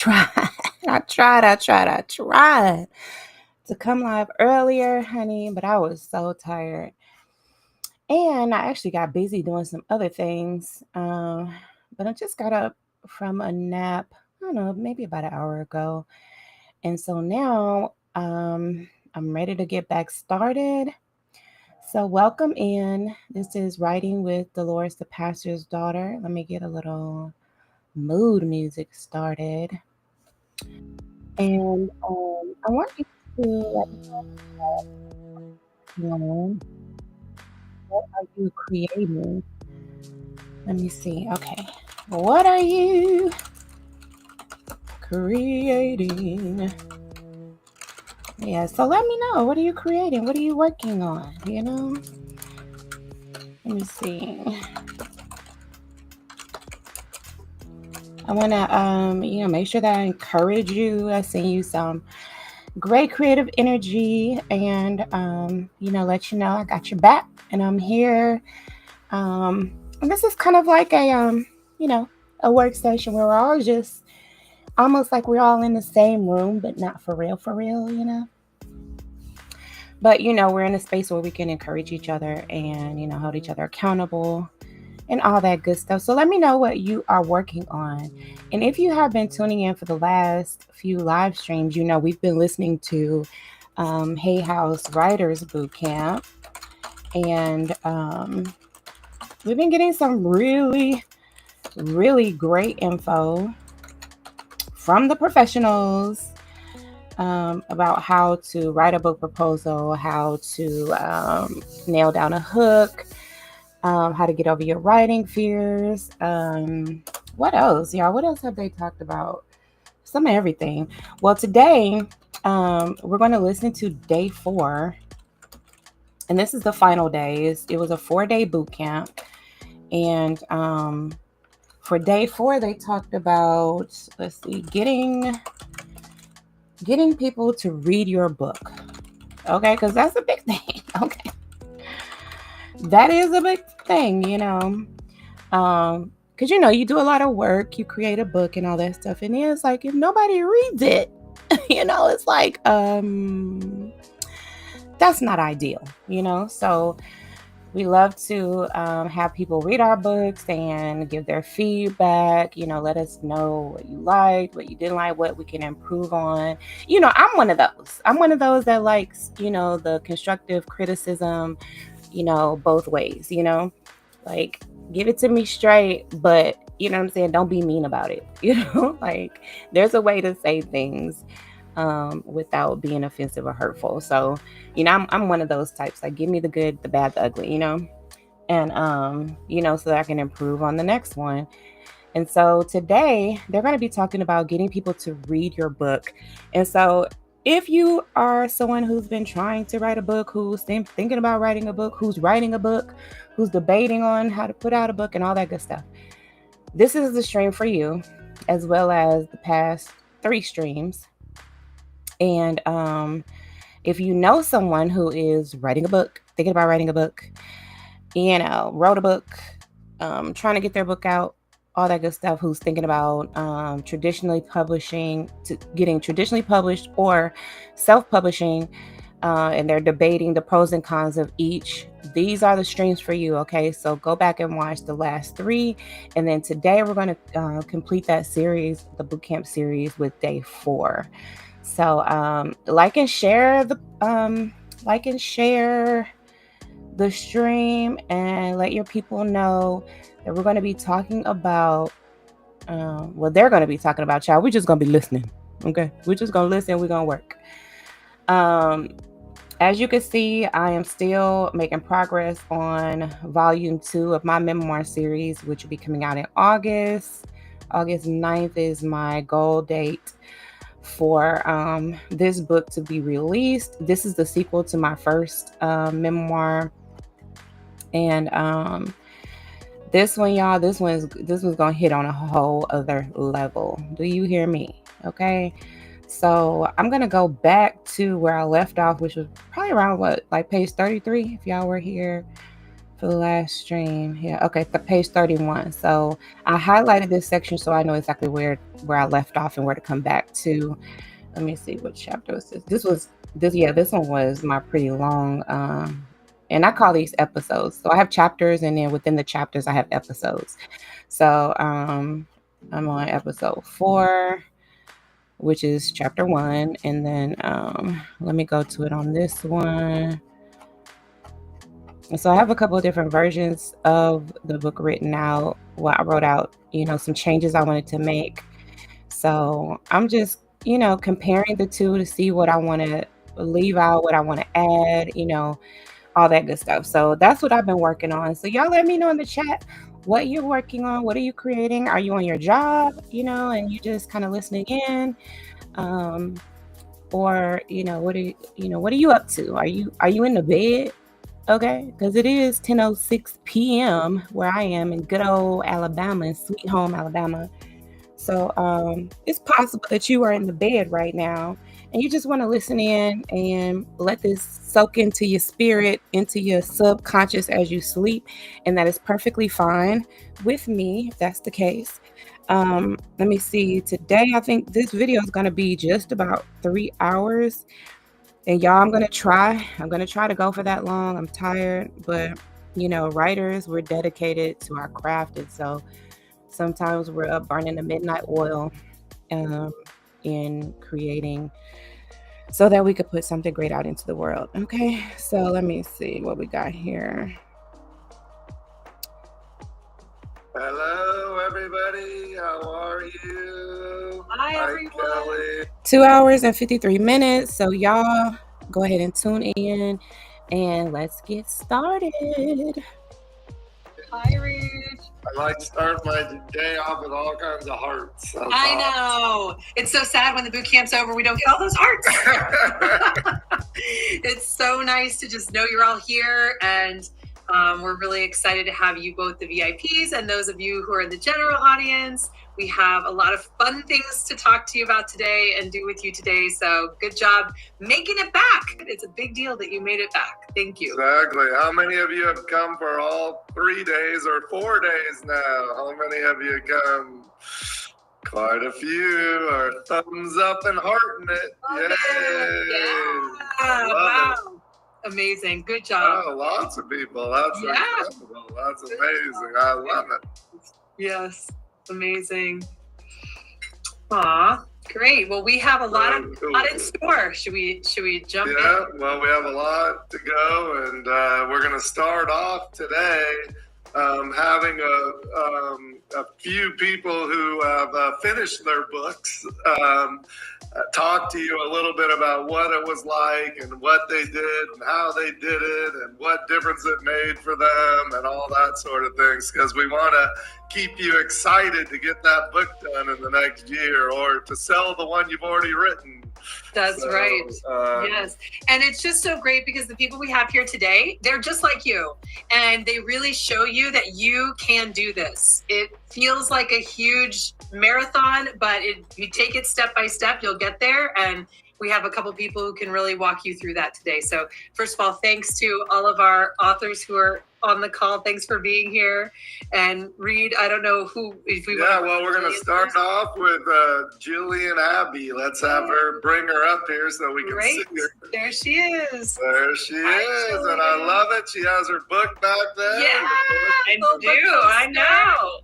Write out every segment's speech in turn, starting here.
Tried. I tried to come live earlier, honey, but I was so tired. And I actually got busy doing some other things. But I just got up from a nap, I don't know, maybe about an hour ago. And so now I'm ready to get back started. So, welcome in. This is Writing with Delores, the pastor's daughter. Let me get a little mood music started. And I want you to let me know, what are you creating? Let me see. Okay. What are you creating? Yeah, so let me know. What are you creating? What are you working on? Let me see. I want to make sure that I encourage you. I send you some great creative energy and let you know I got your back and I'm here. And this is kind of like you know, a workstation where we're all just almost like we're all in the same room, but not for real. But we're in a space where we can encourage each other and hold each other accountable and all that good stuff. So let me know what you are working on. And if you have been tuning in for the last few live streams, we've been listening to Hay House Writers Boot Camp. And we've been getting some really, really great info from the professionals about how to write a book proposal, how to nail down a hook, how to get over your writing fears. What else, y'all? What else have they talked about? Some of everything. Well, today we're going to listen to day 4, and this is the final days. It was a 4-day boot camp, and for day 4, they talked about getting people to read your book. Okay, because that's a big thing. Okay, that is a big thing. Because you do a lot of work, you create a book and all that stuff, and then it's like if nobody reads it, it's like that's not ideal. So we love to have people read our books and give their feedback. Let us know what you liked, what you didn't like, what we can improve on. I'm one of those. I'm one of those that likes, the constructive criticism, both ways, like give it to me straight, but you know what I'm saying? Don't be mean about it. Like there's a way to say things without being offensive or hurtful. So, I'm one of those types. Like give me the good, the bad, the ugly, and so that I can improve on the next one. And so today they're going to be talking about getting people to read your book. And so if you are someone who's been trying to write a book, who's thinking about writing a book, who's writing a book, who's debating on how to put out a book and all that good stuff, this is the stream for you, as well as the past 3 streams. And if you know someone who is writing a book, thinking about writing a book, wrote a book, trying to get their book out, all that good stuff, who's thinking about getting traditionally published or self-publishing, and they're debating the pros and cons of each, these are the streams for you. Okay, so go back and watch the last 3, and then today we're going to complete that series, the bootcamp series, with day 4. So like and share the stream and let your people know that we're going to be talking about they're going to be talking about, child. We're just going to be listening. Okay, we're just going to listen. We're going to work. As you can see, I am still making progress on volume 2 of my memoir series, which will be coming out in August 9th is my goal date for this book to be released. This is the sequel to my first memoir, and this one, y'all, this one's gonna hit on a whole other level. Do you hear me? Okay, so I'm gonna go back to where I left off, which was probably around page 33, if y'all were here for the last stream. Yeah, okay, page 31. So I highlighted this section so I know exactly where I left off and where to come back to. Let me see, what chapter was this? This one was my pretty long, and I call these episodes. So I have chapters, and then within the chapters I have episodes. So I'm on episode 4, which is chapter 1, and then let me go to it on this one. So I have a couple of different versions of the book written out. Well, I wrote out, some changes I wanted to make. So I'm just, comparing the two to see what I want to leave out, what I want to add, all that good stuff. So that's what I've been working on. So y'all let me know in the chat what you're working on. What are you creating? Are you on your job, and you just kind of listening in? Or, what are you up to? Are you in the bed? Okay, because it is 10:06 p.m. where I am in good old Alabama, in Sweet Home, Alabama. So it's possible that you are in the bed right now and you just want to listen in and let this soak into your spirit, into your subconscious as you sleep. And that is perfectly fine with me, if that's the case. Let me see. Today, I think this video is going to be just about 3 hours. And y'all, I'm going to try to go for that long. I'm tired, but writers, we're dedicated to our craft. And so sometimes we're up burning the midnight oil in creating so that we could put something great out into the world. Okay, so let me see what we got here. Hello, everybody. How are you? Hi, everyone. Kelly. 2 hours and 53 minutes. So y'all go ahead and tune in and let's get started. Hi, Ruth. I like to start my day off with all kinds of hearts. I know. It's so sad when the boot camp's over, we don't get all those hearts. It's so nice to just know you're all here, and we're really excited to have you, both the VIPs and those of you who are in the general audience. We have a lot of fun things to talk to you about today and do with you today. So good job making it back. It's a big deal that you made it back. Thank you. Exactly. How many of you have come for all 3 days or 4 days now? How many of you come? Quite a few are thumbs up and hearting it. Yeah. Wow. Amazing. Good job. Oh, lots of people. That's incredible. That's amazing. I love it. Yes. Amazing. Aw, great. Well, we have a lot in store. Should we jump in? Yeah, well, we have a lot to go, and we're going to start off today having a few people who have finished their books talk to you a little bit about what it was like and what they did and how they did it and what difference it made for them and all that sort of things, because we want to keep you excited to get that book done in the next year or to sell the one you've already written. That's right. Yes. And it's just so great because the people we have here today, they're just like you. And they really show you that you can do this. It feels like a huge marathon, but if you take it step by step, you'll get there. And we have a couple people who can really walk you through that today. So first of all, thanks to all of our authors who are on the call. Thanks for being here. And Reed, I don't know who, if we we're going to start off with Jillian Abbey. Let's have her, bring her up here so we can see her. There she is. There she is. Jillian. And I love it. She has her book back there. Yeah, I know.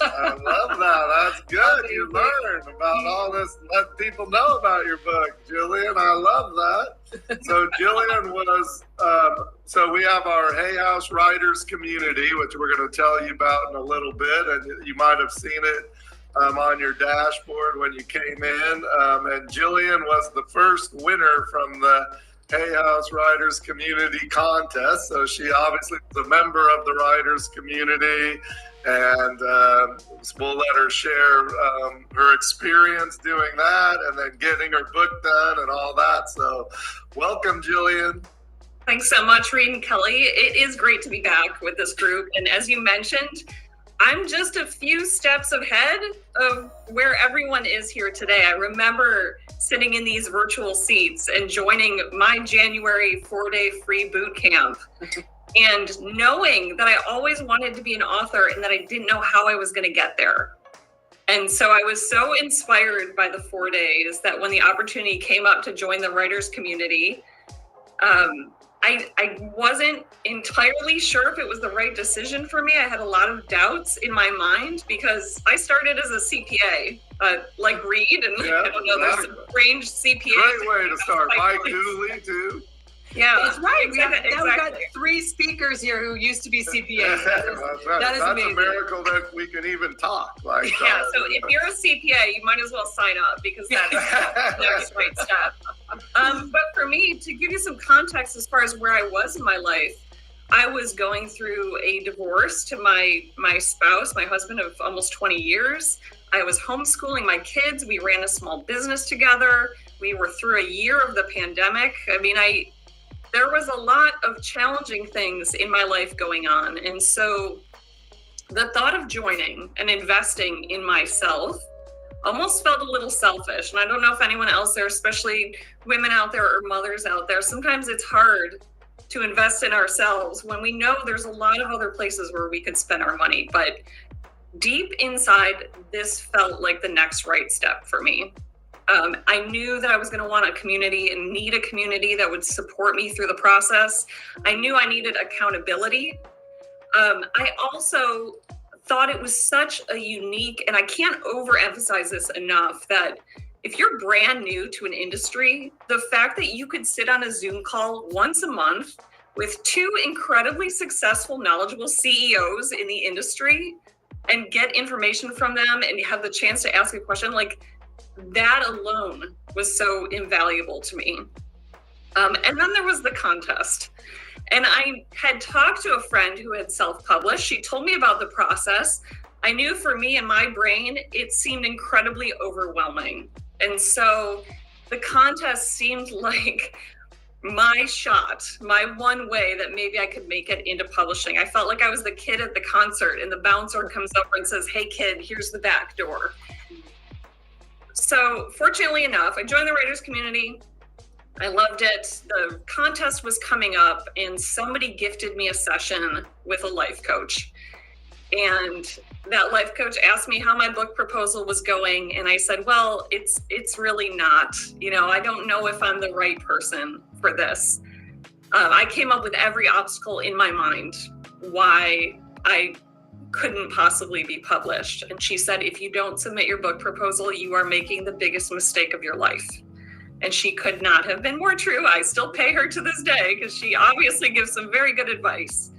I love that. That's good. You learn about all this. Let people know about your book, Jillian. I love that. So Jillian was, so we have our Hay House Writers community, which we're going to tell you about in a little bit. And you might have seen it on your dashboard when you came in. And Jillian was the first winner from the Hay House Writers Community Contest. So she obviously was a member of the writers community. And we'll let her share her experience doing that and then getting her book done and all that. So welcome, Jillian. Thanks so much, Reed and Kelly. It is great to be back with this group. And as you mentioned, I'm just a few steps ahead of where everyone is here today. I remember sitting in these virtual seats and joining my January 4-day free boot camp. and knowing that I always wanted to be an author and that I didn't know how I was going to get there. And so I was so inspired by the 4 days that when the opportunity came up to join the writers community, I wasn't entirely sure if it was the right decision for me. I had a lot of doubts in my mind because I started as a CPA, like Reed, and I don't know, there's some strange CPAs. Great way to start. Mike Dooley, too. Yeah, that's right. Exactly. Now we've got 3 speakers here who used to be CPAs. That's amazing. a miracle that we can even talk. Like, yeah, so if you're a CPA, you might as well sign up because that's the next right step. But for me, to give you some context as far as where I was in my life, I was going through a divorce to my spouse, my husband of almost 20 years. I was homeschooling my kids. We ran a small business together. We were through a year of the pandemic. I mean, there was a lot of challenging things in my life going on. And so the thought of joining and investing in myself almost felt a little selfish. And I don't know if anyone else there, especially women out there or mothers out there, sometimes it's hard to invest in ourselves when we know there's a lot of other places where we could spend our money. But deep inside, this felt like the next right step for me. I knew that I was going to want a community and need a community that would support me through the process. I knew I needed accountability. I also thought it was such a unique, and I can't overemphasize this enough, that if you're brand new to an industry, the fact that you could sit on a Zoom call once a month with 2 incredibly successful, knowledgeable CEOs in the industry and get information from them and have the chance to ask a question, like, that alone was so invaluable to me. And then there was the contest. And I had talked to a friend who had self-published. She told me about the process. I knew for me in my brain, it seemed incredibly overwhelming. And so the contest seemed like my shot, my one way that maybe I could make it into publishing. I felt like I was the kid at the concert and the bouncer comes over and says, "Hey kid, here's the back door." So fortunately enough, I joined the writers community. I loved it. The contest was coming up and somebody gifted me a session with a life coach. And that life coach asked me how my book proposal was going. And I said, well, it's really not, I don't know if I'm the right person for this. I came up with every obstacle in my mind why I couldn't possibly be published. And she said, if you don't submit your book proposal, you are making the biggest mistake of your life. And she could not have been more true. I still pay her to this day because she obviously gives some very good advice.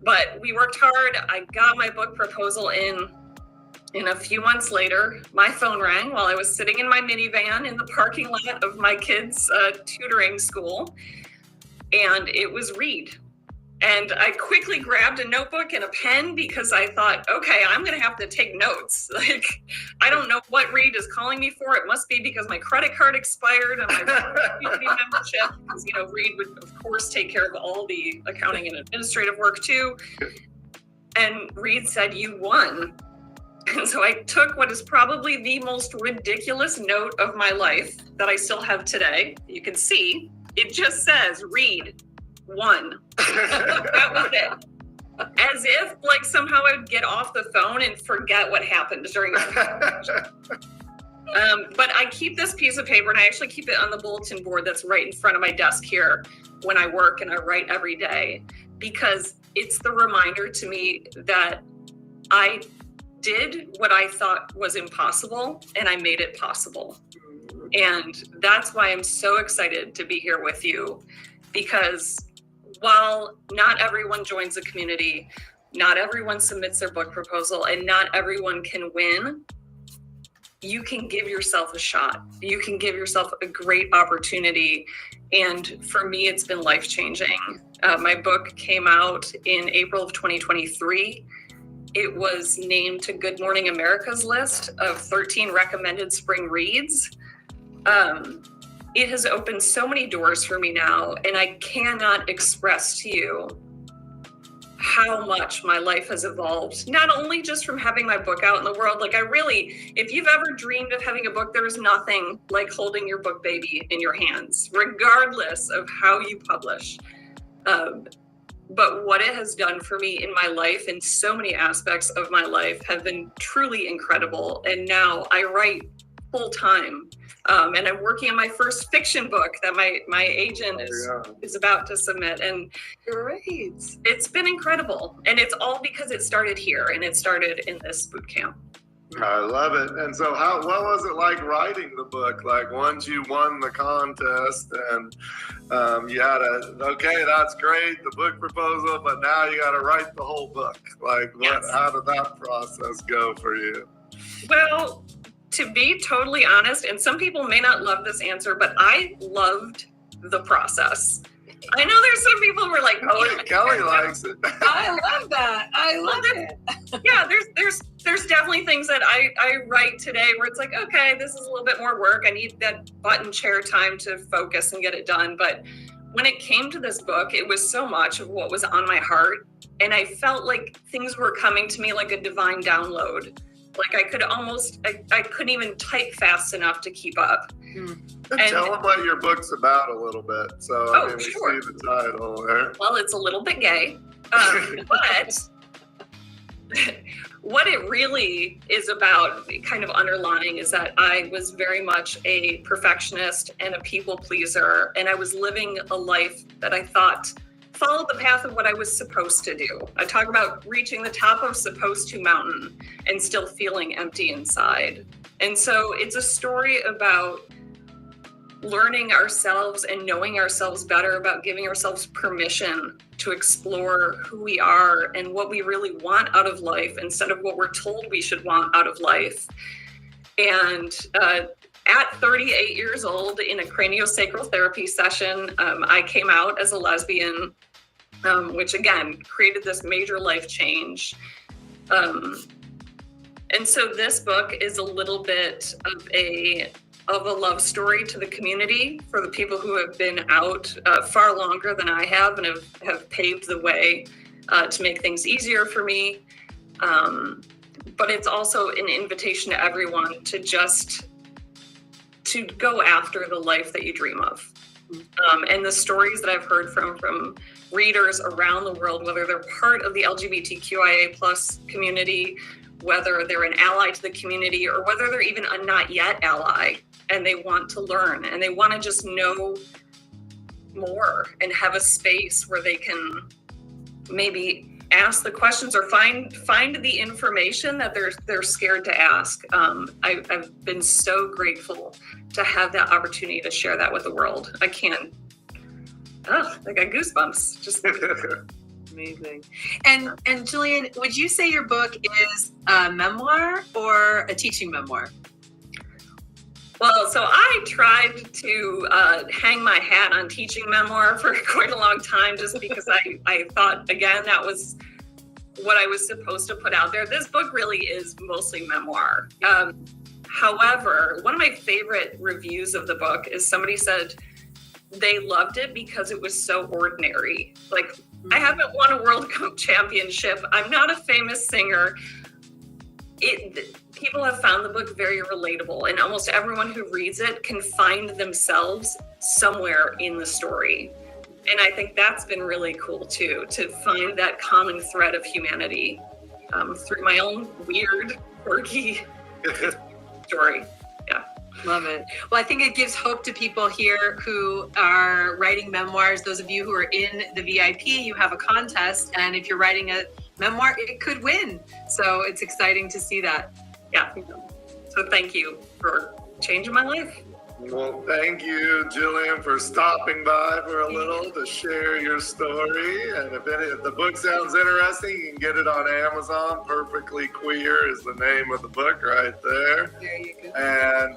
But we worked hard. I got my book proposal in a few months later, my phone rang while I was sitting in my minivan in the parking lot of my kids' tutoring school. And it was Reed. And I quickly grabbed a notebook and a pen because I thought, okay, I'm going to have to take notes. Like, I don't know what Reed is calling me for. It must be because my credit card expired and my community membership, because, Reed would, of course, take care of all the accounting and administrative work, too. And Reed said, you won. And so I took what is probably the most ridiculous note of my life that I still have today. You can see, it just says, Reed won. That was it. As if like somehow I would get off the phone and forget what happened during the conversation. But I keep this piece of paper and I actually keep it on the bulletin board that's right in front of my desk here when I work and I write every day, because it's the reminder to me that I did what I thought was impossible and I made it possible. And that's why I'm so excited to be here with you, because while not everyone joins the community, not everyone submits their book proposal, and not everyone can win, you can give yourself a shot. You can give yourself a great opportunity. And for me, it's been life-changing. My book came out in April of 2023. It was named to Good Morning America's list of 13 recommended spring reads. It has opened so many doors for me now, and I cannot express to you how much my life has evolved, not only just from having my book out in the world. Like, if you've ever dreamed of having a book, there is nothing like holding your book baby in your hands, regardless of how you publish. but what it has done for me in my life, in so many aspects of my life, have been truly incredible. And now I write full time. And I'm working on my first fiction book that my agent is about to submit. And Great. It's been incredible. And it's all because it started here, and it started in this boot camp. I love it. And so what was it like writing the book? Like once you won the contest and you had okay, that's great, the book proposal, but now you got to write the whole book. Like how did that process go for you? Well, to be totally honest, and some people may not love this answer, but I loved the process. I know there's some people who are like, Kelly likes it. I love that. I love it. Yeah, there's definitely things that I write today where it's like, okay, this is a little bit more work. I need that button chair time to focus and get it done. But when it came to this book, it was so much of what was on my heart. And I felt like things were coming to me like a divine download. Like I couldn't even type fast enough to keep up. Tell them what your book's about a little bit. So we see the title there. Well, it's a little bit gay, but what it really is about, kind of underlying, is that I was very much a perfectionist and a people pleaser, and I was living a life that I thought followed the path of what I was supposed to do. I talk about reaching the top of supposed to mountain and still feeling empty inside. And so it's a story about learning ourselves and knowing ourselves better, about giving ourselves permission to explore who we are and what we really want out of life instead of what we're told we should want out of life. And at 38 years old, in a craniosacral therapy session, I came out as a lesbian, which again created this major life change. And so this book is a little bit of a love story to the community, for the people who have been out far longer than I have and have paved the way to make things easier for me. But it's also an invitation to everyone to go after the life that you dream of. And the stories that I've heard from readers around the world, whether they're part of the LGBTQIA+ community, whether they're an ally to the community, or whether they're even a not yet ally, and they want to learn and they want to just know more and have a space where they can maybe ask the questions or find the information that they're scared to ask. I've been so grateful to have that opportunity to share that with the world. I got goosebumps. Just amazing. And Jillian, would you say your book is a memoir or a teaching memoir? Well, so I tried to hang my hat on teaching memoir for quite a long time, just because I thought, again, that was what I was supposed to put out there. This book really is mostly memoir. However, one of my favorite reviews of the book is somebody said they loved it because it was so ordinary. Like, I haven't won a World Cup championship. I'm not a famous singer. People have found the book very relatable, and almost everyone who reads it can find themselves somewhere in the story. And I think that's been really cool too, to find that common thread of humanity through my own weird, quirky story. Yeah. Love it. Well, I think it gives hope to people here who are writing memoirs. Those of you who are in the VIP, you have a contest, and if you're writing a memoir, it could win. So it's exciting to see that. Yeah. So thank you for changing my life. Well, thank you, Jillian, for stopping by for a little to share your story. And if the book sounds interesting, you can get it on Amazon. Perfectly Queer is the name of the book right there. There you go. And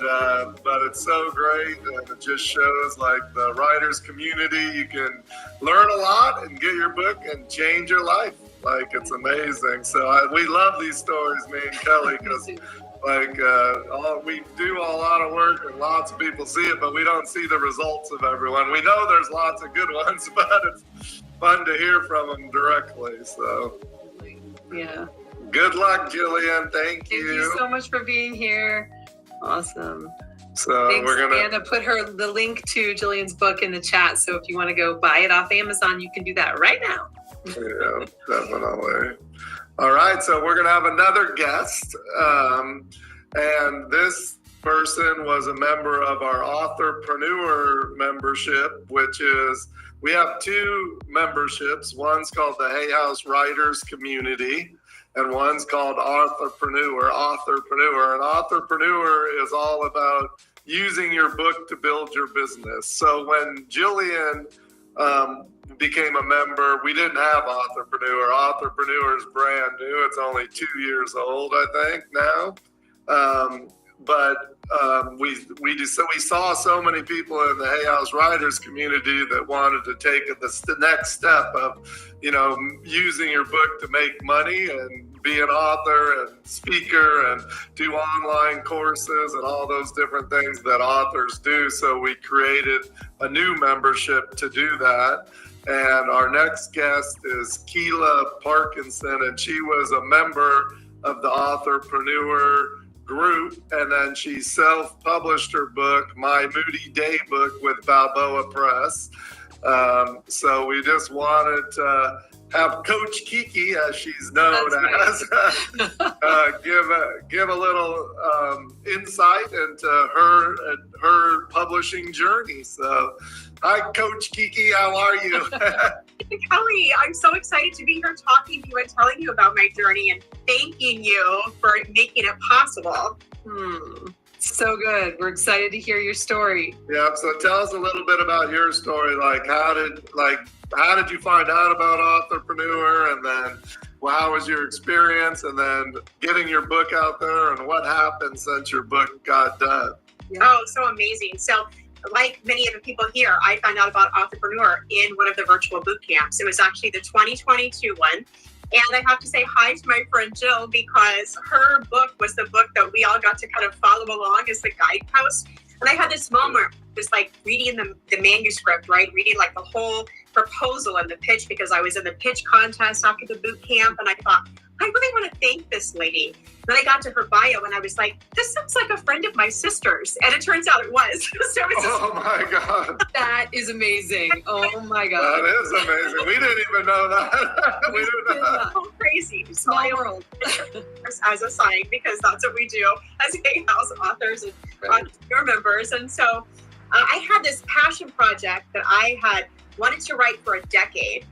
but it's so great, and it just shows like the writers community. You can learn a lot and get your book and change your life. Like, it's amazing. So we love these stories, me and Kelly, because we do a lot of work and lots of people see it, but we don't see the results of everyone. We know there's lots of good ones, but it's fun to hear from them directly. So yeah. Good luck, Jillian. Thank you. Thank you so much for being here. Awesome. So thanks, we're gonna Anna put the link to Jillian's book in the chat. So if you want to go buy it off Amazon, you can do that right now. Yeah, definitely. All right, so we're going to have another guest. And this person was a member of our Authorpreneur membership, which is, we have two memberships. One's called the Hay House Writers Community, and one's called Authorpreneur. And Authorpreneur is all about using your book to build your business. So when Jillian became a member, we didn't have Authorpreneur. Authorpreneur is brand new. It's only 2 years old, I think, now. But we saw so many people in the Hay House Writers community that wanted to take the next step of, using your book to make money and be an author and speaker and do online courses and all those different things that authors do. So we created a new membership to do that. And our next guest is Keela Parkinson, and she was a member of the Authorpreneur group, and then she self-published her book, My Moody Day Book, with Balboa Press. So we just wanted to have Coach Kiki, as she's known as, give a little insight into her publishing journey. So, hi, Coach Kiki, how are you? Kelly, I'm so excited to be here talking to you and telling you about my journey and thanking you for making it possible. So good. We're excited to hear your story. Yeah, so tell us a little bit about your story. How did you find out about Authorpreneur, and then how was your experience, and then getting your book out there, and what happened since your book got done? Oh, so amazing. So like many of the people here, I found out about Authorpreneur in one of the virtual boot camps. It was actually the 2022 one. And I have to say hi to my friend Jill, because her book was the book that we all got to kind of follow along as the guidepost. And I had this moment, just like reading the manuscript, right? Reading like the whole proposal and the pitch, because I was in the pitch contest after the boot camp. And I thought, I really want to thank this lady. Then I got to her bio and I was like, this sounds like a friend of my sister's. And it turns out it was. So it was oh my God. That is amazing. Oh my God. That is amazing. We didn't even know that. We didn't know that. so crazy. Small world. As a sign, because that's what we do as Hay House authors and entrepreneur members. And so I had this passion project that I had wanted to write for a decade.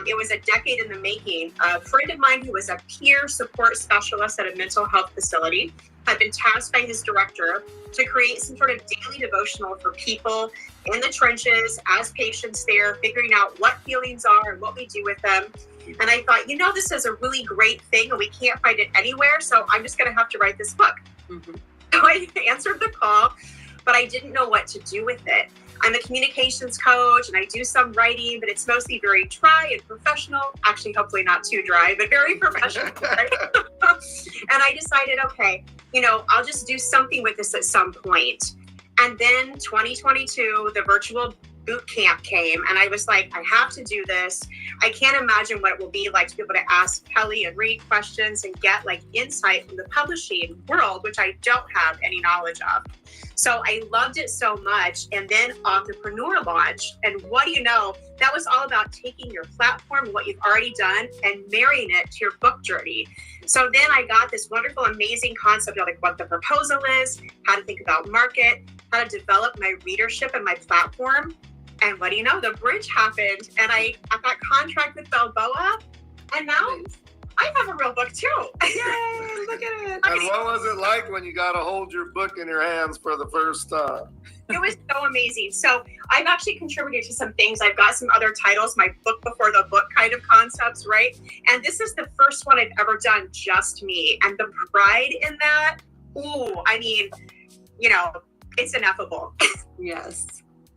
It was a decade in the making. A friend of mine who was a peer support specialist at a mental health facility had been tasked by his director to create some sort of daily devotional for people in the trenches as patients there, figuring out what feelings are and what we do with them. And I thought, this is a really great thing and we can't find it anywhere, so I'm just going to have to write this book. So I answered the call, but I didn't know what to do with it. I'm a communications coach and I do some writing, but it's mostly very dry and professional. Actually, hopefully not too dry, but very professional. Right? And I decided, okay, I'll just do something with this at some point. And then 2022, the virtual boot camp came and I was like, I have to do this. I can't imagine what it will be like to be able to ask Kelly and read questions and get insight from the publishing world, which I don't have any knowledge of. So I loved it so much. And then Authorpreneur launched. And what do you know? That was all about taking your platform, what you've already done, and marrying it to your book journey. So then I got this wonderful, amazing concept of what the proposal is, how to think about market, how to develop my readership and my platform. And what do you know? The bridge happened. And I got contract with Balboa. And now I have a real book too. Yay, look at it. And what was it like when you got to hold your book in your hands for the first time? It was so amazing. So I've actually contributed to some things. I've got some other titles, my book before the book kind of concepts, right? And this is the first one I've ever done just me. And the pride in that, it's ineffable. Yes.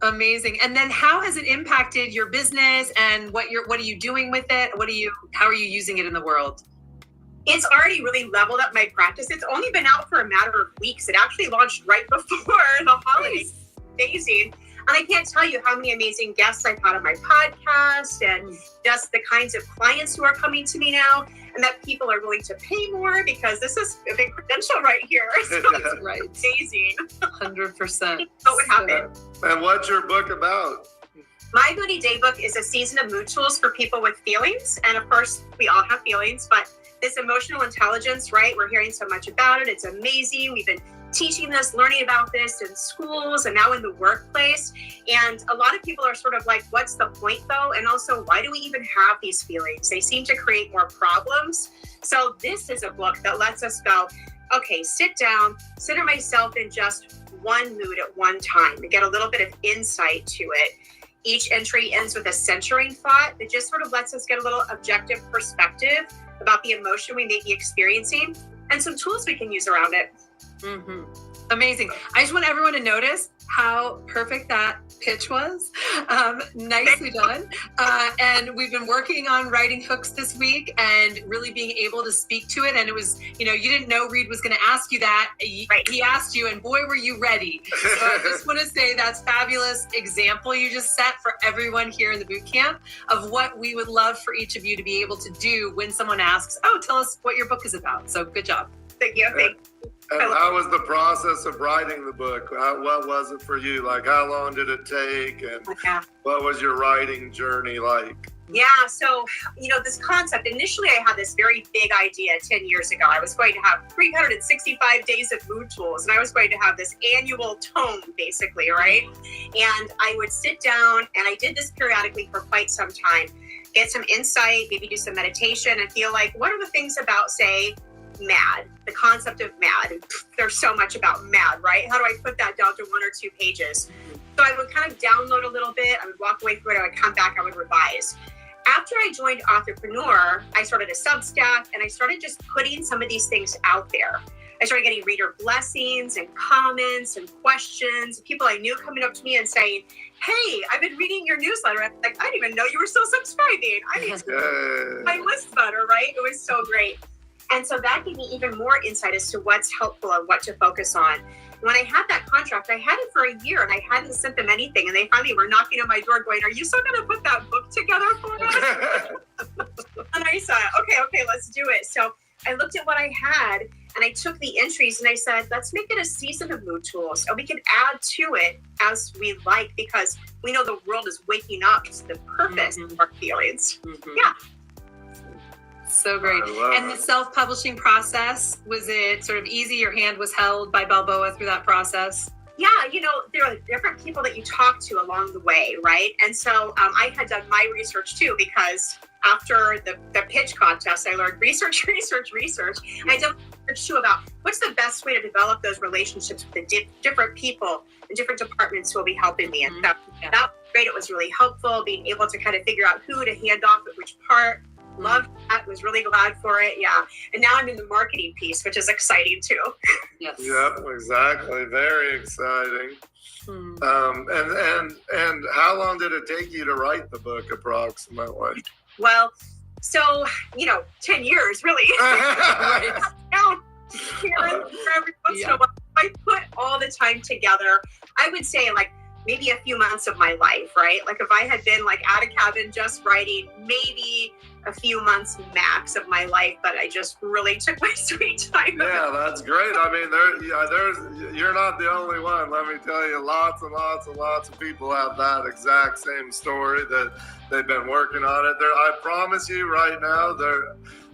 Amazing. And then how has it impacted your business and what are you doing with it? How are you using it in the world? It's already really leveled up my practice. It's only been out for a matter of weeks. It actually launched right before the holidays. Amazing. And I can't tell you how many amazing guests I've had on my podcast and just the kinds of clients who are coming to me now, and that people are willing to pay more because this is a big credential right here. So it's right. Amazing. 100%. What would happen? And what's your book about? My Moody Daybook is a season of mood tools for people with feelings. And of course, we all have feelings, but this emotional intelligence, right? We're hearing so much about it. It's amazing. We've been teaching this, learning about this in schools and now in the workplace. And a lot of people are sort of like, what's the point though? And also, why do we even have these feelings? They seem to create more problems. So this is a book that lets us go, okay, sit down, center myself in just one mood at one time and get a little bit of insight to it. Each entry ends with a centering thought that just sort of lets us get a little objective perspective about the emotion we may be experiencing and some tools we can use around it. Mm-hmm. Amazing. I just want everyone to notice how perfect that pitch was. Nicely done. And we've been working on writing hooks this week and really being able to speak to it. And it was, you didn't know Reed was going to ask you that. He asked you, and boy, were you ready. So I just want to say that's fabulous example you just set for everyone here in the boot camp of what we would love for each of you to be able to do when someone asks, oh, tell us what your book is about. So good job. Thank you. And how was the process of writing the book? What was it for you? Like, how long did it take? And what was your writing journey like? Yeah, so, this concept, initially I had this very big idea 10 years ago. I was going to have 365 days of mood tools, and I was going to have this annual tome, basically, right? And I would sit down, and I did this periodically for quite some time, get some insight, maybe do some meditation, and feel like, what are the things about, say, MAD, the concept of MAD. There's so much about MAD, right? How do I put that down to 1 or 2 pages? So I would kind of download a little bit. I would walk away from it. I would come back. I would revise. After I joined Authorpreneur, I started a Substack and I started just putting some of these things out there. I started getting reader blessings and comments and questions. People I knew coming up to me and saying, hey, I've been reading your newsletter. I'm like, I didn't even know you were still subscribing. I need to my list better, right? It was so great. And so that gave me even more insight as to what's helpful and what to focus on. When I had that contract, I had it for a year and I hadn't sent them anything. And they finally were knocking on my door going, are you still going to put that book together for us? And I said, okay, let's do it. So I looked at what I had and I took the entries and I said, let's make it a season of mood tools. And we can add to it as we like, because we know the world is waking up to the purpose of our feelings. Yeah. So great. And the self-publishing process, was it sort of easy? Your hand was held by Balboa through that process? Yeah, there are different people that you talk to along the way, right? And so I had done my research too, because after the pitch contest, I learned research. I did research too about what's the best way to develop those relationships with the different people and different departments who will be helping me. And that was great. It was really helpful being able to kind of figure out who to hand off at which part. Loved that, was really glad for it. Yeah. And now I'm in the marketing piece, which is exciting too. Yes. Yep, exactly. Very exciting. And how long did it take you to write the book approximately? Well, so, 10 years really. Right. Now, here and there every once in a while, I put all the time together. I would say like maybe a few months of my life, right? Like if I had been like at a cabin just writing, maybe a few months max of my life, but I just really took my sweet time. Yeah, that's great. I mean, you're not the only one. Let me tell you, lots and lots and lots of people have that exact same story that they've been working on it. I promise you right now,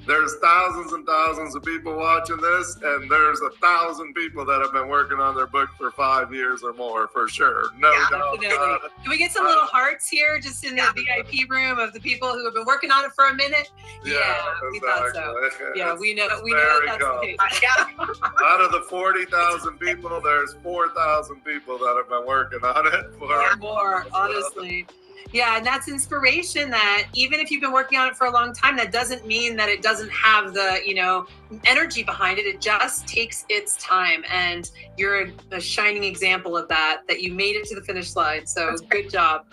there's thousands and thousands of people watching this, and there's 1,000 people that have been working on their book for 5 years or more, for sure. No doubt. Can we get some little hearts here just in the VIP room of the people who have been working on it for a minute? Yeah, we thought so. Yeah, we know that's the case. Out of the 40,000 people, there's 4,000 people that have been working on it for more, honestly. Yeah, and that's inspiration that even if you've been working on it for a long time, that doesn't mean that it doesn't have the, energy behind it. It just takes its time. And you're a shining example of that you made it to the finish line. So good job.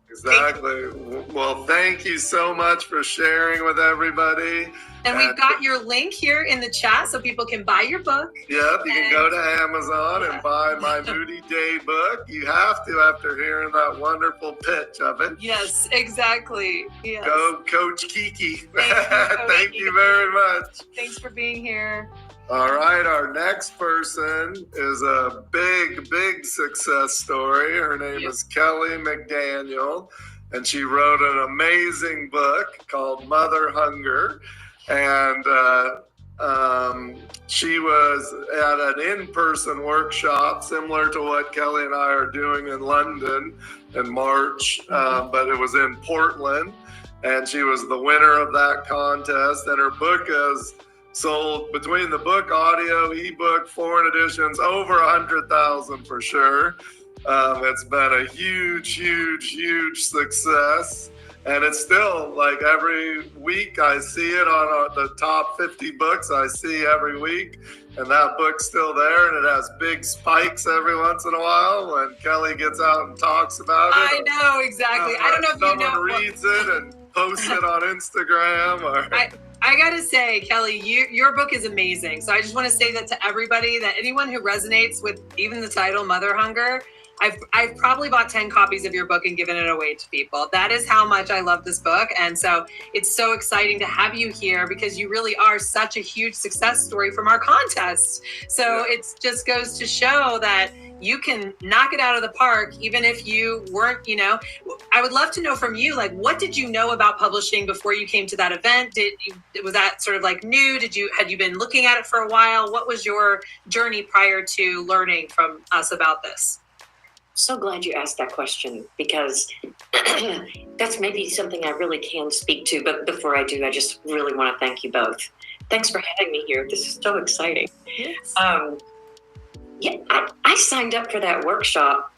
Exactly. Well, thank you so much for sharing with everybody. And we've got your link here in the chat so people can buy your book. Yep, you can go to Amazon and buy my Moody Day book. You have to after hearing that wonderful pitch of it. Yes, exactly. Yes. Go, Coach Kiki. Thank you very much. Thanks for being here. All right, our next person is a big success story. Her name is Kelly McDaniel, and she wrote an amazing book called Mother Hunger. And she was at an in-person workshop similar to what Kelly and I are doing in London in March, but it was in Portland. And she was the winner of that contest. And her book is sold, between the book, audio, ebook, foreign editions, over 100,000 for sure. It's been a huge success. And it's still like every week I see it on the top 50 books I see every week. And that book's still there, and it has big spikes every once in a while when Kelly gets out and talks about it. I know, exactly. I don't know if you know. Someone reads it and posts it on Instagram. I gotta say, Kelly, your book is amazing. So I just want to say that to everybody, that anyone who resonates with even the title Mother Hunger, I've probably bought 10 copies of your book and given it away to people. That is how much I love this book. And so it's so exciting to have you here because you really are such a huge success story from our contest. So it just goes to show that you can knock it out of the park, even if you weren't, I would love to know from you, like, what did you know about publishing before you came to that event? Was that sort of like new? Had you been looking at it for a while? What was your journey prior to learning from us about this? So glad you asked that question, because that's maybe something I really can speak to. But before I do, I just really want to thank you both. Thanks for having me here. This is so exciting. Yes. I signed up for that workshop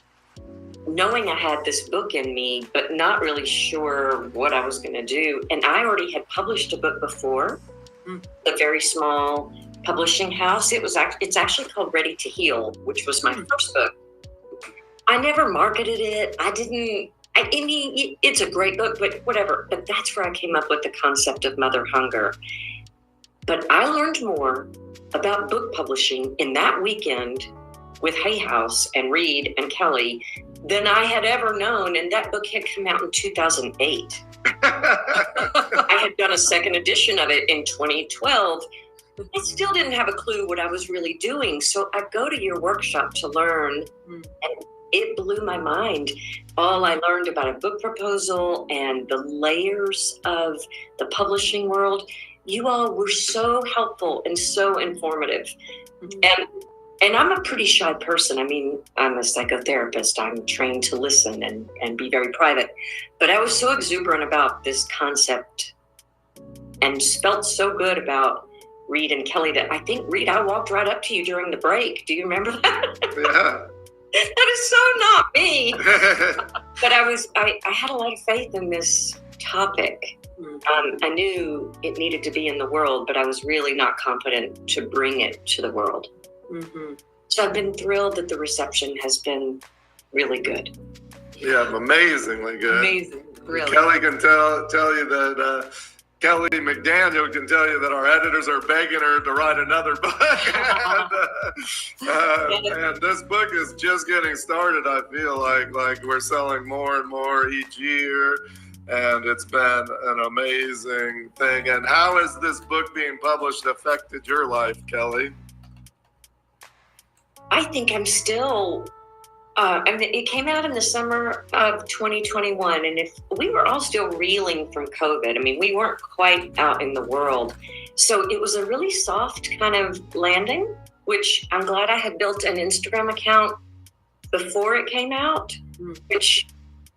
knowing I had this book in me, but not really sure what I was going to do. And I already had published a book before, a very small publishing house. It's actually called Ready to Heal, which was my first book. I never marketed it. I mean, it's a great book, but whatever. But that's where I came up with the concept of Mother Hunger. But I learned more about book publishing in that weekend with Hay House and Reed and Kelly than I had ever known. And that book had come out in 2008. I had done a second edition of it in 2012. I still didn't have a clue what I was really doing. So I go to your workshop to learn, and it blew my mind. All I learned about a book proposal and the layers of the publishing world. You all were so helpful and so informative. And I'm a pretty shy person. I mean, I'm a psychotherapist. I'm trained to listen and be very private. But I was so exuberant about this concept and felt so good about Reed and Kelly that I think, Reed, I walked right up to you during the break. Do you remember that? Yeah. That is so not me. But I had a lot of faith in this topic. I knew it needed to be in the world, but I was really not confident to bring it to the world. So I've been thrilled that the reception has been really good. Yeah, amazingly good. Amazing, really. Kelly can tell you that Kelly McDaniel can tell you that our editors are begging her to write another book. And this book is just getting started. I feel like we're selling more and more each year, and it's been an amazing thing. And how has this book being published affected your life, Kelly? I think I'm still, it came out in the summer of 2021, and if we were all still reeling from COVID, I mean, we weren't quite out in the world. So it was a really soft kind of landing, which I'm glad I had built an Instagram account before it came out, which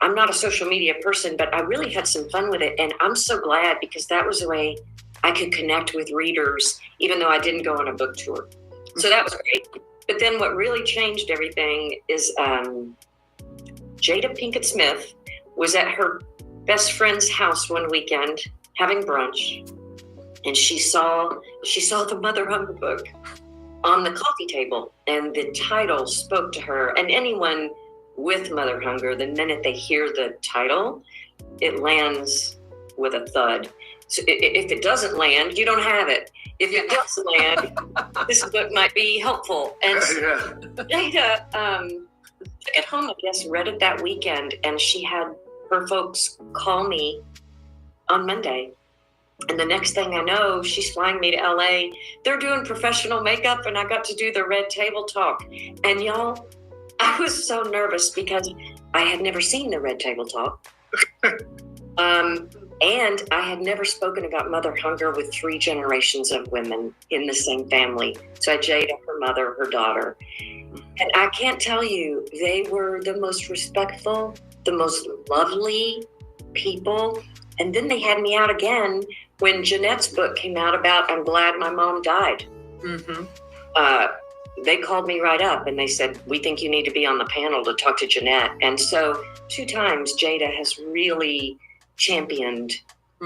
I'm not a social media person, but I really had some fun with it. And I'm so glad, because that was a way I could connect with readers, even though I didn't go on a book tour. So that was great. But then what really changed everything is Jada Pinkett Smith was at her best friend's house one weekend having brunch, and she saw the Mother Hunger book on the coffee table, and the title spoke to her. And anyone with Mother Hunger, the minute they hear the title, it lands with a thud. So if it doesn't land, you don't have it. If it does land, this book might be helpful. And Jada took it home, I guess, read it that weekend, and she had her folks call me on Monday And the next thing I know, she's flying me to LA. They're doing professional makeup, and I got to do the red table talk. And y'all, I was so nervous because I had never seen the red table talk. And I had never spoken about mother hunger with 3 generations of women in the same family. So I had Jada, her mother, her daughter. And I can't tell you, they were the most respectful, the most lovely people. And then they had me out again when Jeanette's book came out about I'm glad my mom died. Mm-hmm. They called me right up and they said, we think you need to be on the panel to talk to Jeanette. And so 2 times Jada has really championed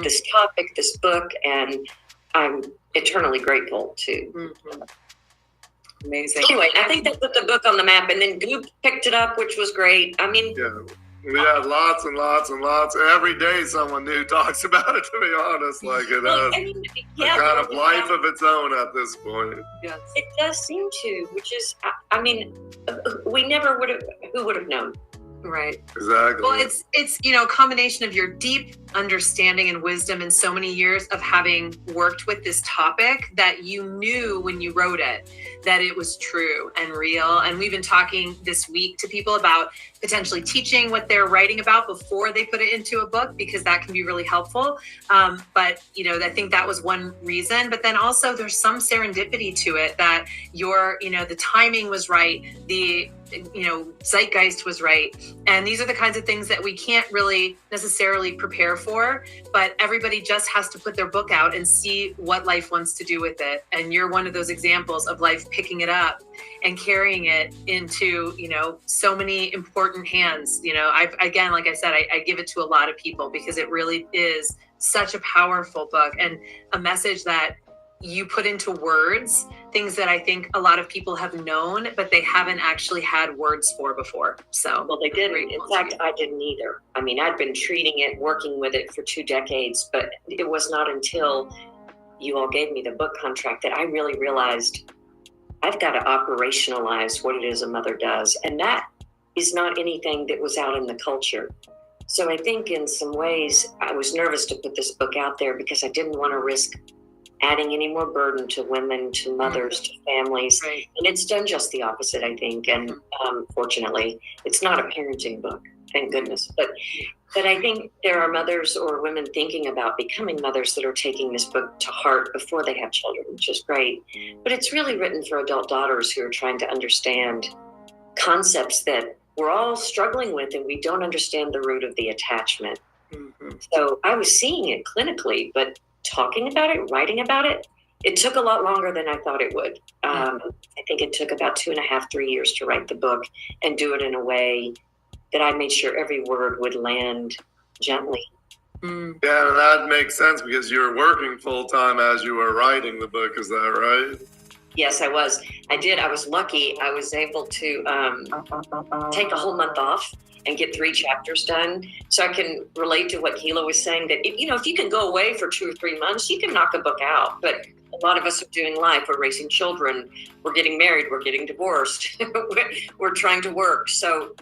this topic, this book, and I'm eternally grateful too. Mm-hmm. Amazing. Anyway, I think they put the book on the map, and then Goop picked it up, which was great. I mean, Yeah, we had lots and lots and lots. Every day someone new talks about it, to be honest. Like it has a kind of life of its own at this point. Yes. it does seem to, which is, I mean, we never would have, who would have known? Right. Exactly. Well, it's a combination of your deep understanding and wisdom in so many years of having worked with this topic that you knew when you wrote it that it was true and real. And we've been talking this week to people about potentially teaching what they're writing about before they put it into a book, because that can be really helpful. But I think that was one reason. But then also there's some serendipity to it that the timing was right, the zeitgeist was right. And these are the kinds of things that we can't really necessarily prepare for, but everybody just has to put their book out and see what life wants to do with it. And you're one of those examples of life picking it up and carrying it into, so many important hands. Again, like I said, I give it to a lot of people because it really is such a powerful book and a message that you put into words, things that I think a lot of people have known, but they haven't actually had words for before. So, well, they didn't. In fact, I didn't either. I mean, I'd been treating it, working with it for 2 decades, but it was not until you all gave me the book contract that I really realized I've got to operationalize what it is a mother does. And that is not anything that was out in the culture. So I think in some ways I was nervous to put this book out there because I didn't want to risk adding any more burden to women, to mothers, to families. Right. And it's done just the opposite, I think. And fortunately, it's not a parenting book, thank goodness. But I think there are mothers or women thinking about becoming mothers that are taking this book to heart before they have children, which is great. But it's really written for adult daughters who are trying to understand concepts that we're all struggling with, and we don't understand the root of the attachment. Mm-hmm. So I was seeing it clinically, but talking about it, writing about it, it took a lot longer than I thought it would. I think it took about 2.5, 3 years to write the book and do it in a way that I made sure every word would land gently. Mm. Yeah, and that makes sense because you were working full time as you were writing the book. Is that right? Yes, I was. I did. I was lucky. I was able to take a whole month off and get 3 chapters done. So I can relate to what Gila was saying, that, if you can go away for 2 or 3 months, you can knock a book out. But a lot of us are doing life. We're raising children. We're getting married. We're getting divorced. We're trying to work. So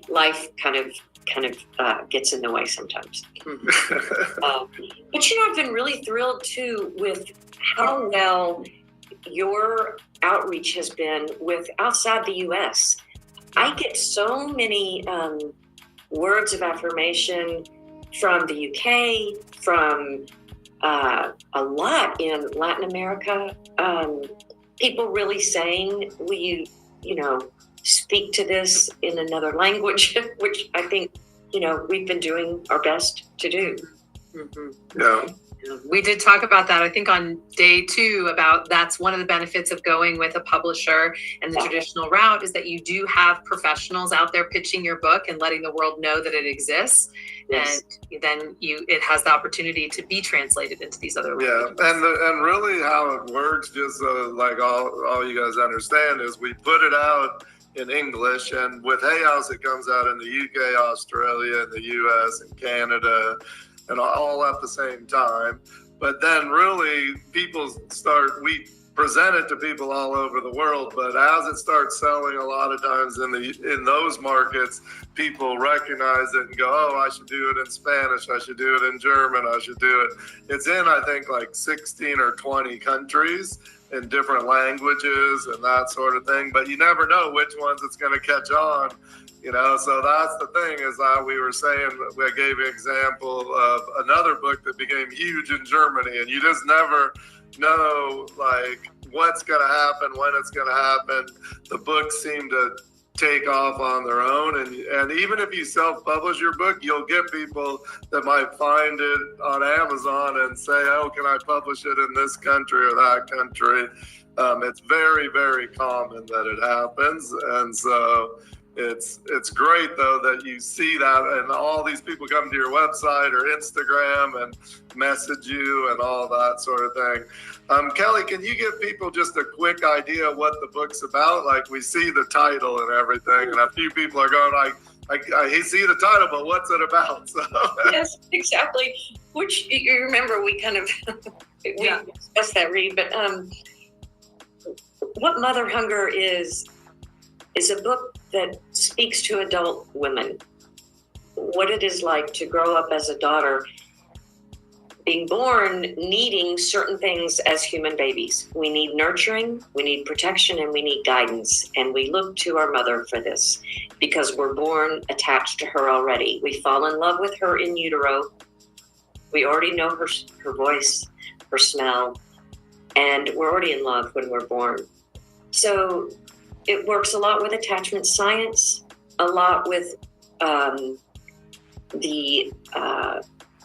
life kind of gets in the way sometimes. But I've been really thrilled too with how well your outreach has been with outside the U.S. I get so many words of affirmation from the UK, from a lot in Latin America. People really saying, will you, speak to this in another language, which I think, we've been doing our best to do. Mm-hmm. Yeah. We did talk about that, I think, on day 2, about that's one of the benefits of going with a publisher and the traditional route is that you do have professionals out there pitching your book and letting the world know that it exists. Yes. And then it has the opportunity to be translated into these other languages. Yeah, and really how it works, just like all you guys understand, is we put it out in English, and with Hay House it comes out in the UK, Australia, the US, and Canada, and all at the same time. But then really people present it to people all over the world. But as it starts selling, a lot of times in those markets, people recognize it and go, oh, I should do it in Spanish, I should do it in German, I should do it. It's in, I think, like 16 or 20 countries in different languages and that sort of thing. But you never know which ones it's going to catch on. You know, so that's the thing is that we were saying, we gave an example of another book that became huge in Germany, and you just never know like what's going to happen, when it's going to happen. The books seem to take off on their own, and even if you self-publish your book, you'll get people that might find it on Amazon and say, oh, can I publish it in this country or that country? It's very, very common that it happens, and so it's great though that you see that, and all these people come to your website or Instagram and message you and all that sort of thing. Kelly, can you give people just a quick idea of what the book's about? Like, we see the title and everything, and a few people are going like, I see the title, but what's it about? So. Yes, exactly. Which you remember we kind of discussed that, Reed. But what Mother Hunger is a book that speaks to adult women, what it is like to grow up as a daughter, being born needing certain things as human babies. We need nurturing, we need protection, and we need guidance. And we look to our mother for this because we're born attached to her already. We fall in love with her in utero. We already know her voice, her smell, and we're already in love when we're born. So it works a lot with attachment science, a lot with the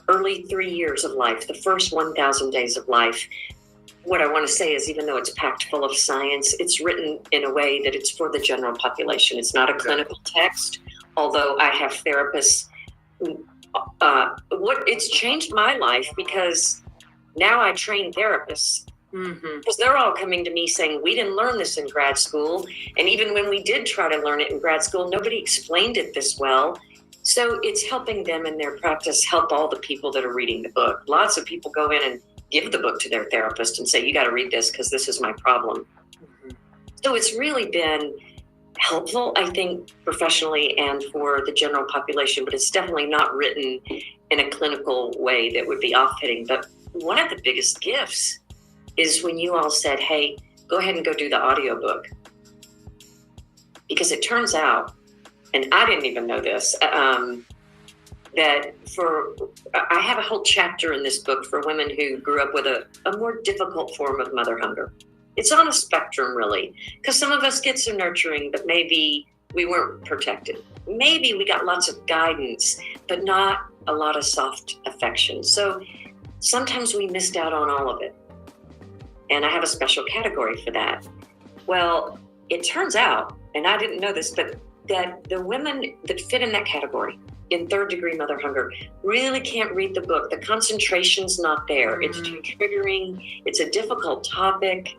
early 3 years of life, the first 1,000 days of life. What I want to say is, even though it's packed full of science, it's written in a way that it's for the general population. It's not a clinical text, although I have therapists. It's changed my life because now I train therapists. Because they're all coming to me saying, we didn't learn this in grad school. And even when we did try to learn it in grad school, nobody explained it this well. So it's helping them in their practice, help all the people that are reading the book. Lots of people go in and give the book to their therapist and say, you got to read this because this is my problem. So it's really been helpful, I think, professionally and for the general population, but it's definitely not written in a clinical way that would be off-putting. But one of the biggest gifts is when you all said, hey, go ahead and go do the audiobook. Because it turns out, and I didn't even know this, that I have a whole chapter in this book for women who grew up with a more difficult form of mother hunger. It's on a spectrum, really, because some of us get some nurturing, but maybe we weren't protected. Maybe we got lots of guidance, but not a lot of soft affection. So sometimes we missed out on all of it. And I have a special category for that. Well, it turns out, and I didn't know this, but that the women that fit in that category, in third-degree mother hunger, really can't read the book. The concentration's not there. It's too triggering. It's a difficult topic.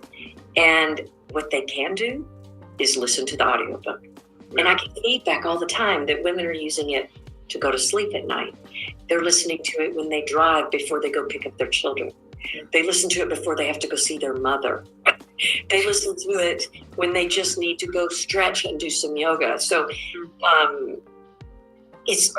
And what they can do is listen to the audiobook. And I get feedback all the time that women are using it to go to sleep at night. They're listening to it when they drive before they go pick up their children. They listen to it before they have to go see their mother. They listen to it when they just need to go stretch and do some yoga. So I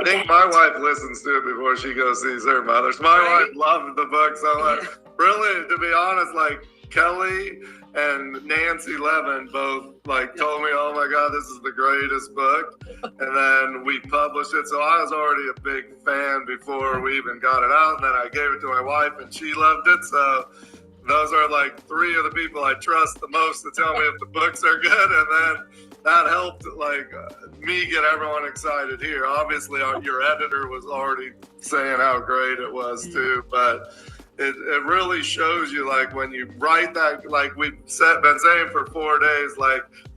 think my wife listens to it before she goes sees her mother. My wife loved the book so much. Really, to be honest, like Kelly and Nancy Levin both told me, oh my God, this is the greatest book. And then we published it. So I was already a big fan before we even got it out. And then I gave it to my wife and she loved it. So those are three of the people I trust the most to tell me if the books are good. And then that helped me get everyone excited here. Obviously your editor was already saying how great it was too, but it really shows you when you write that, we've been saying for 4 days,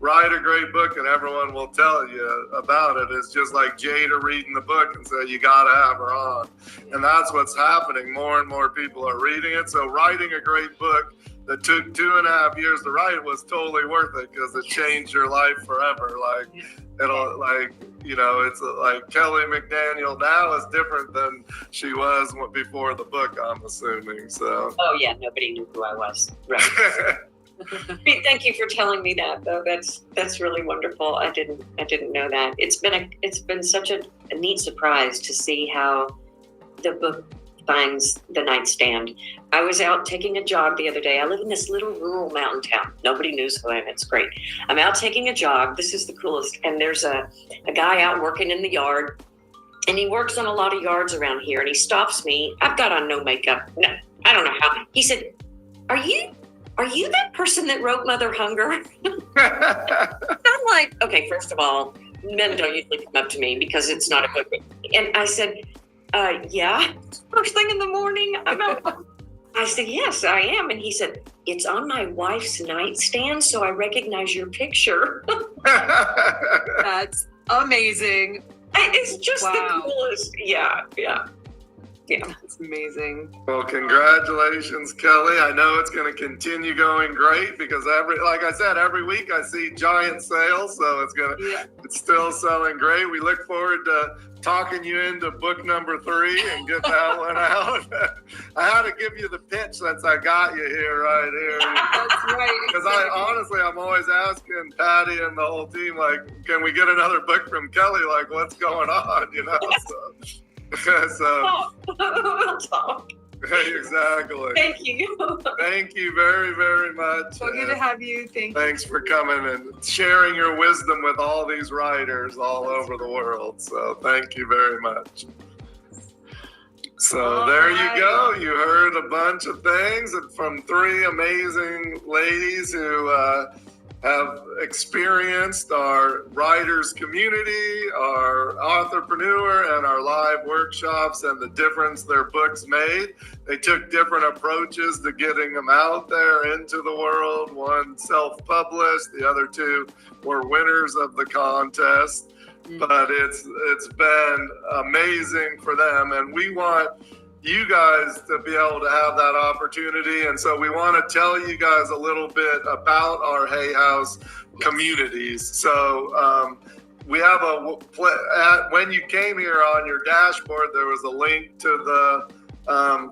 write a great book and everyone will tell you about it. It's just like Jada reading the book and say, you got to have her on. And that's what's happening. More and more people are reading it. So writing a great book that took 2.5 years to write was totally worth it because it changed your life forever. It's like Kelly McDaniel now is different than she was before the book, I'm assuming. So. Oh yeah, nobody knew who I was. Right. Thank you for telling me that, though. That's really wonderful. I didn't know that. It's been such a neat surprise to see how the book finds the nightstand. I was out taking a jog the other day. I live in this little rural mountain town. Nobody knows who I am. It's great. I'm out taking a jog. This is the coolest. And there's a guy out working in the yard, and he works on a lot of yards around here. And he stops me. I've got on no makeup. No, I don't know how. He said, Are you that person that wrote Mother Hunger? I'm like, okay, first of all, men don't usually come up to me because it's not a book. And I said, yeah, first thing in the morning. I said, yes, I am. And he said, it's on my wife's nightstand, so I recognize your picture. That's amazing. It's just the coolest. Yeah. That's amazing. Well, congratulations, Kelly. I know it's going to continue going great because like I said, every week I see giant sales, so it's still selling great. We look forward to talking you into book number 3 and get that one out. I had to give you the pitch since I got you here right here. That's right. Because I'm always asking Patty and the whole team, like, can we get another book from Kelly? Like, what's going on? So we'll talk. Exactly. Thank you. Thank you very, very much. So good to have you. Thanks for coming and sharing your wisdom with all these writers all over the world. So thank you very much. So there you go. You heard a bunch of things from 3 amazing ladies who have experienced our writers community, our authorpreneur, and our live workshops and the difference their books made. They took different approaches to getting them out there into the world. One self-published, the other 2 were winners of the contest. But it's been amazing for them, and we want you guys to be able to have that opportunity. And so we want to tell you guys a little bit about our Hay House communities. So we have when you came here on your dashboard, there was a link to the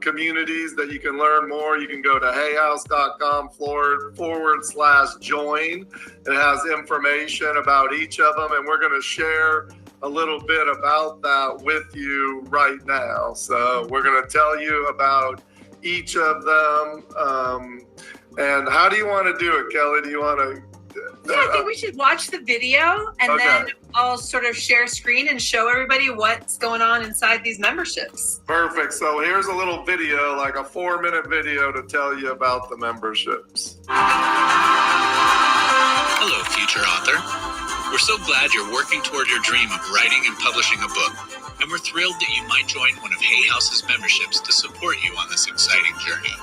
communities that you can learn more. You can go to hayhouse.com/join. It has information about each of them, and we're going to share a little bit about that with you right now. So we're going to tell you about each of them. And how do you want to do it, Kelly? Do you want to? I think we should watch the video, and then I'll sort of share screen and show everybody what's going on inside these memberships. Perfect. So here's a little video, like a 4-minute video to tell you about the memberships. Hello, future author. We're so glad you're working toward your dream of writing and publishing a book, and we're thrilled that you might join one of Hay House's memberships to support you on this exciting journey.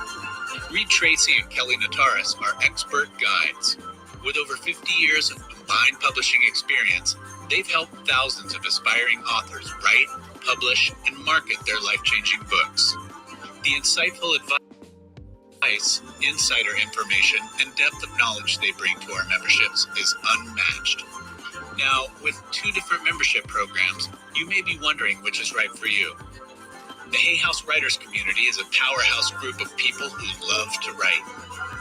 Reed Tracy and Kelly Notaris are expert guides. With over 50 years of combined publishing experience, they've helped thousands of aspiring authors write, publish, and market their life-changing books. The insightful advice, insider information, and depth of knowledge they bring to our memberships is unmatched. Now, with 2 different membership programs, you may be wondering which is right for you. The Hay House Writers Community is a powerhouse group of people who love to write.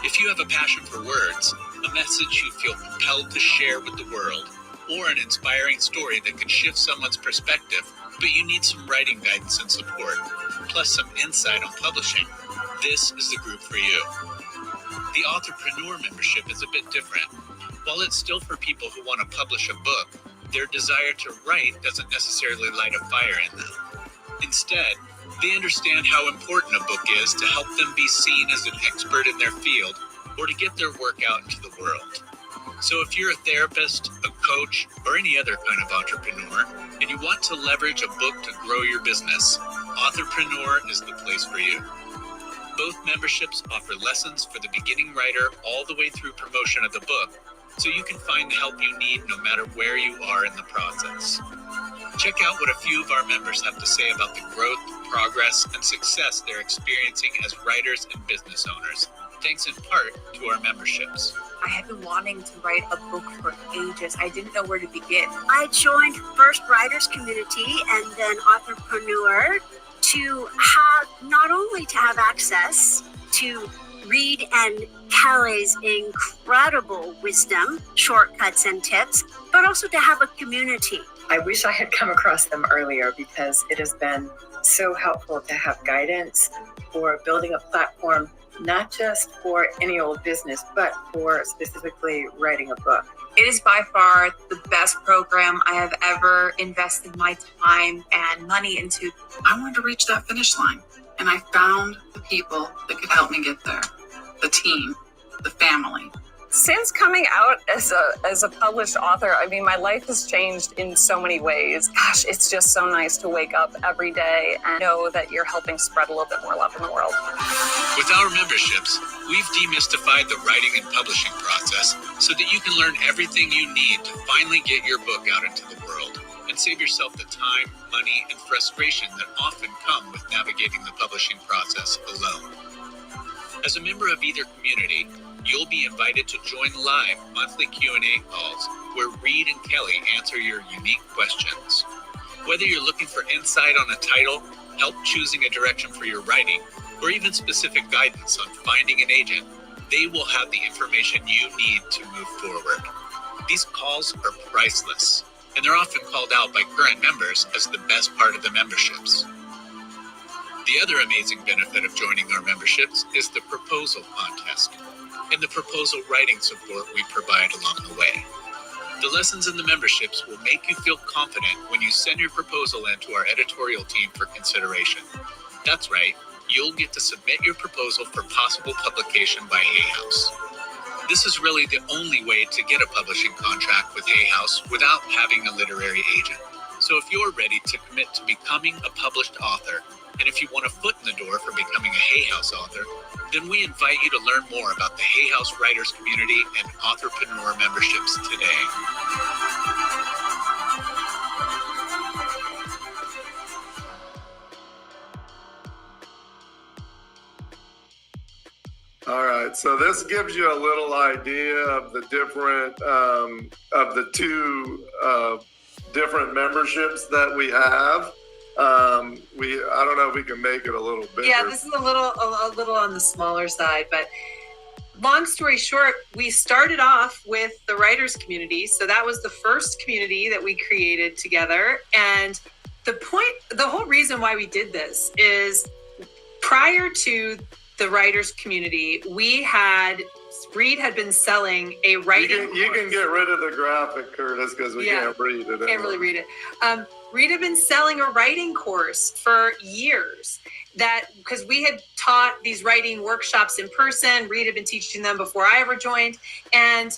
If you have a passion for words, a message you feel compelled to share with the world, or an inspiring story that can shift someone's perspective, but you need some writing guidance and support, plus some insight on publishing, this is the group for you. The Authorpreneur membership is a bit different. While it's still for people who want to publish a book, their desire to write doesn't necessarily light a fire in them. Instead, they understand how important a book is to help them be seen as an expert in their field or to get their work out into the world. So if you're a therapist, a coach, or any other kind of entrepreneur, and you want to leverage a book to grow your business, Authorpreneur is the place for you. Both memberships offer lessons for the beginning writer all the way through promotion of the book, so you can find the help you need no matter where you are in the process. Check out what a few of our members have to say about the growth, progress, and success they're experiencing as writers and business owners, thanks in part to our memberships. I have been wanting to write a book for ages. I didn't know where to begin. I joined first Writers Community and then Authorpreneur to have, not only to have access to Reed and Kelly's incredible wisdom, shortcuts, and tips, but also to have a community. I wish I had come across them earlier because it has been so helpful to have guidance for building a platform, not just for any old business, but for specifically writing a book. It is by far the best program I have ever invested my time and money into. I wanted to reach that finish line, and I found the people that could help me get there. The team, the family. Since coming out as a published author, I mean, my life has changed in so many ways. Gosh, it's just so nice to wake up every day and know that you're helping spread a little bit more love in the world. With our memberships, we've demystified the writing and publishing process so that you can learn everything you need to finally get your book out into the world and save yourself the time, money, and frustration that often come with navigating the publishing process alone. As a member of either community, you'll be invited to join live monthly Q&A calls where Reed and Kelly answer your unique questions. Whether you're looking for insight on a title, help choosing a direction for your writing, or even specific guidance on finding an agent, they will have the information you need to move forward. These calls are priceless, and they're often called out by current members as the best part of the memberships. The other amazing benefit of joining our memberships is the proposal contest and the proposal writing support we provide along the way. The lessons in the memberships will make you feel confident when you send your proposal in to our editorial team for consideration. That's right, you'll get to submit your proposal for possible publication by Hay House. This is really the only way to get a publishing contract with Hay House without having a literary agent. So if you're ready to commit to becoming a published author, and if you want a foot in the door for becoming a Hay House author, then we invite you to learn more about the Hay House Writers Community and Authorpreneur memberships today. All right, so this gives you a little idea of the different, of the two different memberships that we have. I don't know if we can make it a little bigger. Yeah, this is a little on the smaller side, but long story short, we started off with the writers community. So that was the first community that we created together. And the whole reason why we did this is prior to the writers community, Reed had been selling a writing. You can get rid of the graphic, Curtis, because we can't read it. Can't really read it. Reed had been selling a writing course for years because we had taught these writing workshops in person. Reed had been teaching them before I ever joined. And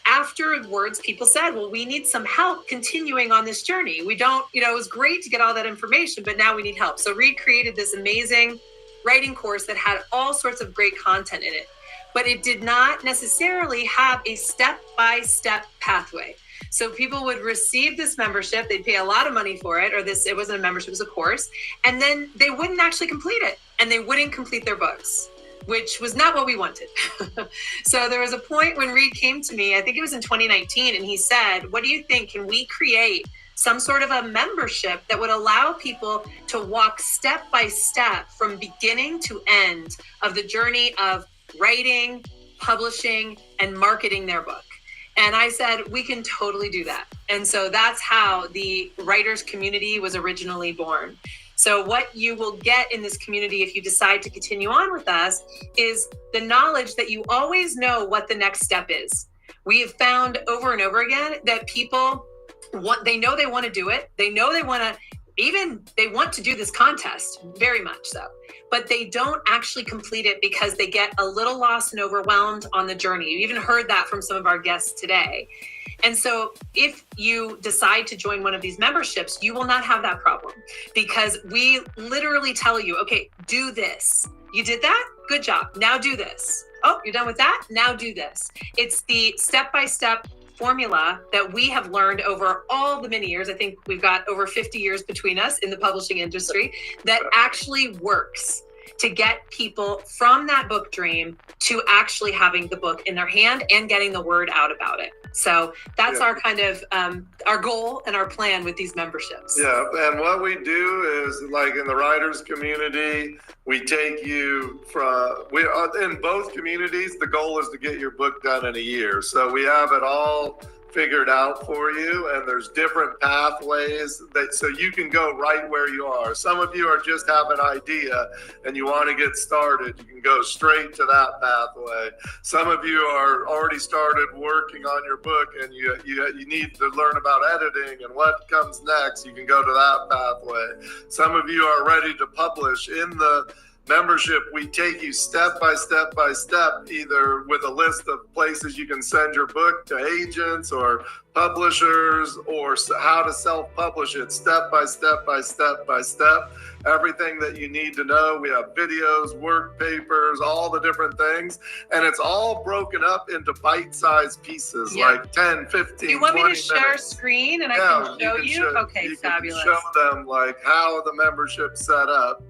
afterwards, people said, well, we need some help continuing on this journey. We don't, it was great to get all that information, but now we need help. So Reed created this amazing writing course that had all sorts of great content in it, but it did not necessarily have a step-by-step pathway. So people would receive this membership, they'd pay a lot of money for it, it wasn't a membership, it was a course, and then they wouldn't actually complete it, and they wouldn't complete their books, which was not what we wanted. So there was a point when Reed came to me, I think it was in 2019, and he said, what do you think, can we create some sort of a membership that would allow people to walk step by step from beginning to end of the journey of writing, publishing, and marketing their book? And I said, we can totally do that. And so that's how the writers community was originally born. So what you will get in this community if you decide to continue on with us is the knowledge that you always know what the next step is. We have found over and over again that people they know they want to do it. They know they want to do this contest, very much so, but they don't actually complete it because they get a little lost and overwhelmed on the journey. You even heard that from some of our guests today. And so if you decide to join one of these memberships, you will not have that problem because we literally tell you, okay, do this. You did that? Good job. Now do this. Oh, you're done with that? Now do this. It's the step-by-step formula that we have learned over all the many years. I think we've got over 50 years between us in the publishing industry that actually works. to get people from that book dream to actually having the book in their hand and getting the word out about it. So that's our kind of our goal and our plan with these memberships. Yeah, and what we do is, like in the writers community, we take you in both communities, the goal is to get your book done in a year. So we have it all figured out for you, and there's different pathways so you can go right where you are. Some of you are just have an idea and you want to get started, you can go straight to that pathway. Some of you are already started working on your book and you need to learn about editing and what comes next, you can go to that pathway. Some of you are ready to publish. In the membership, we take you step by step by step, either with a list of places you can send your book to agents or publishers, or how to self-publish it step by step by step by step. Everything that you need to know. We have videos, work papers, all the different things. And it's all broken up into bite-sized pieces, like 10, 15, you want 20 me to share minutes. Screen and I can show you? Okay, you fabulous. Can show them like how the membership's set up.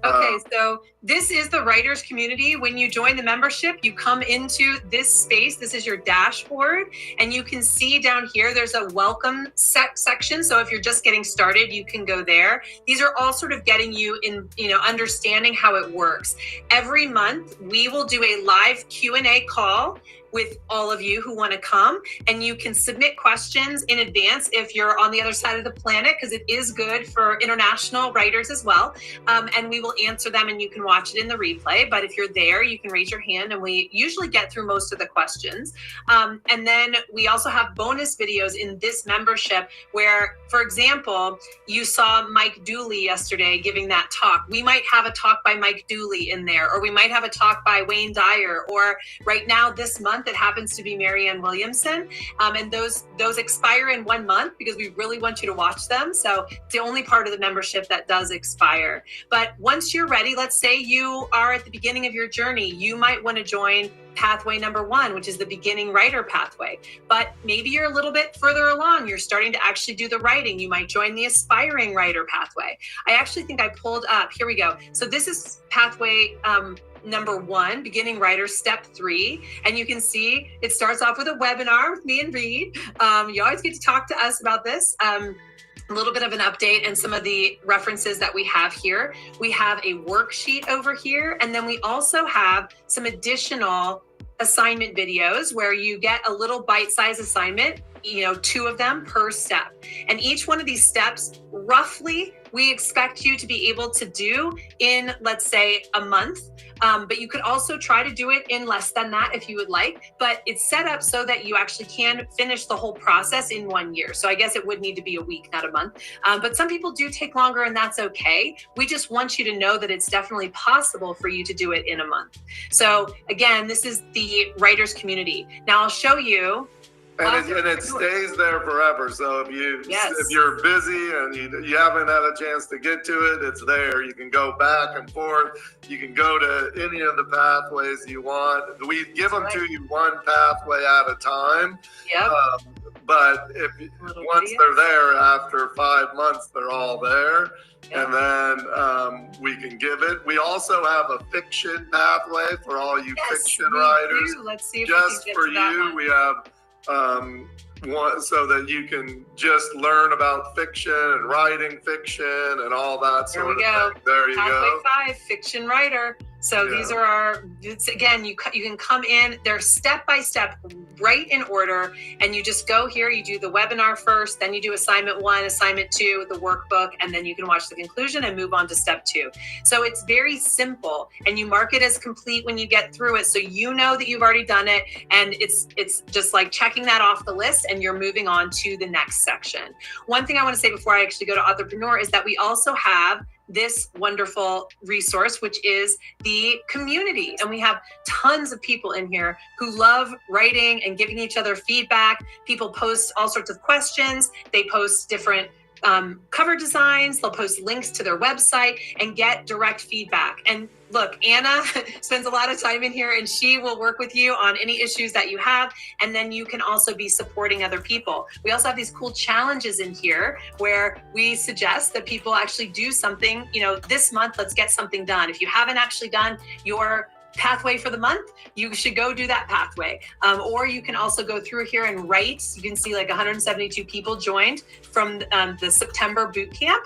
Okay, so this is the writers community. When you join the membership, you come into this space. This is your dashboard, and you can see down here, there's a welcome section. So if you're just getting started, you can go there. These are all sort of getting you in, understanding how it works. Every month, we will do a live Q&A call with all of you who want to come, and you can submit questions in advance if you're on the other side of the planet, because it is good for international writers as well. And we will answer them, and you can watch it in the replay. But if you're there, you can raise your hand, and we usually get through most of the questions. And then we also have bonus videos in this membership where, for example, you saw Mike Dooley yesterday giving that talk. We might have a talk by Mike Dooley in there, or we might have a talk by Wayne Dyer, or right now this month, it happens to be Marianne Williamson. And those expire in 1 month because we really want you to watch them. So it's the only part of the membership that does expire. But once you're ready, let's say you are at the beginning of your journey, you might want to join pathway number 1, which is the beginning writer pathway. But maybe you're a little bit further along. You're starting to actually do the writing. You might join the aspiring writer pathway. I actually think I pulled up, here we go. So this is pathway number 1, beginning writer, step 3. And you can see it starts off with a webinar with me and Reed. You always get to talk to us about this. A little bit of an update and some of the references that we have here. We have a worksheet over here, and then we also have some additional assignment videos where you get a little bite-sized assignment, 2 of them per step. And each one of these steps, roughly, we expect you to be able to do in, let's say, a month. But you could also try to do it in less than that if you would like, but it's set up so that you actually can finish the whole process in 1 year. So I guess it would need to be a week, not a month. But some people do take longer, and that's okay. We just want you to know that it's definitely possible for you to do it in a month. So again, this is the writers community. Now I'll show you. And it stays there forever. So if you're busy and you haven't had a chance to get to it, it's there. You can go back and forth. You can go to any of the pathways you want. We give them to you one pathway at a time. Yep. But once they're there, after 5 months, they're all there. Yep. And then we can give it. We also have a fiction pathway for all you fiction writers. Let's see if just we can get for to that you, one. we have one so that you can just learn about fiction and writing fiction and all that sort of thing. There you go. Pathway 5, fiction writer. So these are again, you can come in, they're step by step, right in order, and you just go here, you do the webinar first, then you do assignment 1, assignment 2, the workbook, and then you can watch the conclusion and move on to step 2. So it's very simple, and you mark it as complete when you get through it, so you know that you've already done it, and it's just like checking that off the list, and you're moving on to the next section. One thing I want to say before I actually go to Authorpreneur is that we also have this wonderful resource, which is the community. And we have tons of people in here who love writing and giving each other feedback. People post all sorts of questions. They post different cover designs, they'll post links to their website and get direct feedback. And look, Anna spends a lot of time in here and she will work with you on any issues that you have. And then you can also be supporting other people. We also have these cool challenges in here where we suggest that people actually do something, this month, let's get something done. If you haven't actually done your pathway for the month, you should go do that pathway. Or you can also go through here and write. You can see like 172 people joined from the September boot camp,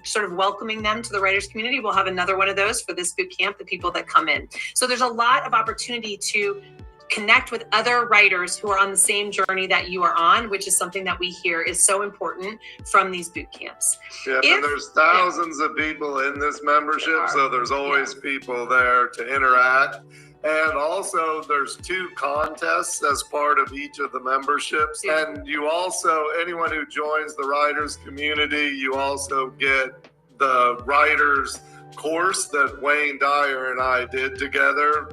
sort of welcoming them to the writers community. We'll have another one of those for this boot camp, the people that come in. So there's a lot of opportunity to connect with other writers who are on the same journey that you are on, which is something that we hear is so important from these boot camps. Yeah, and there's thousands of people in this membership, so there's always people there to interact. And also there's 2 contests as part of each of the memberships. And you also, anyone who joins the writers community, you also get the writers course that Wayne Dyer and I did together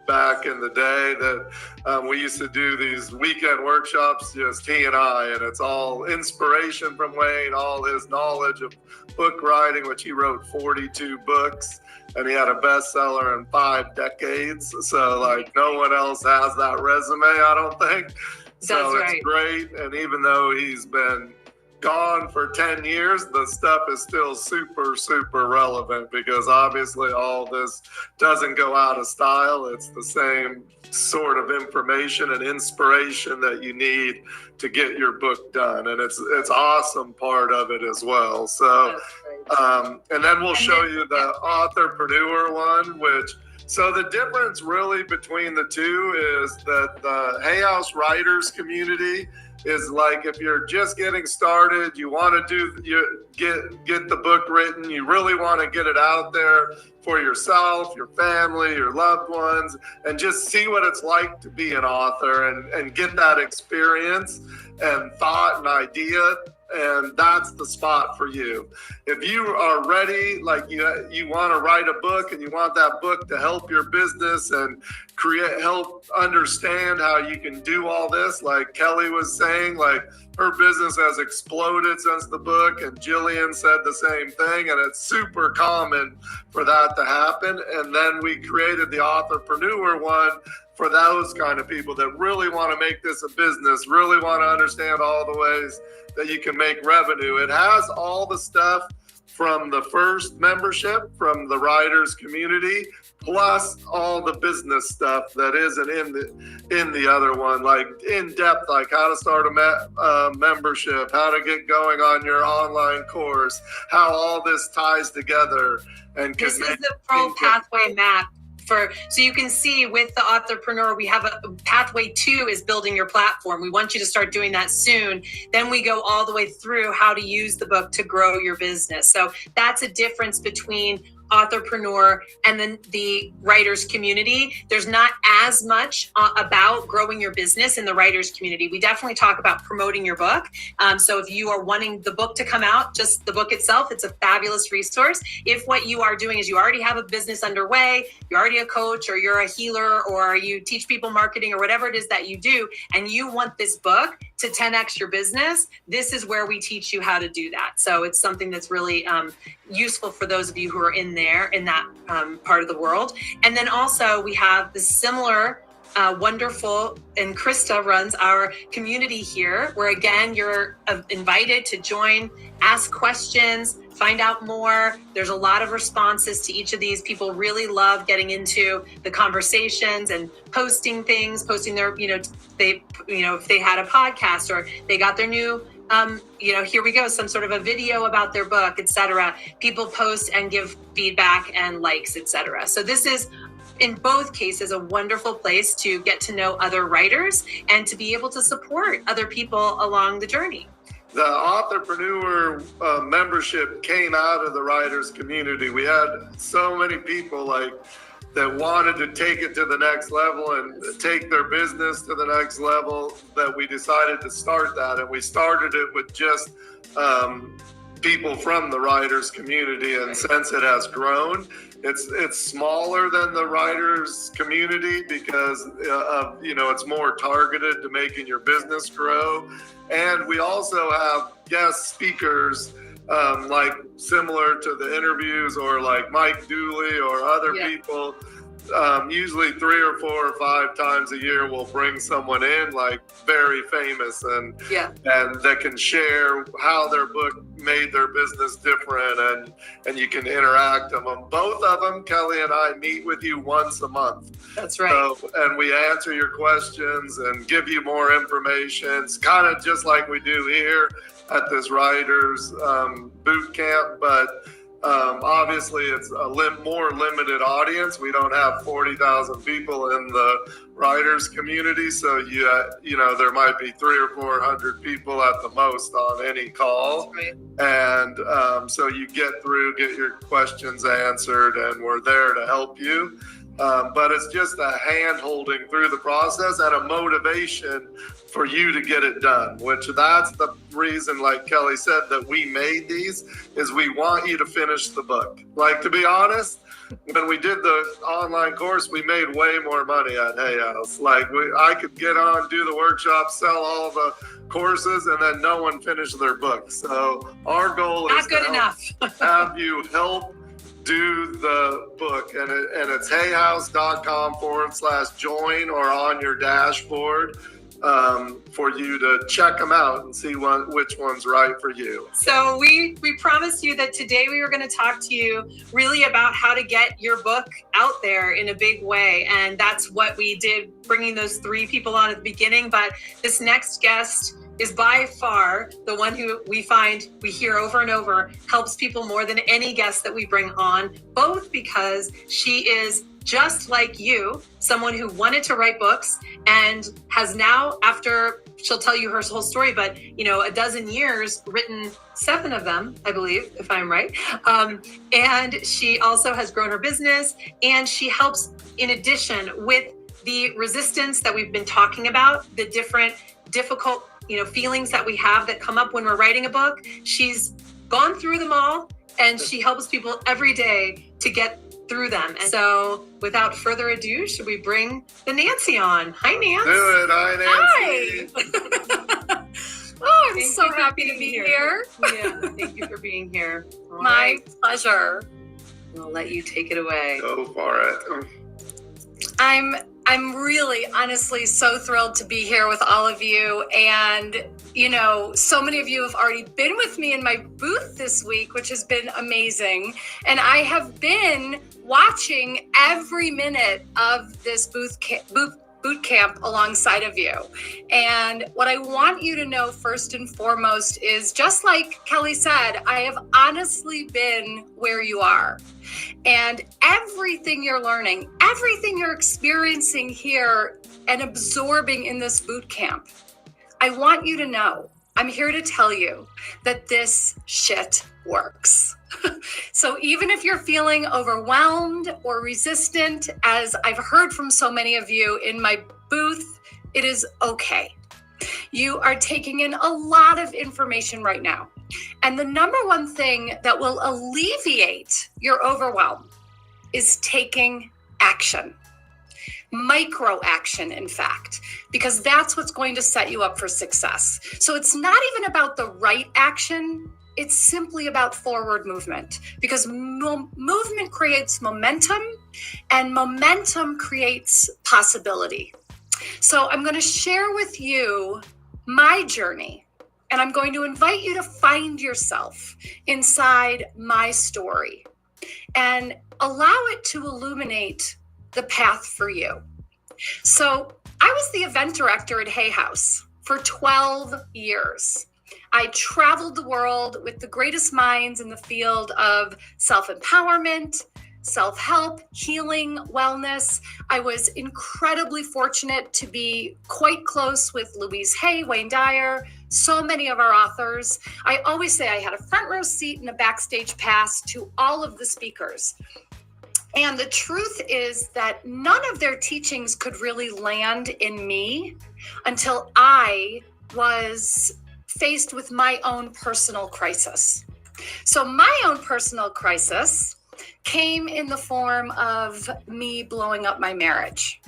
back in the day, that we used to do these weekend workshops, just he and I, and it's all inspiration from Wayne, all his knowledge of book writing, which he wrote 42 books and he had a bestseller in 5 decades. So like no one else has that resume, I don't think. So it's great. And even though he's been gone for 10 years, the stuff is still super, super relevant because obviously all this doesn't go out of style. It's the same sort of information and inspiration that you need to get your book done. And it's awesome part of it as well. So, and then we'll show you the authorpreneur one, so the difference really between the two is that the Hay House Writers community is like, if you're just getting started, you want to get the book written, you really want to get it out there for yourself, your family, your loved ones, and just see what it's like to be an author and get that experience and thought and idea. And that's the spot for you. If you are ready, like you want to write a book and you want that book to help your business and help understand how you can do all this, like Kelly was saying, like her business has exploded since the book, and Jillian said the same thing, and it's super common for that to happen. And then we created the authorpreneur one for those kind of people that really want to make this a business, really want to understand all the ways that you can make revenue. It has all the stuff from the first membership, from the writers community, plus all the business stuff that isn't in the other one, like in depth, like how to start a membership, how to get going on your online course, how all this ties together. And this is the Pro Pathway map. So you can see with the authorpreneur, we have a pathway 2 is building your platform. We want you to start doing that soon. Then we go all the way through how to use the book to grow your business. So that's a difference between authorpreneur and then the writers community. There's not as much about growing your business in the writers community. We definitely talk about promoting your book. So if you are wanting the book to come out, just the book itself, it's a fabulous resource. If what you are doing is you already have a business underway, you're already a coach, or you're a healer, or you teach people marketing, or whatever it is that you do, and you want this book to 10x your business, this is where we teach you how to do that. So it's something that's really useful for those of you who are in that part of the world. And then also we have the similar wonderful, and Krista runs our community here, where again, you're invited to join, ask questions, find out more. There's a lot of responses to each of these. People really love getting into the conversations and posting things, posting their, if they had a podcast or they got their new, here we go, some sort of a video about their book, etc. People post and give feedback and likes, etc. So this is, in both cases, a wonderful place to get to know other writers and to be able to support other people along the journey. The authorpreneur membership came out of the writers community. We had so many people that wanted to take it to the next level and take their business to the next level that we decided to start that. And we started it with just people from the writers community, and since it has grown, it's smaller than the writers community because it's more targeted to making your business grow. And we also have guest speakers like similar to the interviews, or like Mike Dooley or other people. Usually 3 or 4 or 5 times a year we'll bring someone in like very famous and that can share how their book made their business different, and you can interact them. Both of them, Kelly and I, meet with you once a month. That's right. And we answer your questions and give you more information. It's kind of just like we do here at this writers boot camp, but obviously it's a more limited audience. We don't have 40,000 people in the writers community, so there might be 300 or 400 people at the most on any call. Right. And so you get your questions answered, and we're there to help you. But it's just a hand holding through the process and a motivation for you to get it done, which that's the reason, like Kelly said, that we made these, is we want you to finish the book. Like, to be honest, when we did the online course, we made way more money at Hay House. Like, I could get on, do the workshop, sell all the courses, and then no one finished their book. So our goal is to have you help do the book, and it's hayhouse.com/join, or on your dashboard for you to check them out and see which one's right for you. So we promised you that today we were going to talk to you really about how to get your book out there in a big way, and that's what we did, bringing those 3 people on at the beginning. But this next guest is by far the one who we hear over and over helps people more than any guest that we bring on, both because she is just like you, someone who wanted to write books and has now, after, she'll tell you her whole story, but a dozen years, written 7 of them, I believe, if I'm right. And she also has grown her business, and she helps, in addition, with the resistance that we've been talking about, the different difficult feelings that we have that come up when we're writing a book. She's gone through them all, and she helps people every day to get through them. And so without further ado, should we bring the Nancy on? Hi, Nancy. Do it. Hi, Nancy. Oh, I'm so happy to be here. Yeah, thank you for being here. My pleasure. I'll let you take it away. Go for it. I'm really, honestly, so thrilled to be here with all of you. And, so many of you have already been with me in my booth this week, which has been amazing. And I have been watching every minute of this boot camp alongside of you. And what I want you to know first and foremost is, just like Kelly said, I have honestly been where you are. And everything you're learning, everything you're experiencing here and absorbing in this boot camp, I want you to know, I'm here to tell you that this shit works. So even if you're feeling overwhelmed or resistant, as I've heard from so many of you in my booth, it is okay. You are taking in a lot of information right now. And the number one thing that will alleviate your overwhelm is taking action. Micro action, in fact, because that's what's going to set you up for success. So it's not even about the right action. It's simply about forward movement, because movement creates momentum, and momentum creates possibility. So I'm going to share with you my journey, and I'm going to invite you to find yourself inside my story and allow it to illuminate the path for you. So I was the event director at Hay House for 12 years. I traveled the world with the greatest minds in the field of self-empowerment, self-help, healing, wellness. I was incredibly fortunate to be quite close with Louise Hay, Wayne Dyer, so many of our authors. I always say I had a front row seat and a backstage pass to all of the speakers. And the truth is that none of their teachings could really land in me until I was faced with my own personal crisis. So my own personal crisis came in the form of me blowing up my marriage.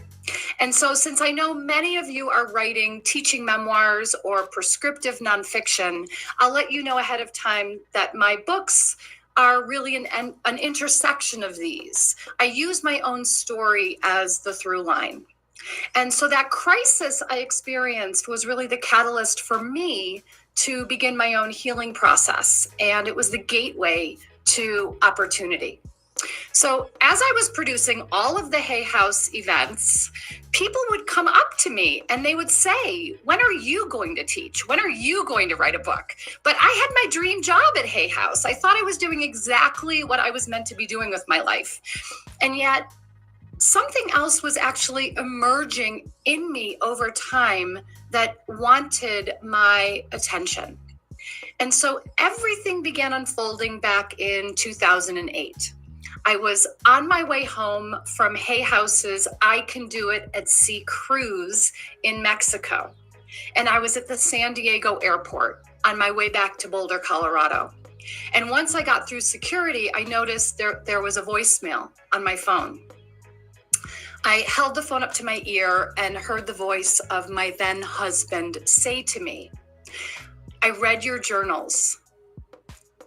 And so since I know many of you are writing teaching memoirs or prescriptive nonfiction, I'll let you know ahead of time that my books are really an intersection of these. I use my own story as the through line. And so that crisis I experienced was really the catalyst for me to begin my own healing process. And it was the gateway to opportunity. So as I was producing all of the Hay House events, people would come up to me and they would say, when are you going to teach? When are you going to write a book? But I had my dream job at Hay House. I thought I was doing exactly what I was meant to be doing with my life. And yet something else was actually emerging in me over time that wanted my attention. And so everything began unfolding back in 2008. I was on my way home from Hay House's I Can Do It at Sea cruise in Mexico. And I was at the San Diego airport on my way back to Boulder, Colorado. And once I got through security, I noticed there was a voicemail on my phone. I held the phone up to my ear and heard the voice of my then husband say to me, I read your journals.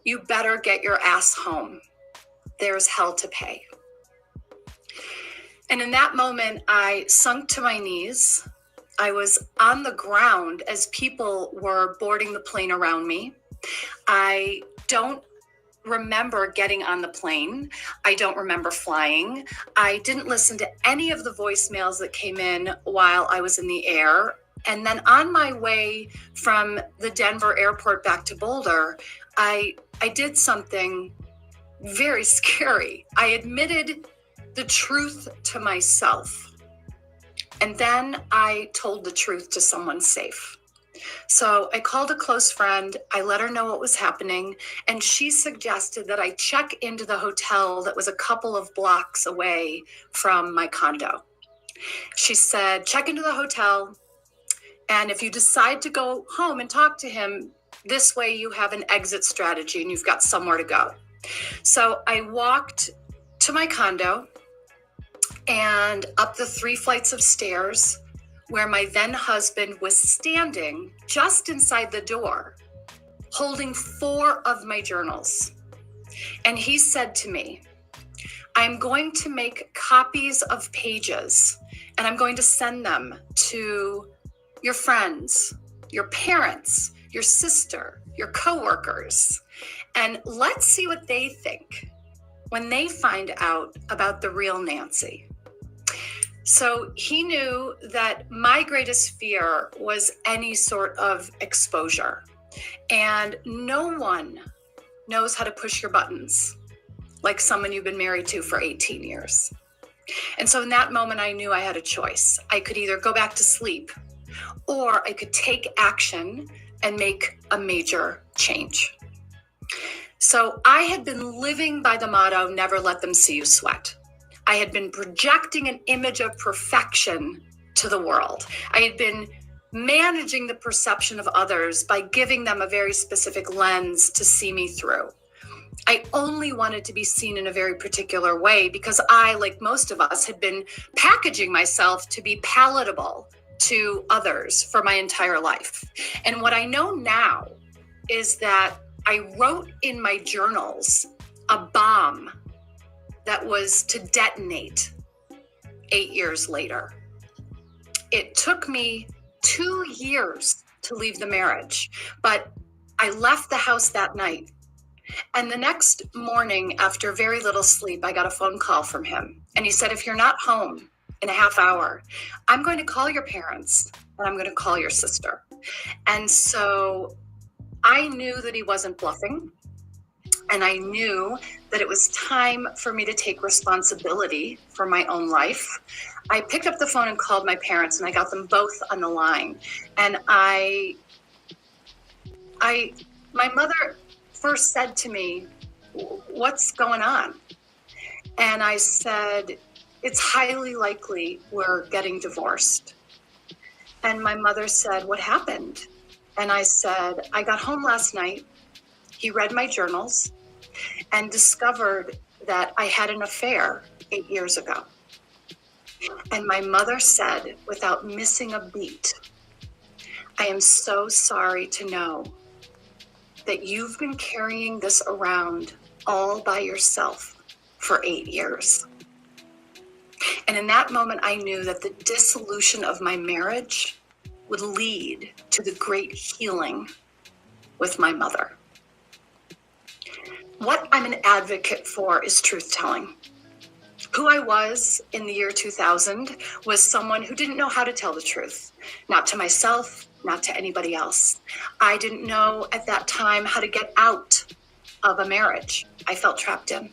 You better get your ass home. There's hell to pay. And in that moment, I sunk to my knees. I was on the ground as people were boarding the plane around me. I don't remember getting on the plane. I don't remember flying. I didn't listen to any of the voicemails that came in while I was in the air. And then on my way from the Denver airport back to Boulder, I did something very scary. I admitted the truth to myself. And then I told the truth to someone safe. So I called a close friend. I let her know what was happening. And she suggested that I check into the hotel that was a couple of blocks away from my condo. She said, check into the hotel. And if you decide to go home and talk to him, this way you have an exit strategy and you've got somewhere to go. So I walked to my condo and up the 3 flights of stairs where my then husband was standing just inside the door, holding 4 of my journals. And he said to me, I'm going to make copies of pages and I'm going to send them to your friends, your parents, your sister, your coworkers. And let's see what they think when they find out about the real Nancy. So he knew that my greatest fear was any sort of exposure. And no one knows how to push your buttons like someone you've been married to for 18 years. And so in that moment, I knew I had a choice. I could either go back to sleep or I could take action and make a major change. So I had been living by the motto, never let them see you sweat. I had been projecting an image of perfection to the world. I had been managing the perception of others by giving them a very specific lens to see me through. I only wanted to be seen in a very particular way because I, like most of us, had been packaging myself to be palatable to others for my entire life. And what I know now is that I wrote in my journals a bomb that was to detonate 8 years later. It took me 2 years to leave the marriage, but I left the house that night. And the next morning, after very little sleep, I got a phone call from him. And he said, if you're not home in a half hour, I'm going to call your parents and I'm going to call your sister. And so I knew that he wasn't bluffing. And I knew that it was time for me to take responsibility for my own life. I picked up the phone and called my parents and I got them both on the line. And my mother first said to me, what's going on? And I said, it's highly likely we're getting divorced. And my mother said, what happened? And I said, I got home last night He read my journals and discovered that I had an affair 8 years ago. And my mother said, without missing a beat, I am so sorry to know that you've been carrying this around all by yourself for 8 years. And in that moment, I knew that the dissolution of my marriage would lead to the great healing with my mother. What I'm an advocate for is truth-telling. Who I was in the year 2000 was someone who didn't know how to tell the truth, not to myself, not to anybody else. I didn't know at that time how to get out of a marriage I felt trapped in.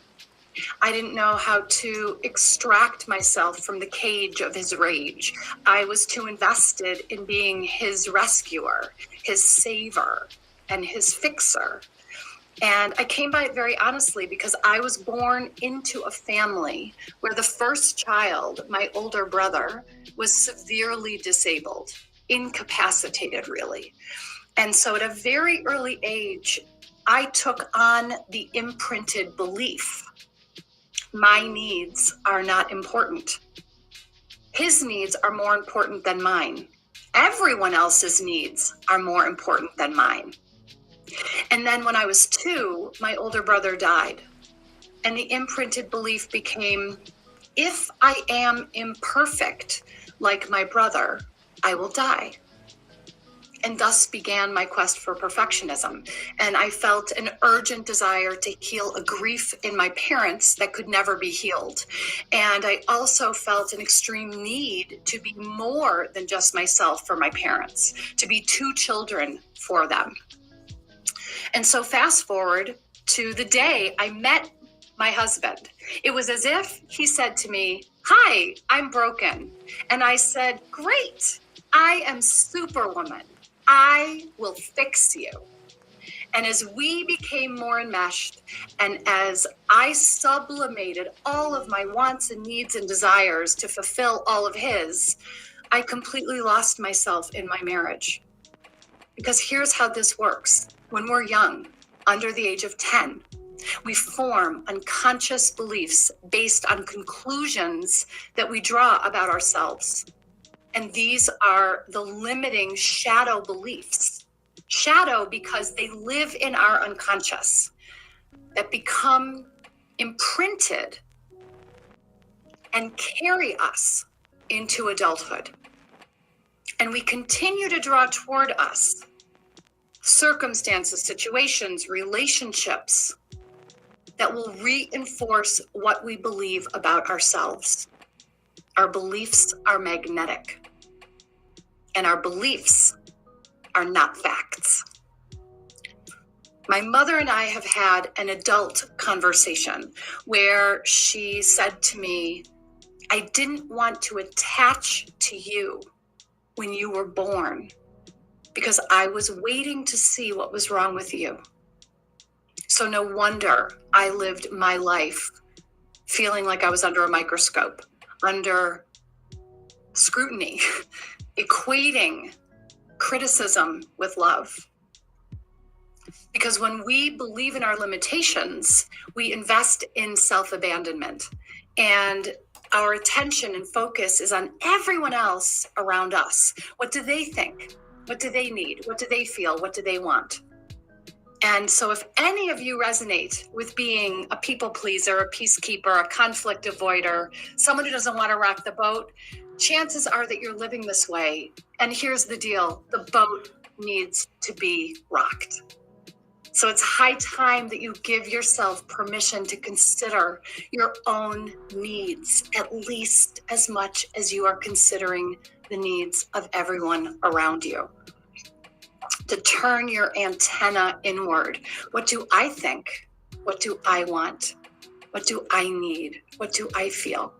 I didn't know how to extract myself from the cage of his rage. I was too invested in being his rescuer, his saver, and his fixer. And I came by it very honestly because I was born into a family where the first child, my older brother, was severely disabled, incapacitated really. And so at a very early age, I took on the imprinted belief, my needs are not important. His needs are more important than mine. Everyone else's needs are more important than mine. And then when I was 2, my older brother died. And the imprinted belief became, if I am imperfect like my brother, I will die. And thus began my quest for perfectionism. And I felt an urgent desire to heal a grief in my parents that could never be healed. And I also felt an extreme need to be more than just myself for my parents, to be 2 children for them. And so fast forward to the day I met my husband. It was as if he said to me, "Hi, I'm broken." And I said, "Great, I am Superwoman. I will fix you." And as we became more enmeshed, and as I sublimated all of my wants and needs and desires to fulfill all of his, I completely lost myself in my marriage. Because here's how this works. When we're young, under the age of 10, we form unconscious beliefs based on conclusions that we draw about ourselves. And these are the limiting shadow beliefs. Shadow because they live in our unconscious, that become imprinted and carry us into adulthood. And we continue to draw toward us circumstances, situations, relationships that will reinforce what we believe about ourselves. Our beliefs are magnetic. And our beliefs are not facts. My mother and I have had an adult conversation where she said to me, "I didn't want to attach to you when you were born because I was waiting to see what was wrong with you. So no wonder I lived my life feeling like I was under a microscope, under scrutiny, equating criticism with love." Because when we believe in our limitations, we invest in self-abandonment. And our attention and focus is on everyone else around us. What do they think? What do they need? What do they feel? What do they want? And so if any of you resonate with being a people pleaser, a peacekeeper, a conflict avoider, someone who doesn't want to rock the boat, chances are that you're living this way. And here's the deal, the boat needs to be rocked. So it's high time that you give yourself permission to consider your own needs, at least as much as you are considering the needs of everyone around you. To turn your antenna inward. What do I think? What do I want? What do I need? What do I feel?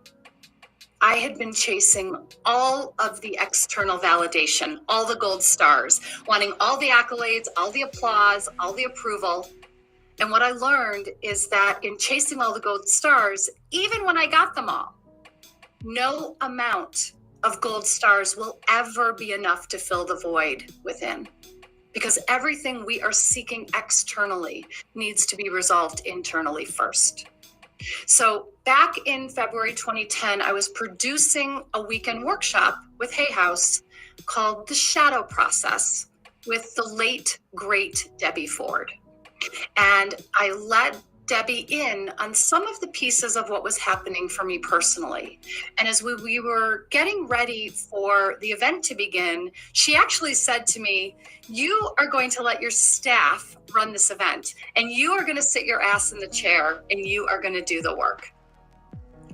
I had been chasing all of the external validation, all the gold stars, wanting all the accolades, all the applause, all the approval. And what I learned is that in chasing all the gold stars, even when I got them all, no amount of gold stars will ever be enough to fill the void within. because everything we are seeking externally needs to be resolved internally first. So back in February 2010, I was producing a weekend workshop with Hay House called The Shadow Process with the late, great Debbie Ford. And I led Debbie in on some of the pieces of what was happening for me personally. And as we were getting ready for the event to begin, she actually said to me, you are going to let your staff run this event, and you are going to sit your ass in the chair, and you are going to do the work.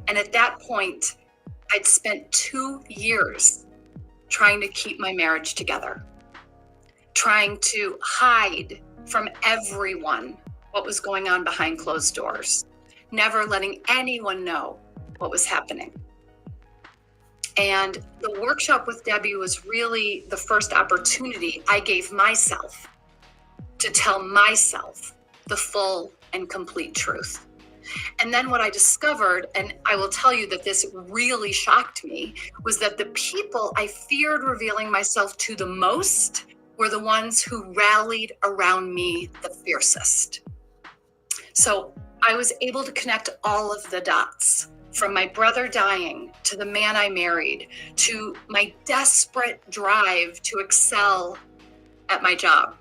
And at that point, I'd spent 2 years trying to keep my marriage together, trying to hide from everyone what was going on behind closed doors, never letting anyone know what was happening. And the workshop with Debbie was really the first opportunity I gave myself to tell myself the full and complete truth. And then what I discovered, and I will tell you that this really shocked me, was that the people I feared revealing myself to the most were the ones who rallied around me the fiercest. So I was able to connect all of the dots, from my brother dying to the man I married to my desperate drive to excel at my job.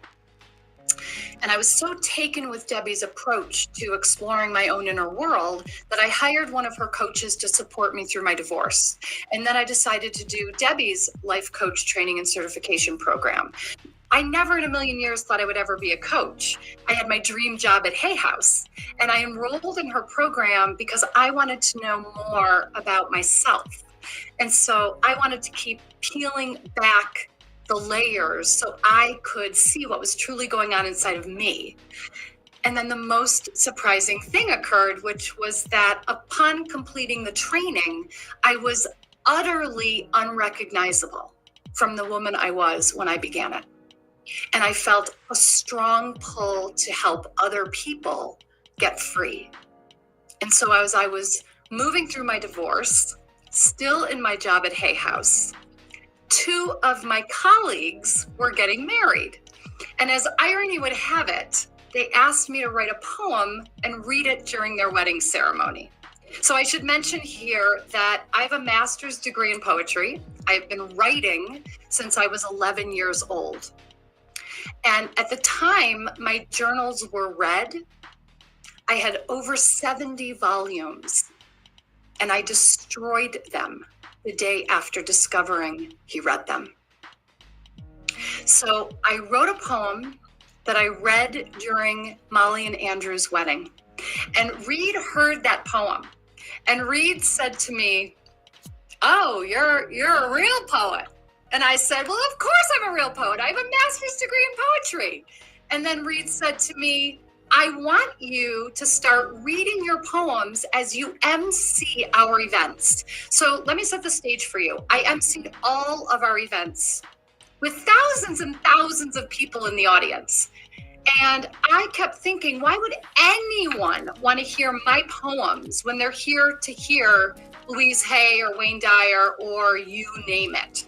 And I was so taken with Debbie's approach to exploring my own inner world that I hired one of her coaches to support me through my divorce. And then I decided to do Debbie's life coach training and certification program. I never in a million years thought I would ever be a coach. I had my dream job at Hay House, and I enrolled in her program because I wanted to know more about myself. And so I wanted to keep peeling back the layers so I could see what was truly going on inside of me. And then the most surprising thing occurred, which was that upon completing the training, I was utterly unrecognizable from the woman I was when I began it. And I felt a strong pull to help other people get free. And so as I was moving through my divorce, still in my job at Hay House, 2 of my colleagues were getting married. And as irony would have it, they asked me to write a poem and read it during their wedding ceremony. So I should mention here that I have a master's degree in poetry. I've been writing since I was 11 years old. And at the time, my journals were read. I had over 70 volumes, and I destroyed them the day after discovering he read them. So I wrote a poem that I read during Molly and Andrew's wedding. And Reed heard that poem. And Reed said to me, "Oh, you're a real poet." And I said, "Well, of course I'm a real poet. I have a master's degree in poetry." And then Reed said to me, "I want you to start reading your poems as you MC our events." So let me set the stage for you. I MC'd all of our events with thousands and thousands of people in the audience. And I kept thinking, why would anyone want to hear my poems when they're here to hear Louise Hay or Wayne Dyer or you name it?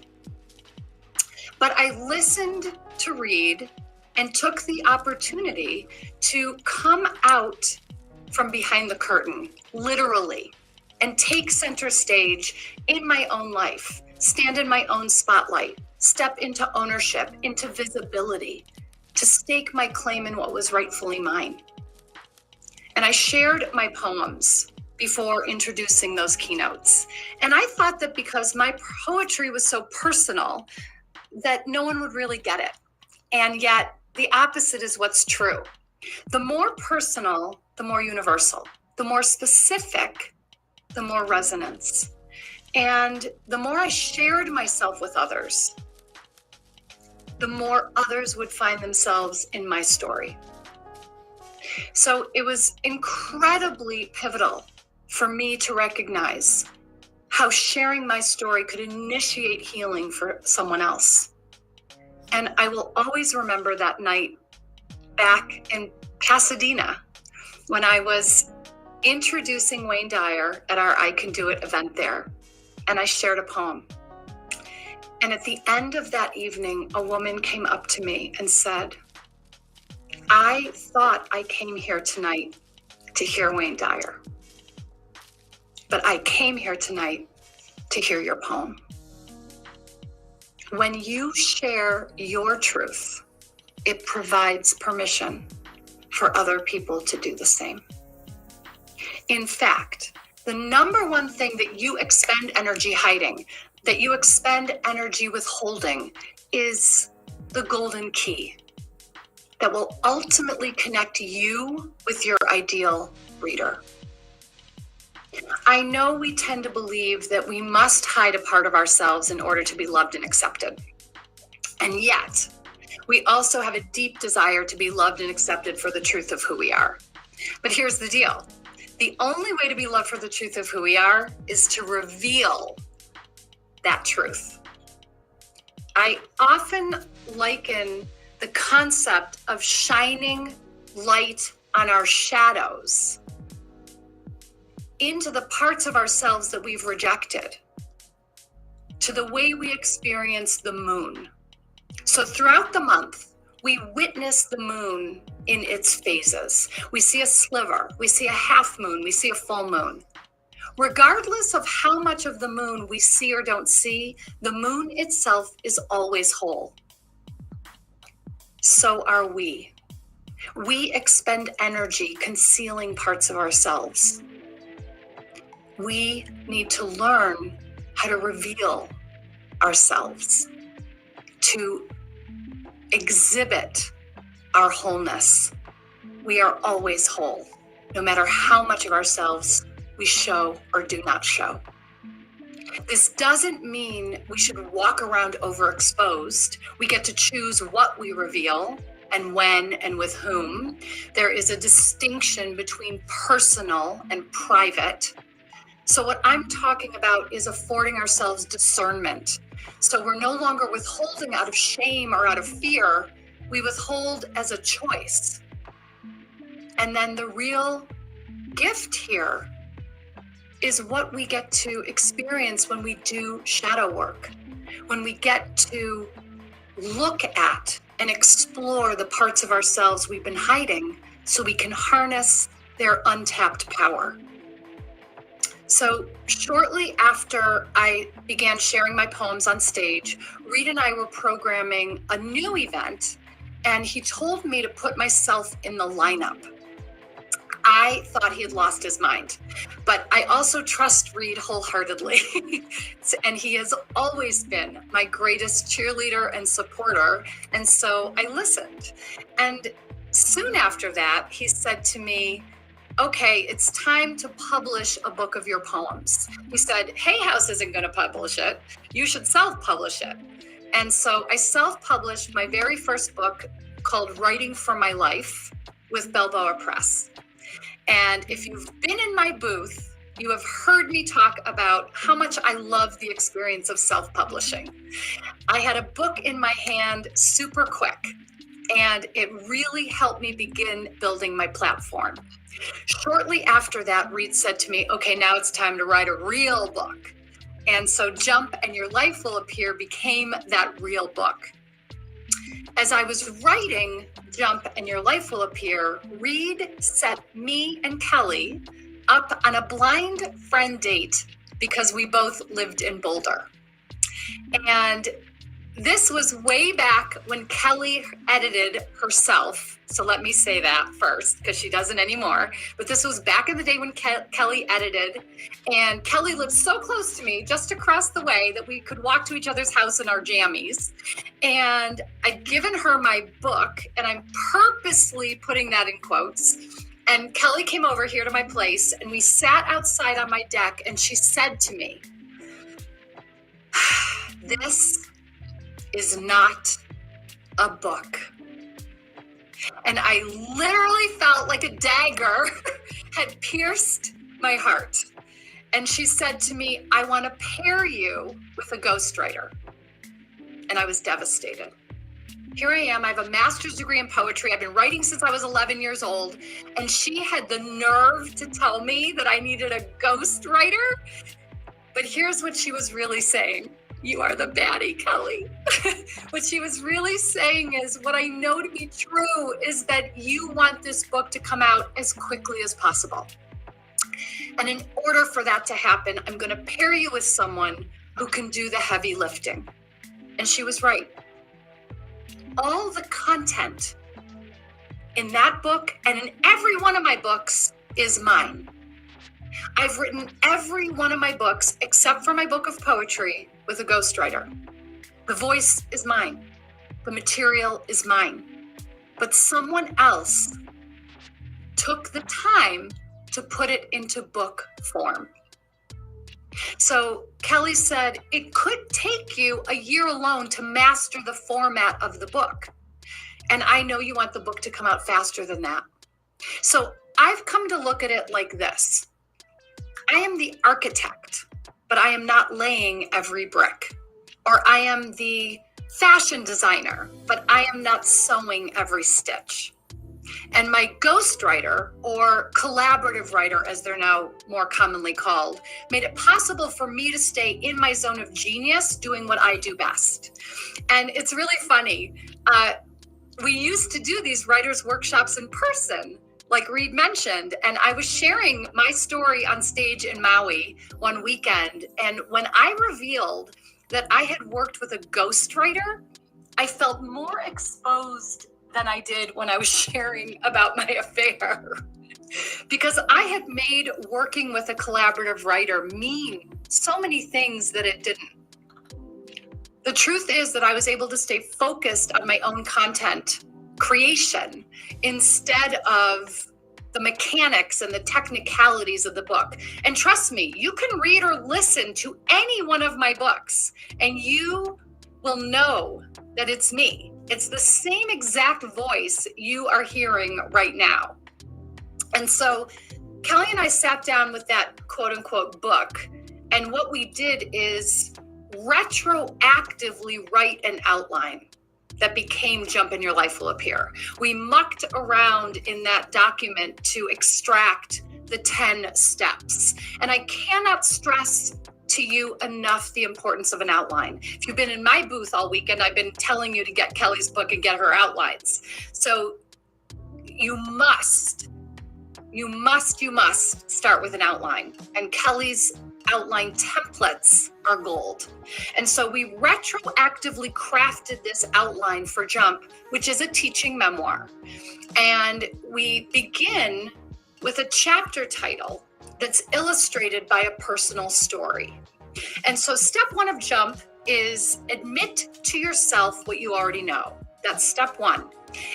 But I listened to Reed and took the opportunity to come out from behind the curtain, literally, and take center stage in my own life, stand in my own spotlight, step into ownership, into visibility, to stake my claim in what was rightfully mine. And I shared my poems before introducing those keynotes. And I thought that because my poetry was so personal, that no one would really get it. And yet the opposite is what's true. The more personal, the more universal. The more specific, the more resonance. And the more I shared myself with others, the more others would find themselves in my story. So it was incredibly pivotal for me to recognize how sharing my story could initiate healing for someone else. And I will always remember that night back in Pasadena when I was introducing Wayne Dyer at our I Can Do It event there. And I shared a poem. And at the end of that evening, a woman came up to me and said, I thought I came here tonight to hear Wayne Dyer, but I came here tonight to hear your poem. When you share your truth, it provides permission for other people to do the same. In fact, the number one thing that you expend energy hiding, that you expend energy withholding, is the golden key that will ultimately connect you with your ideal reader. I know we tend to believe that we must hide a part of ourselves in order to be loved and accepted. And yet, we also have a deep desire to be loved and accepted for the truth of who we are. But here's the deal. The only way to be loved for the truth of who we are is to reveal that truth. I often liken the concept of shining light on our shadows into the parts of ourselves that we've rejected, to the way we experience the moon. So throughout the month, we witness the moon in its phases. We see a sliver, we see a half moon, we see a full moon. Regardless of how much of the moon we see or don't see, the moon itself is always whole. So are we. We expend energy concealing parts of ourselves. We need to learn how to reveal ourselves, to exhibit our wholeness. We are always whole, no matter how much of ourselves we show or do not show. This doesn't mean we should walk around overexposed. We get to choose what we reveal and when and with whom. There is a distinction between personal and private. So what I'm talking about is affording ourselves discernment. So we're no longer withholding out of shame or out of fear. We withhold as a choice. And then the real gift here is what we get to experience when we do shadow work, when we get to look at and explore the parts of ourselves we've been hiding so we can harness their untapped power. So shortly after I began sharing my poems on stage, Reed and I were programming a new event, and he told me to put myself in the lineup. I thought he had lost his mind, but I also trust Reed wholeheartedly. And he has always been my greatest cheerleader and supporter. And so I listened. And soon after that, he said to me, okay, it's time to publish a book of your poems. He said, Hay House isn't going to publish it. You should self-publish it. And so I self-published my very first book called Writing for My Life with Balboa Press. And if you've been in my booth, you have heard me talk about how much I love the experience of self-publishing. I had a book in my hand super quick, and it really helped me begin building my platform. Shortly after that, Reed said to me, okay, now it's time to write a real book. And so Jump and Your Life Will Appear became that real book. As I was writing Jump and Your Life Will Appear, Reed set me and Kelly up on a blind friend date because we both lived in Boulder. And this was way back when Kelly edited herself. So let me say that first, because she doesn't anymore. But this was back in the day when Kelly edited. And Kelly lived so close to me, just across the way, that we could walk to each other's house in our jammies. And I'd given her my book, and I'm purposely putting that in quotes. And Kelly came over here to my place, and we sat outside on my deck, and she said to me, this is not a book. And I literally felt like a dagger had pierced my heart. And she said to me, I want to pair you with a ghostwriter. And I was devastated. Here I am, I have a master's degree in poetry. I've been writing since I was 11 years old. And she had the nerve to tell me that I needed a ghostwriter. But here's what she was really saying. You are the baddie, Kelly. What she was really saying is, what I know to be true is that you want this book to come out as quickly as possible. And in order for that to happen, I'm going to pair you with someone who can do the heavy lifting. And she was right. All the content in that book and in every one of my books is mine. I've written every one of my books, except for my book of poetry, with a ghostwriter. The voice is mine. The material is mine. But someone else took the time to put it into book form. So Kelly said, it could take you a year alone to master the format of the book. And I know you want the book to come out faster than that. So I've come to look at it like this. I am the architect, but I am not laying every brick. Or I am the fashion designer, but I am not sewing every stitch. And my ghostwriter, or collaborative writer, as they're now more commonly called, made it possible for me to stay in my zone of genius doing what I do best. And it's really funny. We used to do these writers' workshops in person, like Reed mentioned, and I was sharing my story on stage in Maui one weekend. And when I revealed that I had worked with a ghostwriter, I felt more exposed than I did when I was sharing about my affair. Because I had made working with a collaborative writer mean so many things that it didn't. The truth is that I was able to stay focused on my own content creation instead of the mechanics and the technicalities of the book. And trust me, you can read or listen to any one of my books and you will know that it's me. It's the same exact voice you are hearing right now. And so Kelly and I sat down with that quote unquote book. And what we did is retroactively write an outline that became Jump and Your Life Will Appear. We mucked around in that document to extract the 10 steps. And I cannot stress to you enough the importance of an outline. If you've been in my booth all weekend, I've been telling you to get Kelly's book and get her outlines. So you must start with an outline. And Kelly's outline templates are gold. And so we retroactively crafted this outline for Jump, which is a teaching memoir. And we begin with a chapter title that's illustrated by a personal story. And so step one of Jump is admit to yourself what you already know. That's step one.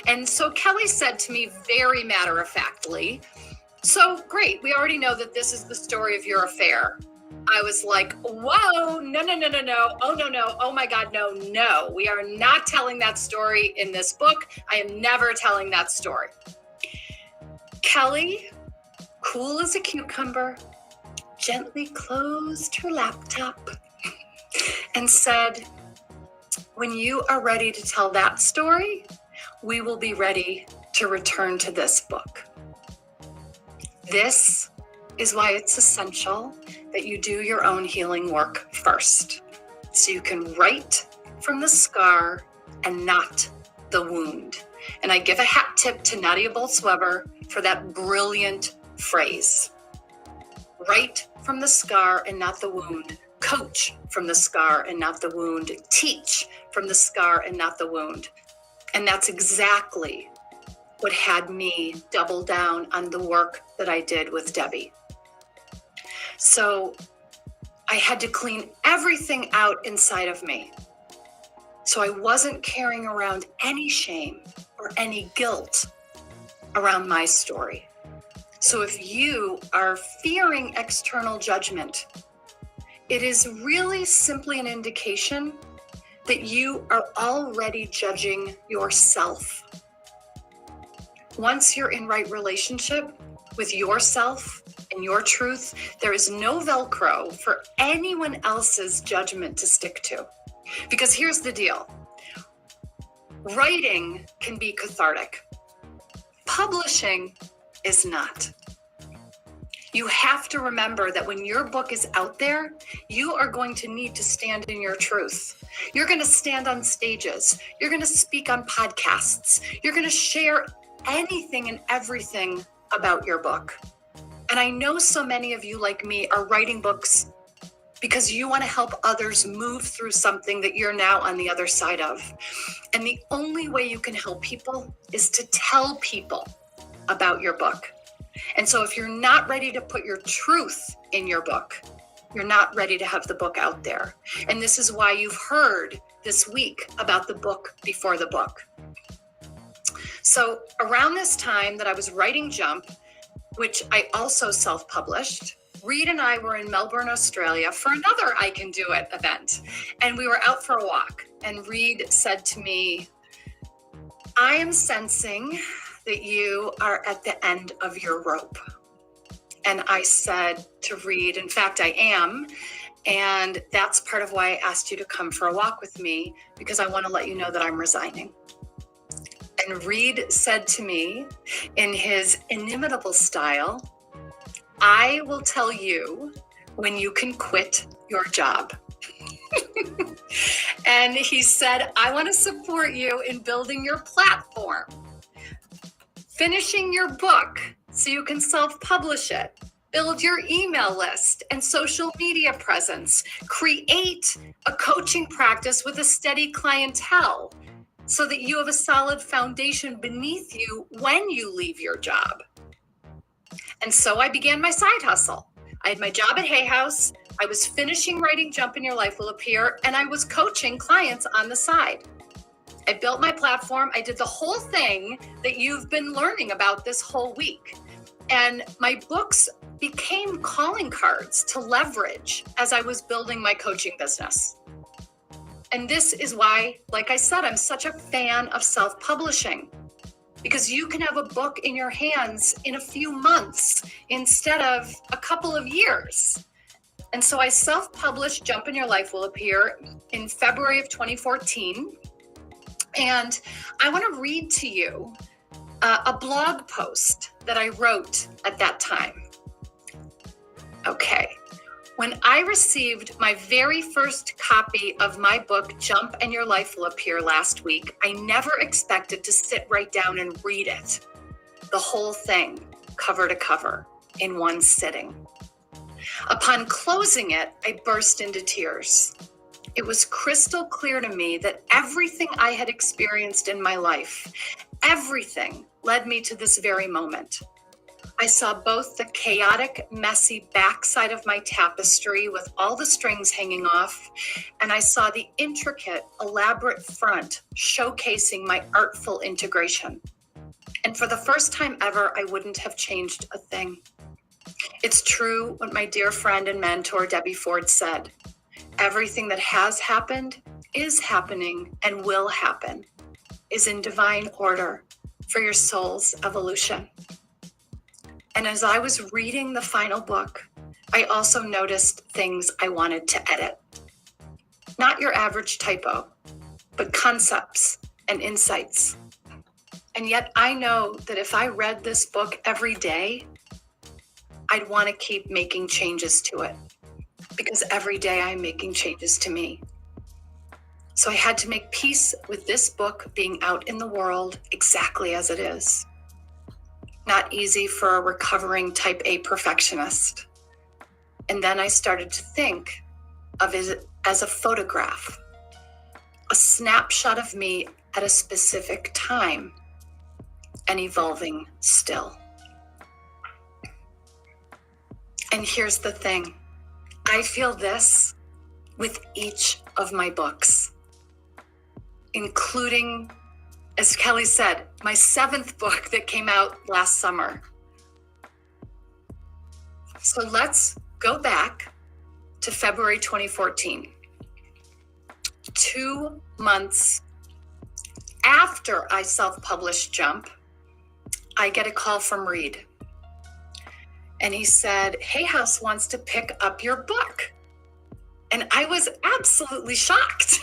And so Kelly said to me very matter-of-factly, so great, we already know that this is the story of your affair. I was like, whoa, no. Oh, no. Oh my God, no. We are not telling that story in this book. I am never telling that story. Kelly, cool as a cucumber, gently closed her laptop and said, when you are ready to tell that story, we will be ready to return to this book. This is why it's essential that you do your own healing work first, so you can write from the scar and not the wound. And I give a hat tip to Nadia Bolz-Weber for that brilliant phrase. Write from the scar and not the wound. Coach from the scar and not the wound. Teach from the scar and not the wound. And that's exactly what had me double down on the work that I did with Debbie. So I had to clean everything out inside of me. So I wasn't carrying around any shame or any guilt around my story. So if you are fearing external judgment, it is really simply an indication that you are already judging yourself. Once you're in right relationship with yourself and your truth, there is no Velcro for anyone else's judgment to stick to. Because here's the deal. Writing can be cathartic. Publishing is not. You have to remember that when your book is out there, you are going to need to stand in your truth. You're going to stand on stages. You're going to speak on podcasts. You're going to share anything and everything about your book. And I know so many of you, like me, are writing books because you want to help others move through something that you're now on the other side of. And the only way you can help people is to tell people about your book. And so if you're not ready to put your truth in your book, you're not ready to have the book out there. And this is why you've heard this week about the book before the book. So around this time that I was writing Jump, which I also self-published, Reed and I were in Melbourne, Australia for another I Can Do It event. And we were out for a walk. And Reed said to me, I am sensing that you are at the end of your rope. And I said to Reed, in fact, I am. And that's part of why I asked you to come for a walk with me, because I want to let you know that I'm resigning. And Reed said to me in his inimitable style, I will tell you when you can quit your job. And he said, I want to support you in building your platform, finishing your book so you can self-publish it, build your email list and social media presence, create a coaching practice with a steady clientele so that you have a solid foundation beneath you when you leave your job. And so I began my side hustle. I had my job at Hay House. I was finishing writing Jump and Your Life Will Appear, and I was coaching clients on the side. I built my platform. I did the whole thing that you've been learning about this whole week. And my books became calling cards to leverage as I was building my coaching business. And this is why, like I said, I'm such a fan of self-publishing, because you can have a book in your hands in a few months instead of a couple of years. And so I self-published Jump and Your Life Will Appear in February of 2014. And I want to read to you a blog post that I wrote at that time. Okay. When I received my very first copy of my book, Jump and Your Life Will Appear, last week, I never expected to sit right down and read it, the whole thing, cover to cover, in one sitting. Upon closing it, I burst into tears. It was crystal clear to me that everything I had experienced in my life, everything led me to this very moment. I saw both the chaotic, messy backside of my tapestry with all the strings hanging off, and I saw the intricate, elaborate front showcasing my artful integration. And for the first time ever, I wouldn't have changed a thing. It's true what my dear friend and mentor, Debbie Ford, said. Everything that has happened, is happening, and will happen is in divine order for your soul's evolution. And as I was reading the final book, I also noticed things I wanted to edit. Not your average typo, but concepts and insights. And yet I know that if I read this book every day, I'd want to keep making changes to it, because every day I'm making changes to me. So I had to make peace with this book being out in the world exactly as it is. Not easy for a recovering type A perfectionist. And then I started to think of it as a photograph, a snapshot of me at a specific time and evolving still. And here's the thing. I feel this with each of my books, including, as Kelly said, my 7th book that came out last summer. So let's go back to February 2014. 2 months after I self-published Jump, I get a call from Reed. And he said, Hay House wants to pick up your book. And I was absolutely shocked.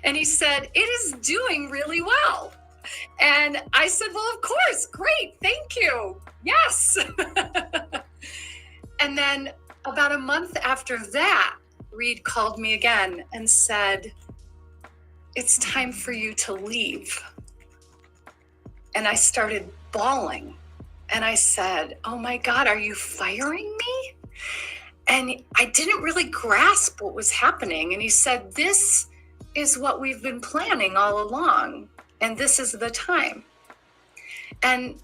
And he said, it is doing really well. And I said, well, of course, great, thank you. Yes. And then about a month after that, Reed called me again and said, it's time for you to leave. And I started bawling. And I said, oh my God, are you firing me? And I didn't really grasp what was happening. And he said, this is what we've been planning all along. And this is the time. And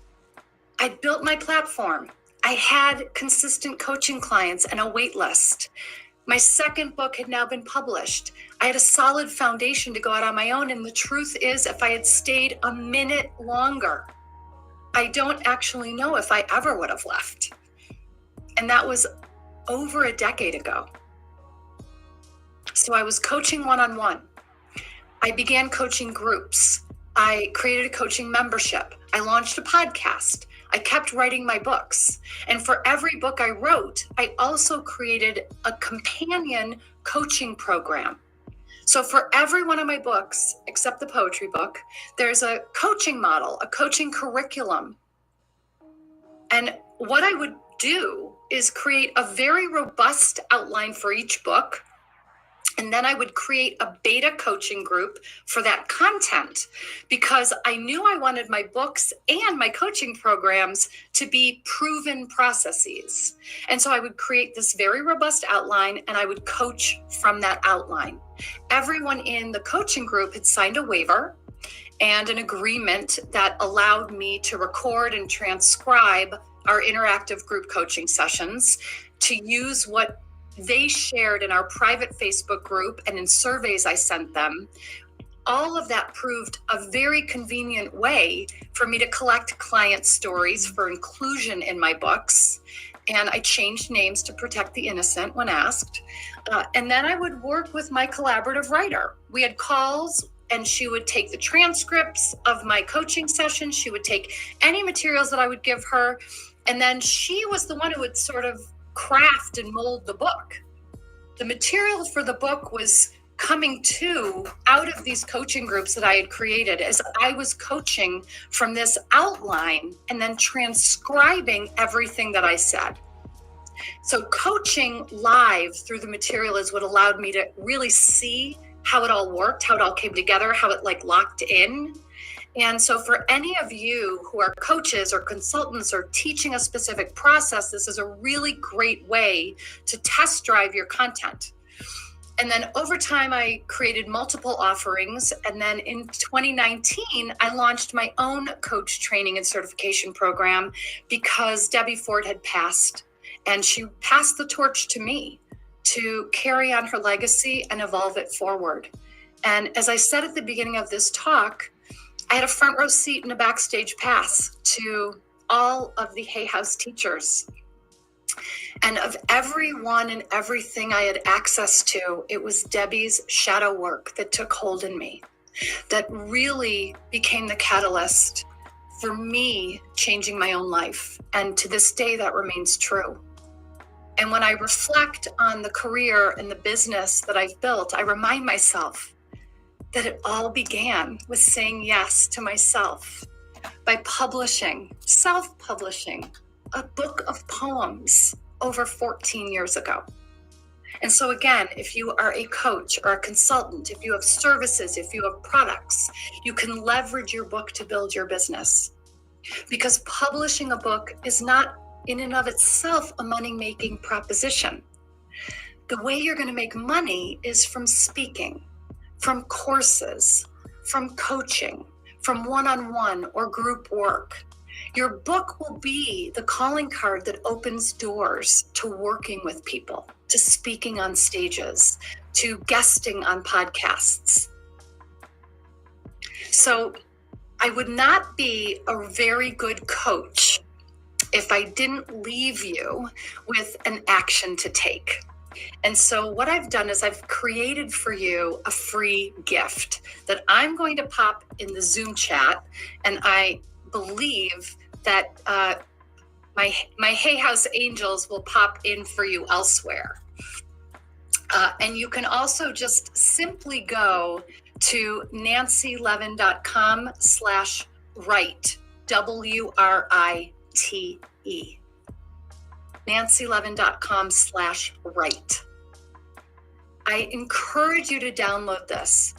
I built my platform. I had consistent coaching clients and a wait list. My second book had now been published. I had a solid foundation to go out on my own. And the truth is, if I had stayed a minute longer, I don't actually know if I ever would have left. And that was over a decade ago. So I was coaching one-on-one. I began coaching groups. I created a coaching membership. I launched a podcast. I kept writing my books. And for every book I wrote, I also created a companion coaching program. So for every one of my books, except the poetry book, there's a coaching model, a coaching curriculum. And what I would do is create a very robust outline for each book. And then I would create a beta coaching group for that content because I knew I wanted my books and my coaching programs to be proven processes. And so I would create this very robust outline and I would coach from that outline. Everyone in the coaching group had signed a waiver and an agreement that allowed me to record and transcribe our interactive group coaching sessions, to use what they shared in our private Facebook group and in surveys I sent them. All of that proved a very convenient way for me to collect client stories for inclusion in my books. And I changed names to protect the innocent when asked. And then I would work with my collaborative writer. We had calls and she would take the transcripts of my coaching sessions. She would take any materials that I would give her. And then she was the one who would sort of craft and mold the book. The material for the book was coming out of these coaching groups that I had created as I was coaching from this outline and then transcribing everything that I said. So coaching live through the material is what allowed me to really see how it all worked, how it all came together, how it locked in. And so for any of you who are coaches or consultants or teaching a specific process, this is a really great way to test drive your content. And then over time, I created multiple offerings. And then in 2019, I launched my own coach training and certification program because Debbie Ford had passed. And she passed the torch to me to carry on her legacy and evolve it forward. And as I said at the beginning of this talk, I had a front row seat and a backstage pass to all of the Hay House teachers. And of everyone and everything I had access to, it was Debbie's shadow work that took hold in me, that really became the catalyst for me changing my own life. And to this day, that remains true. And when I reflect on the career and the business that I've built, I remind myself that it all began with saying yes to myself by self-publishing a book of poems over 14 years ago. And so again, if you are a coach or a consultant, if you have services, if you have products, you can leverage your book to build your business. Because publishing a book is not in and of itself a money-making proposition. The way you're going to make money is from speaking, from courses, from coaching, from one-on-one or group work. Your book will be the calling card that opens doors to working with people, to speaking on stages, to guesting on podcasts. So I would not be a very good coach if I didn't leave you with an action to take. And so what I've done is I've created for you a free gift that I'm going to pop in the Zoom chat. And I believe that my Hay House Angels will pop in for you elsewhere. And you can also just simply go to nancylevin.com/write, WRITE. nancylevin.com/write. I encourage you to download this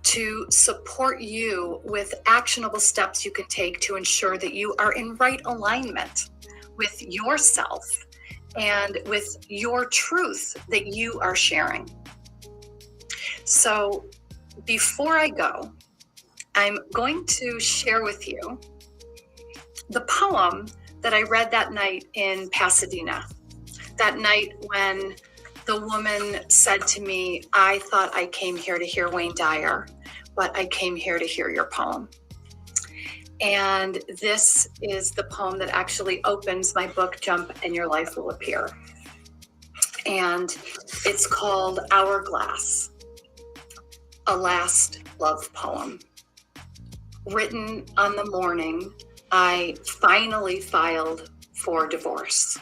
to support you with actionable steps you can take to ensure that you are in right alignment with yourself and with your truth that you are sharing. So before I go, I'm going to share with you the poem that I read that night in Pasadena. That night when the woman said to me, I thought I came here to hear Wayne Dyer, but I came here to hear your poem. And this is the poem that actually opens my book, Jump and Your Life Will Appear. And it's called Hourglass, a last love poem. Written on the morning I finally filed for divorce.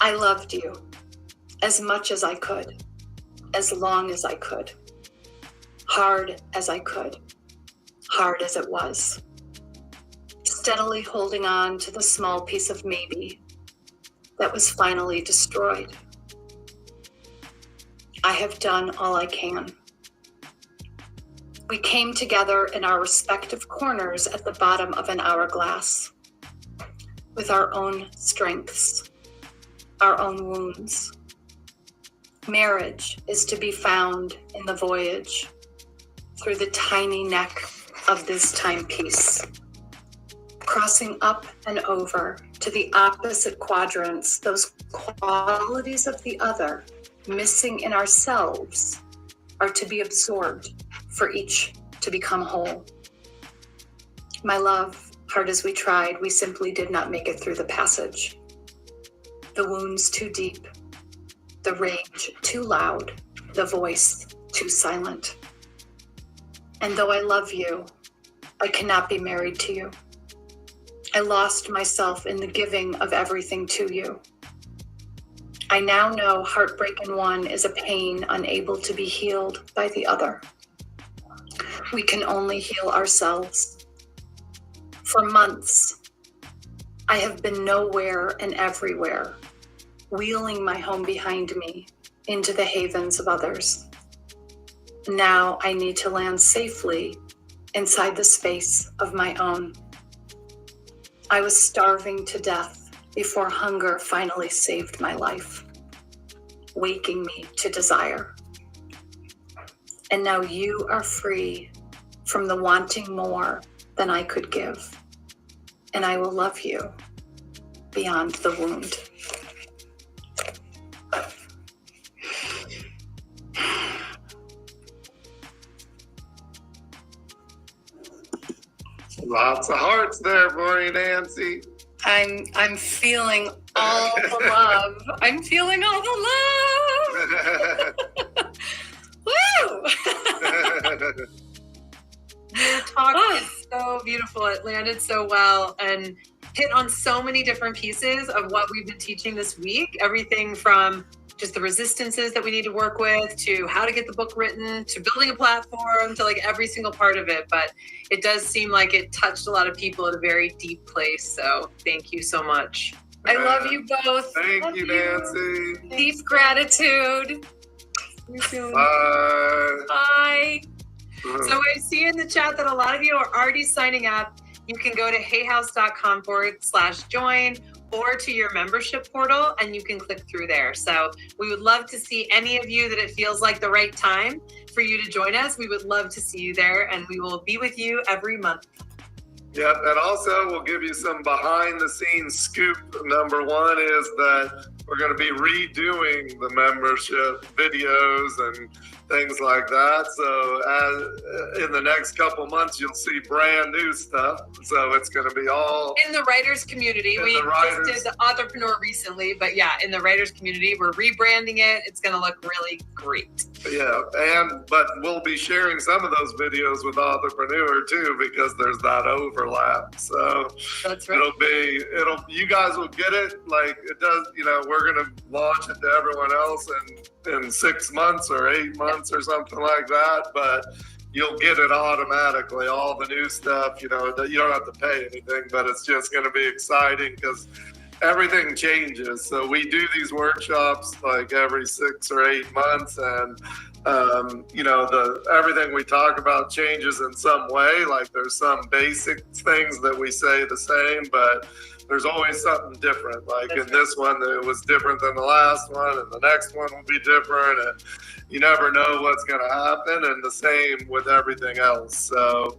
I loved you as much as I could, as long as I could, hard as I could, hard as it was, steadily holding on to the small piece of maybe that was finally destroyed. I have done all I can. We came together in our respective corners at the bottom of an hourglass, with our own strengths, our own wounds. Marriage is to be found in the voyage, through the tiny neck of this timepiece, crossing up and over to the opposite quadrants, those qualities of the other missing in ourselves are to be absorbed for each to become whole. My love, hard as we tried, we simply did not make it through the passage. The wounds too deep, the rage too loud, the voice too silent. And though I love you, I cannot be married to you. I lost myself in the giving of everything to you. I now know heartbreak in one is a pain unable to be healed by the other. We can only heal ourselves. For months, I have been nowhere and everywhere, wheeling my home behind me into the havens of others. Now I need to land safely inside the space of my own. I was starving to death before hunger finally saved my life, waking me to desire. And now you are free from the wanting more than I could give, and I will love you beyond the wound. Lots of hearts there for you, Nancy. I'm feeling all the love. I'm feeling all the love. Woo! Your talk is so beautiful. It landed so well and hit on so many different pieces of what we've been teaching this week. Everything from just the resistances that we need to work with, to how to get the book written, to building a platform, to like every single part of it. But it does seem like it touched a lot of people at a very deep place. So thank you so much. I love you both. Thank you, Nancy. Deep gratitude. Bye. Bye. So I see in the chat that a lot of you are already signing up. You can go to hayhouse.com/join or to your membership portal and you can click through there. So we would love to see any of you that it feels like the right time for you to join us. We would love to see you there and we will be with you every month. Yep, and also we'll give you some behind the scenes scoop. Number one is that we're going to be redoing the membership videos and things like that. So as in the next couple months, you'll see brand new stuff. So it's going to be all in the writers community. We just did the entrepreneur recently, but yeah, in the writers community, we're rebranding it. It's going to look really great. Yeah, but we'll be sharing some of those videos with Entrepreneur too, because there's that overlap. So that's right. You guys will get it like it does. We're going to launch it to everyone else in 6 months or 8 months or something like that. But you'll get it automatically. All the new stuff, you know, that you don't have to pay anything, but it's just going to be exciting because everything changes. So we do these workshops like every 6 or 8 months, and you know, everything we talk about changes in some way. Like there's some basic things that we say the same, but there's always something different. Like in this one, it was different than the last one, and the next one will be different, and you never know what's going to happen. And the same with everything else. So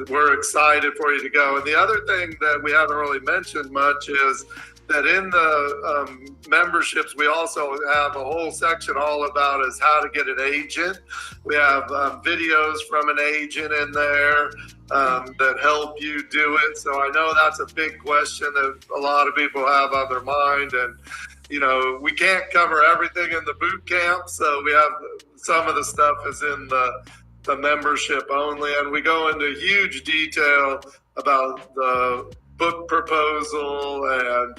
we're excited for you to go. And the other thing that we haven't really mentioned much is that in the memberships, we also have a whole section all about is how to get an agent. We have videos from an agent in there that help you do it. So I know that's a big question that a lot of people have on their mind. And, you know, we can't cover everything in the boot camp. So we have some of the stuff is in the membership only. And we go into huge detail about the book proposal and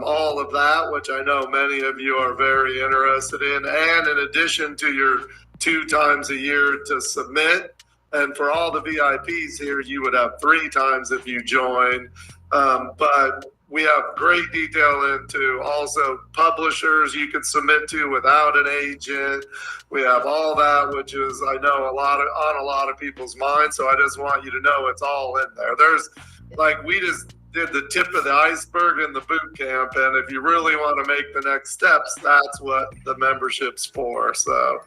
all of that, which I know many of you are very interested in. And in addition to your 2 times a year to submit, and for all the VIPs here, you would have 3 times if you join. But we have great detail into also publishers you can submit to without an agent. We have all that, which is, I know, on a lot of people's minds. So I just want you to know it's all in there. There's like, we just did the tip of the iceberg in the boot camp. And if you really want to make the next steps, that's what the membership's for. So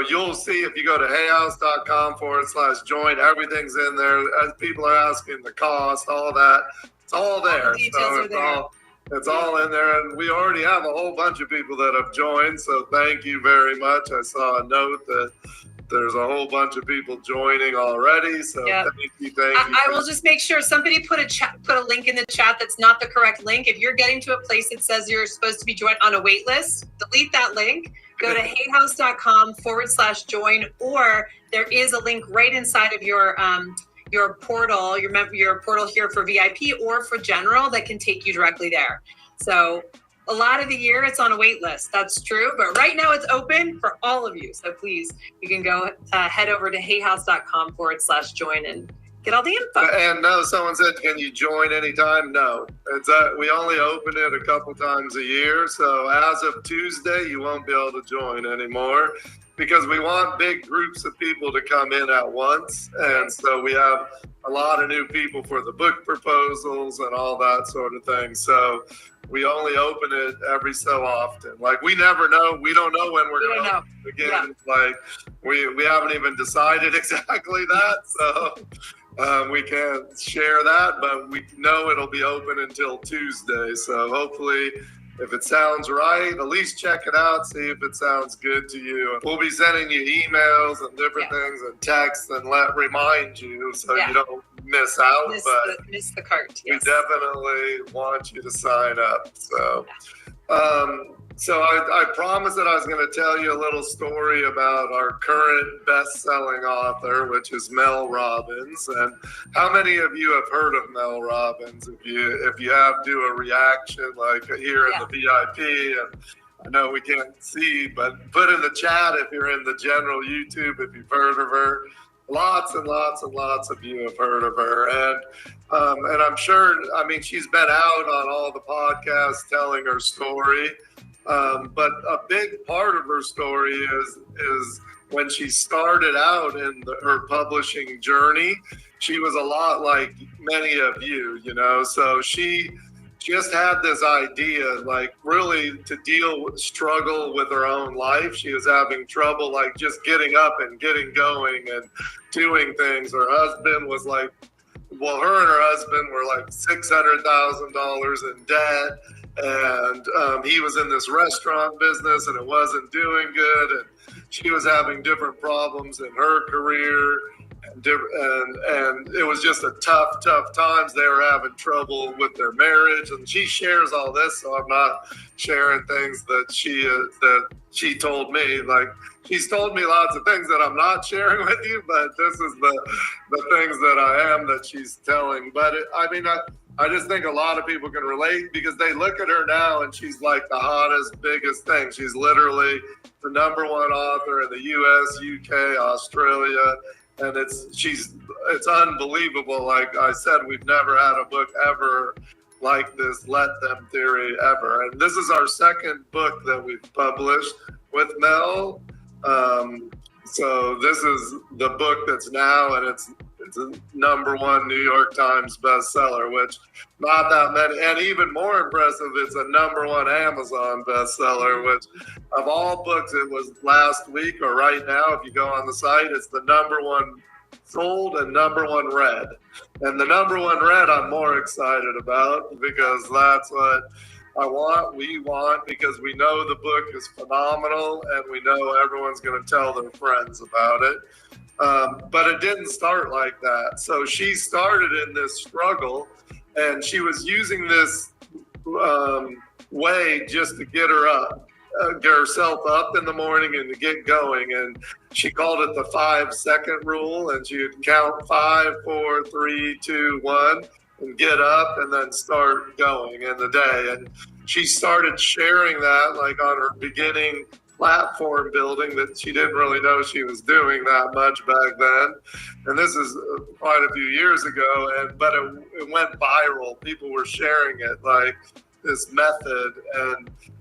you'll see if you go to hayhouse.com/join, everything's in there. As people are asking the cost, all that, it's all there. All the details are there. It's all in there. And we already have a whole bunch of people that have joined. So thank you very much. I saw a note that there's a whole bunch of people joining already. So Yep. thank you. I will just make sure somebody put a link in the chat that's not the correct link. If you're getting to a place that says you're supposed to be joined on a wait list, delete that link. Go to hayhouse.com/join, or there is a link right inside of your portal, your portal here for VIP or for general that can take you directly there. So a lot of the year it's on a wait list. That's true. But right now it's open for all of you. So please, you can go head over to hayhouse.com/join and get all the info. And no, someone said, can you join anytime? No, it's we only open it a couple times a year. So as of Tuesday, you won't be able to join anymore because we want big groups of people to come in at once. And so we have a lot of new people for the book proposals and all that sort of thing. So we only open it every so often. Like we never know. We don't know when we're going to open again. Yeah. Like we haven't even decided exactly that. So we can't share that, but we know it'll be open until Tuesday. So hopefully if it sounds right, at least check it out, see if it sounds good to you. We'll be sending you emails and different things and texts and remind you so you don't miss out. Miss the cart. Yes. We definitely want you to sign up. So, so I promised that I was going to tell you a little story about our current best-selling author, which is Mel Robbins. And how many of you have heard of Mel Robbins? If you have, do a reaction like here in the VIP. And I know we can't see, but put in the chat if you're in the general YouTube, if you've heard of her. Lots and lots and lots of you have heard of her. And I'm sure, I mean, she's been out on all the podcasts telling her story. But a big part of her story is when she started out in her publishing journey, she was a lot like many of you, you know, so she just had this idea, like really to struggle with her own life. She was having trouble, like just getting up and getting going and doing things. Her husband was like, well, her and her husband were like $600,000 in debt. And he was in this restaurant business and it wasn't doing good. And she was having different problems in her career. And it was just a tough times. They were having trouble with their marriage, and she shares all this. So I'm not sharing things that she told me. Like she's told me lots of things that I'm not sharing with you, but this is the things that I am that she's telling. But I just think a lot of people can relate because they look at her now and she's like the hottest, biggest thing. She's literally the #1 author in the US, UK, Australia. And it's unbelievable. Like I said, we've never had a book ever like this Let Them theory ever. And this is our second book that we've published with Mel. So this is the book that's now, and it's a #1 New York Times bestseller, which not that many, and even more impressive, it's a #1 Amazon bestseller, which of all books, it was last week or right now, if you go on the site, it's the #1 sold and #1 read. And the #1 read I'm more excited about because that's what we want, because we know the book is phenomenal and we know everyone's going to tell their friends about it. But it didn't start like that. So she started in this struggle and she was using this way just to get herself up in the morning and to get going. And she called it the 5-second rule, and she would count 5, 4, 3, 2, 1 and get up and then start going in the day. And she started sharing that like on her beginning platform building that she didn't really know she was doing that much back then. And this is quite a few years ago, but it went viral. People were sharing it, like this method,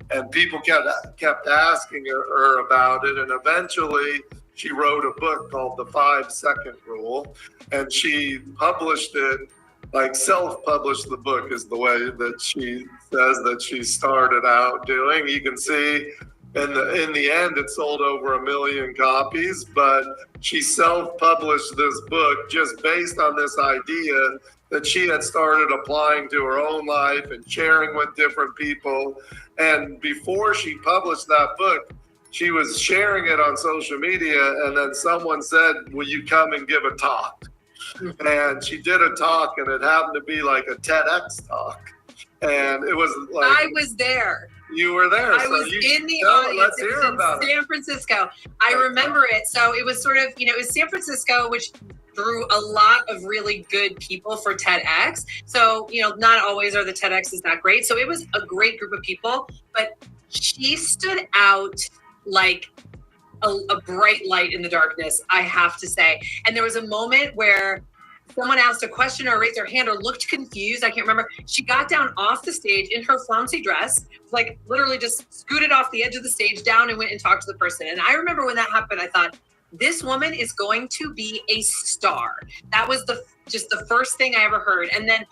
and people kept asking her about it. And eventually she wrote a book called The 5-Second Rule, and she published it, like self-published the book is the way that she says that she started out doing. You can see in the end, it sold over 1 million copies, but she self-published this book just based on this idea that she had started applying to her own life and sharing with different people. And before she published that book, she was sharing it on social media, and then someone said, will you come and give a talk? And she did a talk, and it happened to be like a TEDx talk. And it was like... I was there. You were there. I was in the audience. Let's hear about it. San Francisco. I remember it. So it was sort of, it was San Francisco, which drew a lot of really good people for TEDx. So, not always are the TEDx's that great. So it was a great group of people, but she stood out like a bright light in the darkness, I have to say. And there was a moment where someone asked a question or raised their hand or looked confused. I can't remember. She got down off the stage in her flouncy dress, like literally just scooted off the edge of the stage down and went and talked to the person. And I remember when that happened, I thought, this woman is going to be a star. That was just the first thing I ever heard. And then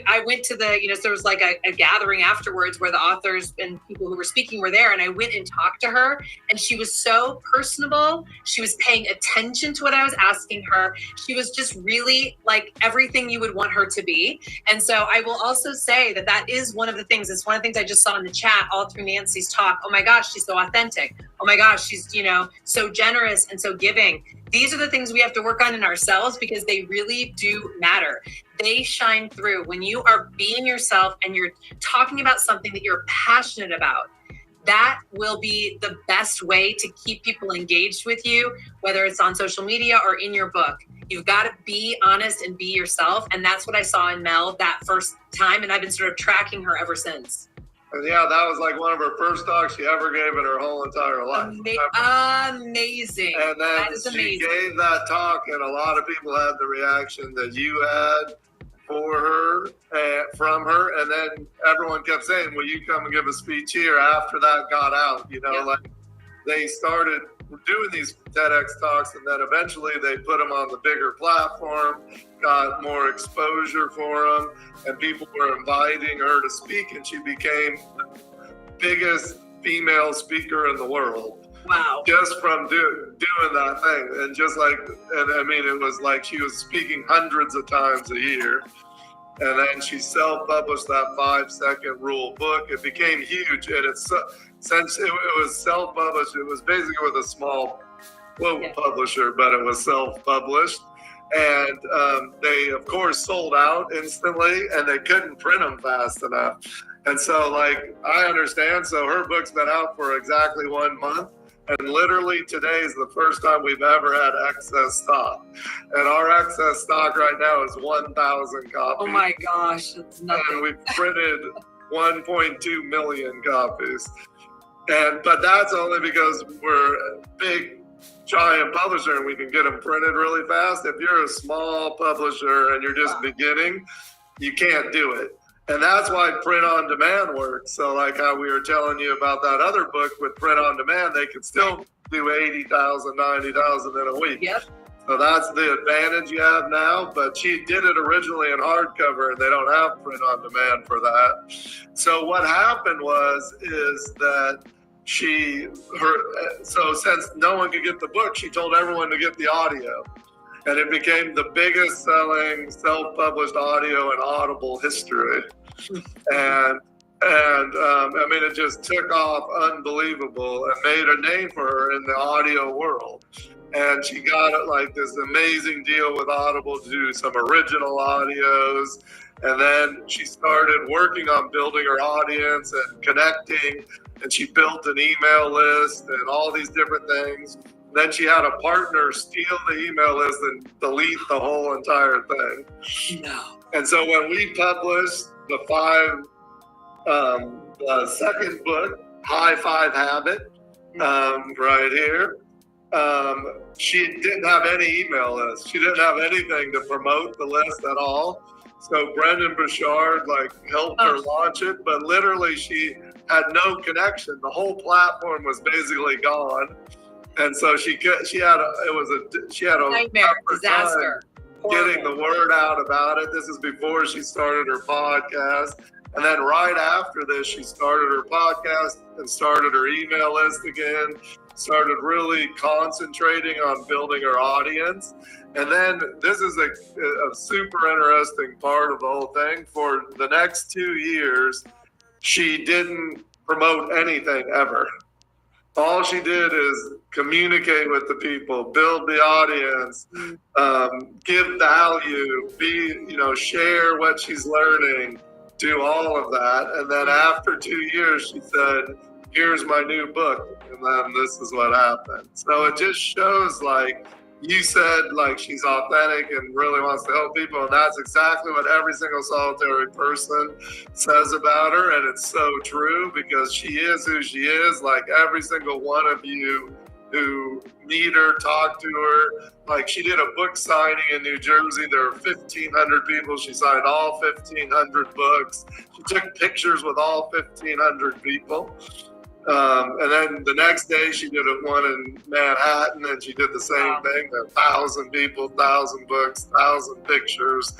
I went to so there was like a gathering afterwards where the authors and people who were speaking were there. And I went and talked to her, and she was so personable. She was paying attention to what I was asking her. She was just really like everything you would want her to be. And so I will also say that is one of the things. It's one of the things I just saw in the chat all through Nancy's talk. Oh my gosh, she's so authentic. Oh my gosh, she's, so generous and so giving. These are the things we have to work on in ourselves because they really do matter. They shine through when you are being yourself and you're talking about something that you're passionate about. That will be the best way to keep people engaged with you, whether it's on social media or in your book. You've got to be honest and be yourself. And that's what I saw in Mel that first time. And I've been sort of tracking her ever since. And yeah, that was like one of her first talks she ever gave in her whole entire life. Amazing. And then that is amazing. She gave that talk, and a lot of people had the reaction that you had for her and from her. And then everyone kept saying, will you come and give a speech here after that got out? Like they started doing these TEDx talks, and then eventually they put them on the bigger platform, got more exposure for them, and people were inviting her to speak, and she became the biggest female speaker in the world. Wow. Just from doing that thing. And just like, it was like she was speaking hundreds of times a year. And then she self-published that 5-Second Rule book. It became huge, and since it was self-published, it was basically with a small publisher, but it was self-published. And they, of course, sold out instantly, and they couldn't print them fast enough. And so, I understand. So her book's been out for exactly 1 month, And literally today is the first time we've ever had excess stock. And our excess stock right now is 1,000 copies. Oh my gosh, that's nothing. And we've printed 1.2 million copies. But that's only because we're a big, giant publisher and we can get them printed really fast. If you're a small publisher and you're just beginning, you can't do it. And that's why print on demand works. So like how we were telling you about that other book with print on demand, they could still do 80,000, 90,000 in a week. Yep. So that's the advantage you have now, but she did it originally in hardcover and they don't have print on demand for that. So what happened is that so since no one could get the book, she told everyone to get the audio. And it became the biggest selling self-published audio in Audible history. And I mean, it just took off unbelievable and made a name for her in the audio world. And she got like this amazing deal with Audible to do some original audios. And then she started working on building her audience and connecting. And she built an email list and all these different things. Then she had a partner steal the email list and delete the whole entire thing. No. And so when we published the second book, High Five Habit, right here, she didn't have any email list. She didn't have anything to promote the list at all. So Brendan Bouchard helped her launch it, but literally she had no connection. The whole platform was basically gone. And so she had a nightmare, disaster, getting the word out about it. This is before she started her podcast. And then right after this, she started her podcast and started her email list again, started really concentrating on building her audience. And then this is a super interesting part of the whole thing. For the next 2 years, she didn't promote anything ever. All she did is communicate with the people, build the audience, give value, share what she's learning, do all of that. And then after 2 years, she said, here's my new book. And then this is what happened. So it just shows, you said, she's authentic and really wants to help people. And that's exactly what every single solitary person says about her. And it's so true because she is who she is. Every single one of you who meet her, talk to her. She did a book signing in New Jersey. There were 1,500 people. She signed all 1,500 books. She took pictures with all 1,500 people. And then the next day she did one in Manhattan and she did the same thing. 1,000 people, 1,000 books, 1,000 pictures,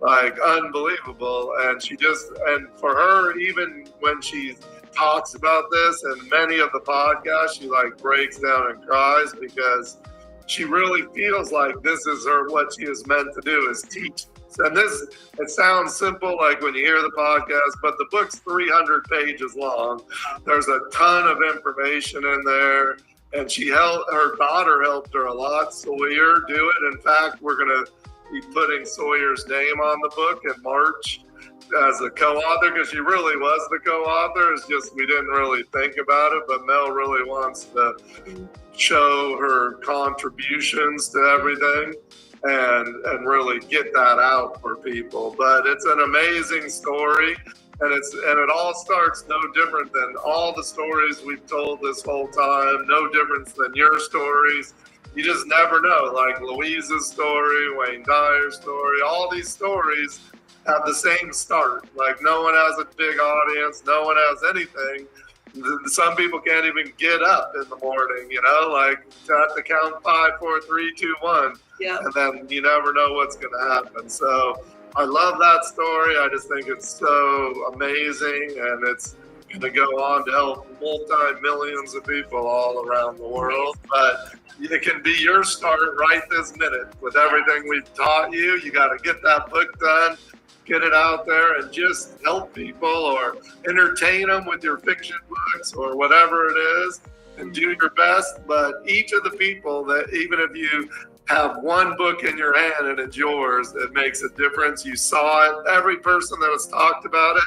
unbelievable. And and for her, even when she talks about this and many of the podcasts, she breaks down and cries because she really feels like this is what she is meant to do, is teach. And it sounds simple when you hear the podcast, but the book's 300 pages long. There's a ton of information in there. And her daughter helped her a lot. Sawyer do it. In fact, we're going to be putting Sawyer's name on the book in March as a co-author, because she really was the co-author. It's just we didn't really think about it, but Mel really wants to show her contributions to everything. And really get that out for people. But it's an amazing story, and it all starts no different than all the stories we've told this whole time, no difference than your stories. You just never know, Louise's story, Wayne Dyer's story, all these stories have the same start. No one has a big audience, no one has anything. Some people can't even get up in the morning, to have to count 5, 4, 3, 2, 1. Yeah. And then you never know what's going to happen. So I love that story. I just think it's so amazing, and it's going to go on to help multi-millions of people all around the world. But it can be your start right this minute with everything we've taught you. You got to get that book done, get it out there, and just help people or entertain them with your fiction books or whatever it is, and do your best. But each of the people that, even if you have one book in your hand and it's yours, it makes a difference. You saw it. Every person that has talked about it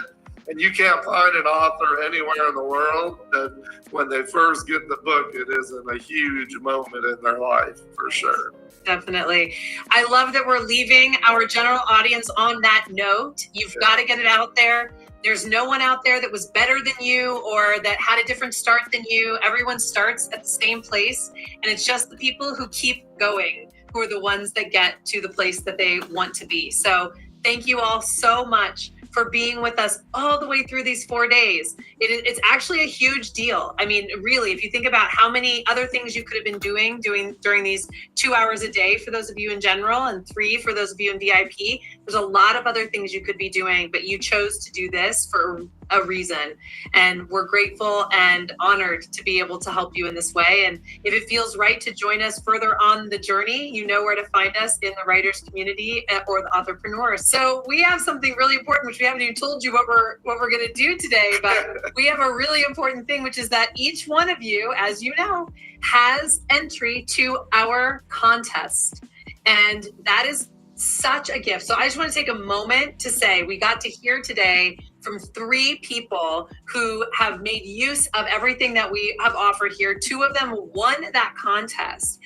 And you can't find an author anywhere in the world that when they first get the book, it isn't a huge moment in their life, for sure. Definitely. I love that we're leaving our general audience on that note. You've got to get it out there. There's no one out there that was better than you or that had a different start than you. Everyone starts at the same place, and it's just the people who keep going who are the ones that get to the place that they want to be. So thank you all so much for being with us all the way through these 4 days. It's actually a huge deal. I mean, really, if you think about how many other things you could have been doing during these 2 hours a day for those of you in general and 3 for those of you in VIP, there's a lot of other things you could be doing, but you chose to do this for a reason. And we're grateful and honored to be able to help you in this way. And if it feels right to join us further on the journey, you know where to find us in the writers community or the entrepreneurs. So we have something really important, which we haven't even told you what we're going to do today, but we have a really important thing, which is that each one of you, as you know, has entry to our contest. And that is such a gift. So I just want to take a moment to say we got to hear today from 3 people who have made use of everything that we have offered here. 2 of them won that contest.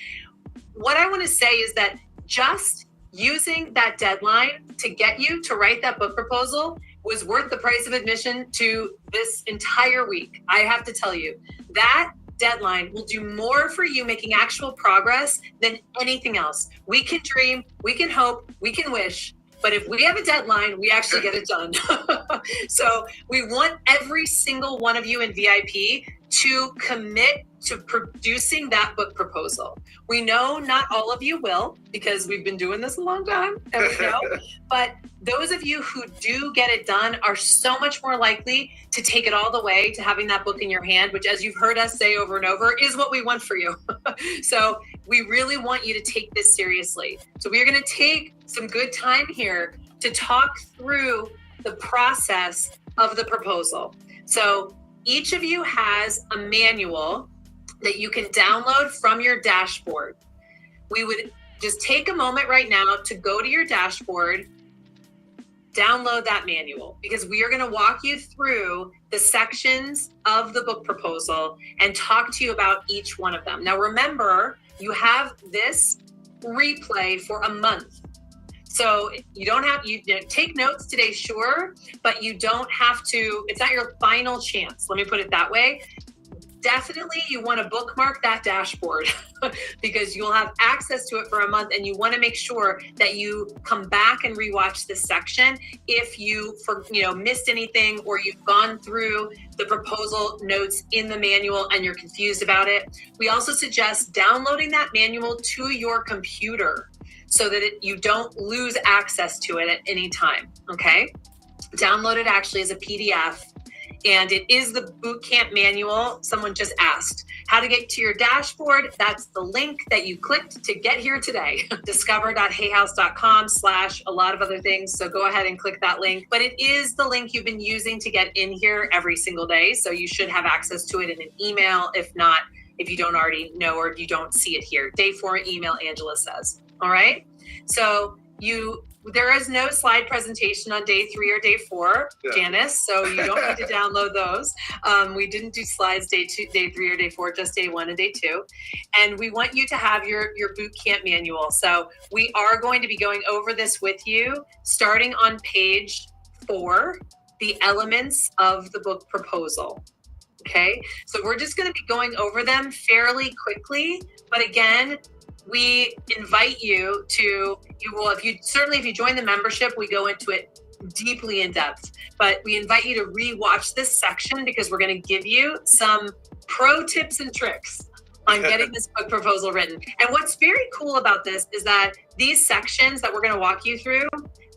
What I want to say is that just using that deadline to get you to write that book proposal was worth the price of admission to this entire week. I have to tell you, that deadline will do more for you making actual progress than anything else. We can dream, we can hope, we can wish, but if we have a deadline, we actually get it done. So we want every single one of you in VIP to commit to producing that book proposal. We know not all of you will, because we've been doing this a long time, and we know, but those of you who do get it done are so much more likely to take it all the way to having that book in your hand, which, as you've heard us say over and over, is what we want for you. So we really want you to take this seriously. So we are going to take some good time here to talk through the process of the proposal. So each of you has a manual that you can download from your dashboard. We would just take a moment right now to go to your dashboard, download that manual, because we are going to walk you through the sections of the book proposal and talk to you about each one of them. Now, remember, you have this replay for a month. So you don't have, you take notes today, sure, but you don't have to, it's not your final chance. Let me put it that way. Definitely you want to bookmark that dashboard because you'll have access to it for a month, and you want to make sure that you come back and rewatch this section if you missed anything, or you've gone through the proposal notes in the manual and you're confused about it. We also suggest downloading that manual to your computer so that you don't lose access to it at any time, okay? Download it actually as a PDF. And it is the bootcamp manual. Someone just asked how to get to your dashboard. That's the link that you clicked to get here today. discover.hayhouse.com/a lot of other things. So go ahead and click that link. But it is the link you've been using to get in here every single day. So you should have access to it in an email. If not, if you don't already know, or if you don't see it here. Day 4 email, Angela says. All right. So there is no slide presentation on day 3 or day 4, yeah. Janice, so you don't need to download those. We didn't do slides day 3 or day 4, just day 1 and day 2. And we want you to have your boot camp manual. So we are going to be going over this with you, starting on page 4, the elements of the book proposal. Okay, so we're just going to be going over them fairly quickly, but again, we invite you to, if you join the membership, we go into it deeply in depth, but we invite you to rewatch this section because we're going to give you some pro tips and tricks on getting this book proposal written. And what's very cool about this is that these sections that we're going to walk you through,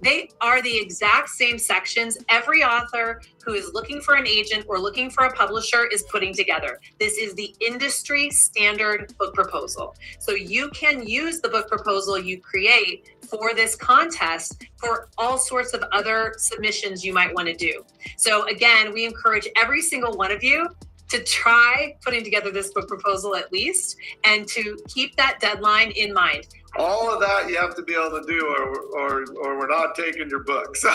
they are the exact same sections every author who is looking for an agent or looking for a publisher is putting together. This is the industry standard book proposal. So you can use the book proposal you create for this contest for all sorts of other submissions you might want to do. So again, we encourage every single one of you to try putting together this book proposal at least, and to keep that deadline in mind. All of that you have to be able to do, or we're not taking your book. So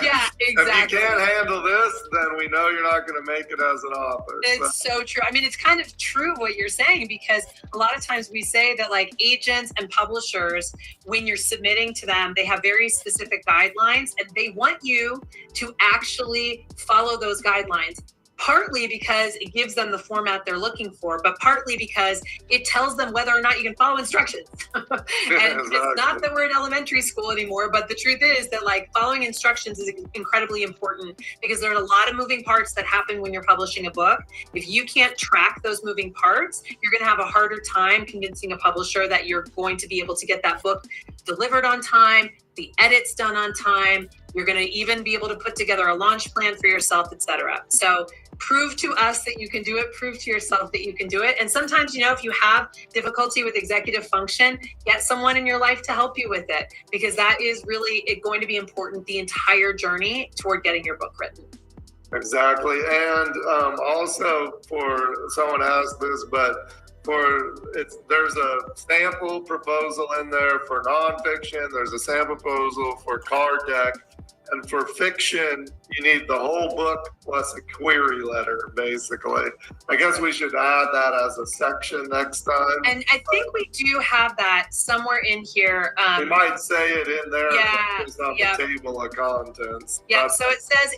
yeah, exactly. If you can't handle this, then we know you're not going to make it as an author. It's so true. I mean, it's kind of true what you're saying, because a lot of times we say that like agents and publishers, when you're submitting to them, they have very specific guidelines and they want you to actually follow those guidelines. Partly because it gives them the format they're looking for, but partly because it tells them whether or not you can follow instructions. And Exactly. It's not that we're in elementary school anymore, but the truth is that like following instructions is incredibly important, because there are a lot of moving parts that happen when you're publishing a book. If you can't track those moving parts, you're going to have a harder time convincing a publisher that you're going to be able to get that book delivered on time, the edits done on time. You're going to even be able to put together a launch plan for yourself, etc. So prove to us that you can do it, prove to yourself that you can do it. And sometimes, you know, if you have difficulty with executive function, get someone in your life to help you with it, because that is really going to be important the entire journey toward getting your book written. Exactly. And also, for someone asked this, but there's a sample proposal in there for nonfiction. There's a sample proposal for card deck. And for fiction, you need the whole book plus a query letter, basically. I guess we should add that as a section next time. And I think we do have that somewhere in here. We might say it in there. Yeah, It's on yeah. the table of contents. Yeah, so it says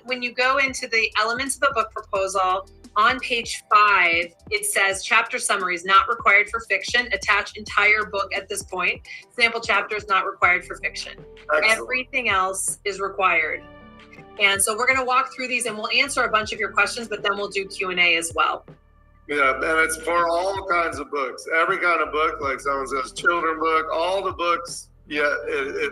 when you go into the elements of the book proposal, on page 5, it says chapter summaries not required for fiction. Attach entire book at this point. Sample chapters not required for fiction. Excellent. Everything else is required. And so we're going to walk through these and we'll answer a bunch of your questions, but then we'll do Q&A as well. Yeah, and it's for all kinds of books. Every kind of book, like someone says, children book, all the books. Yeah,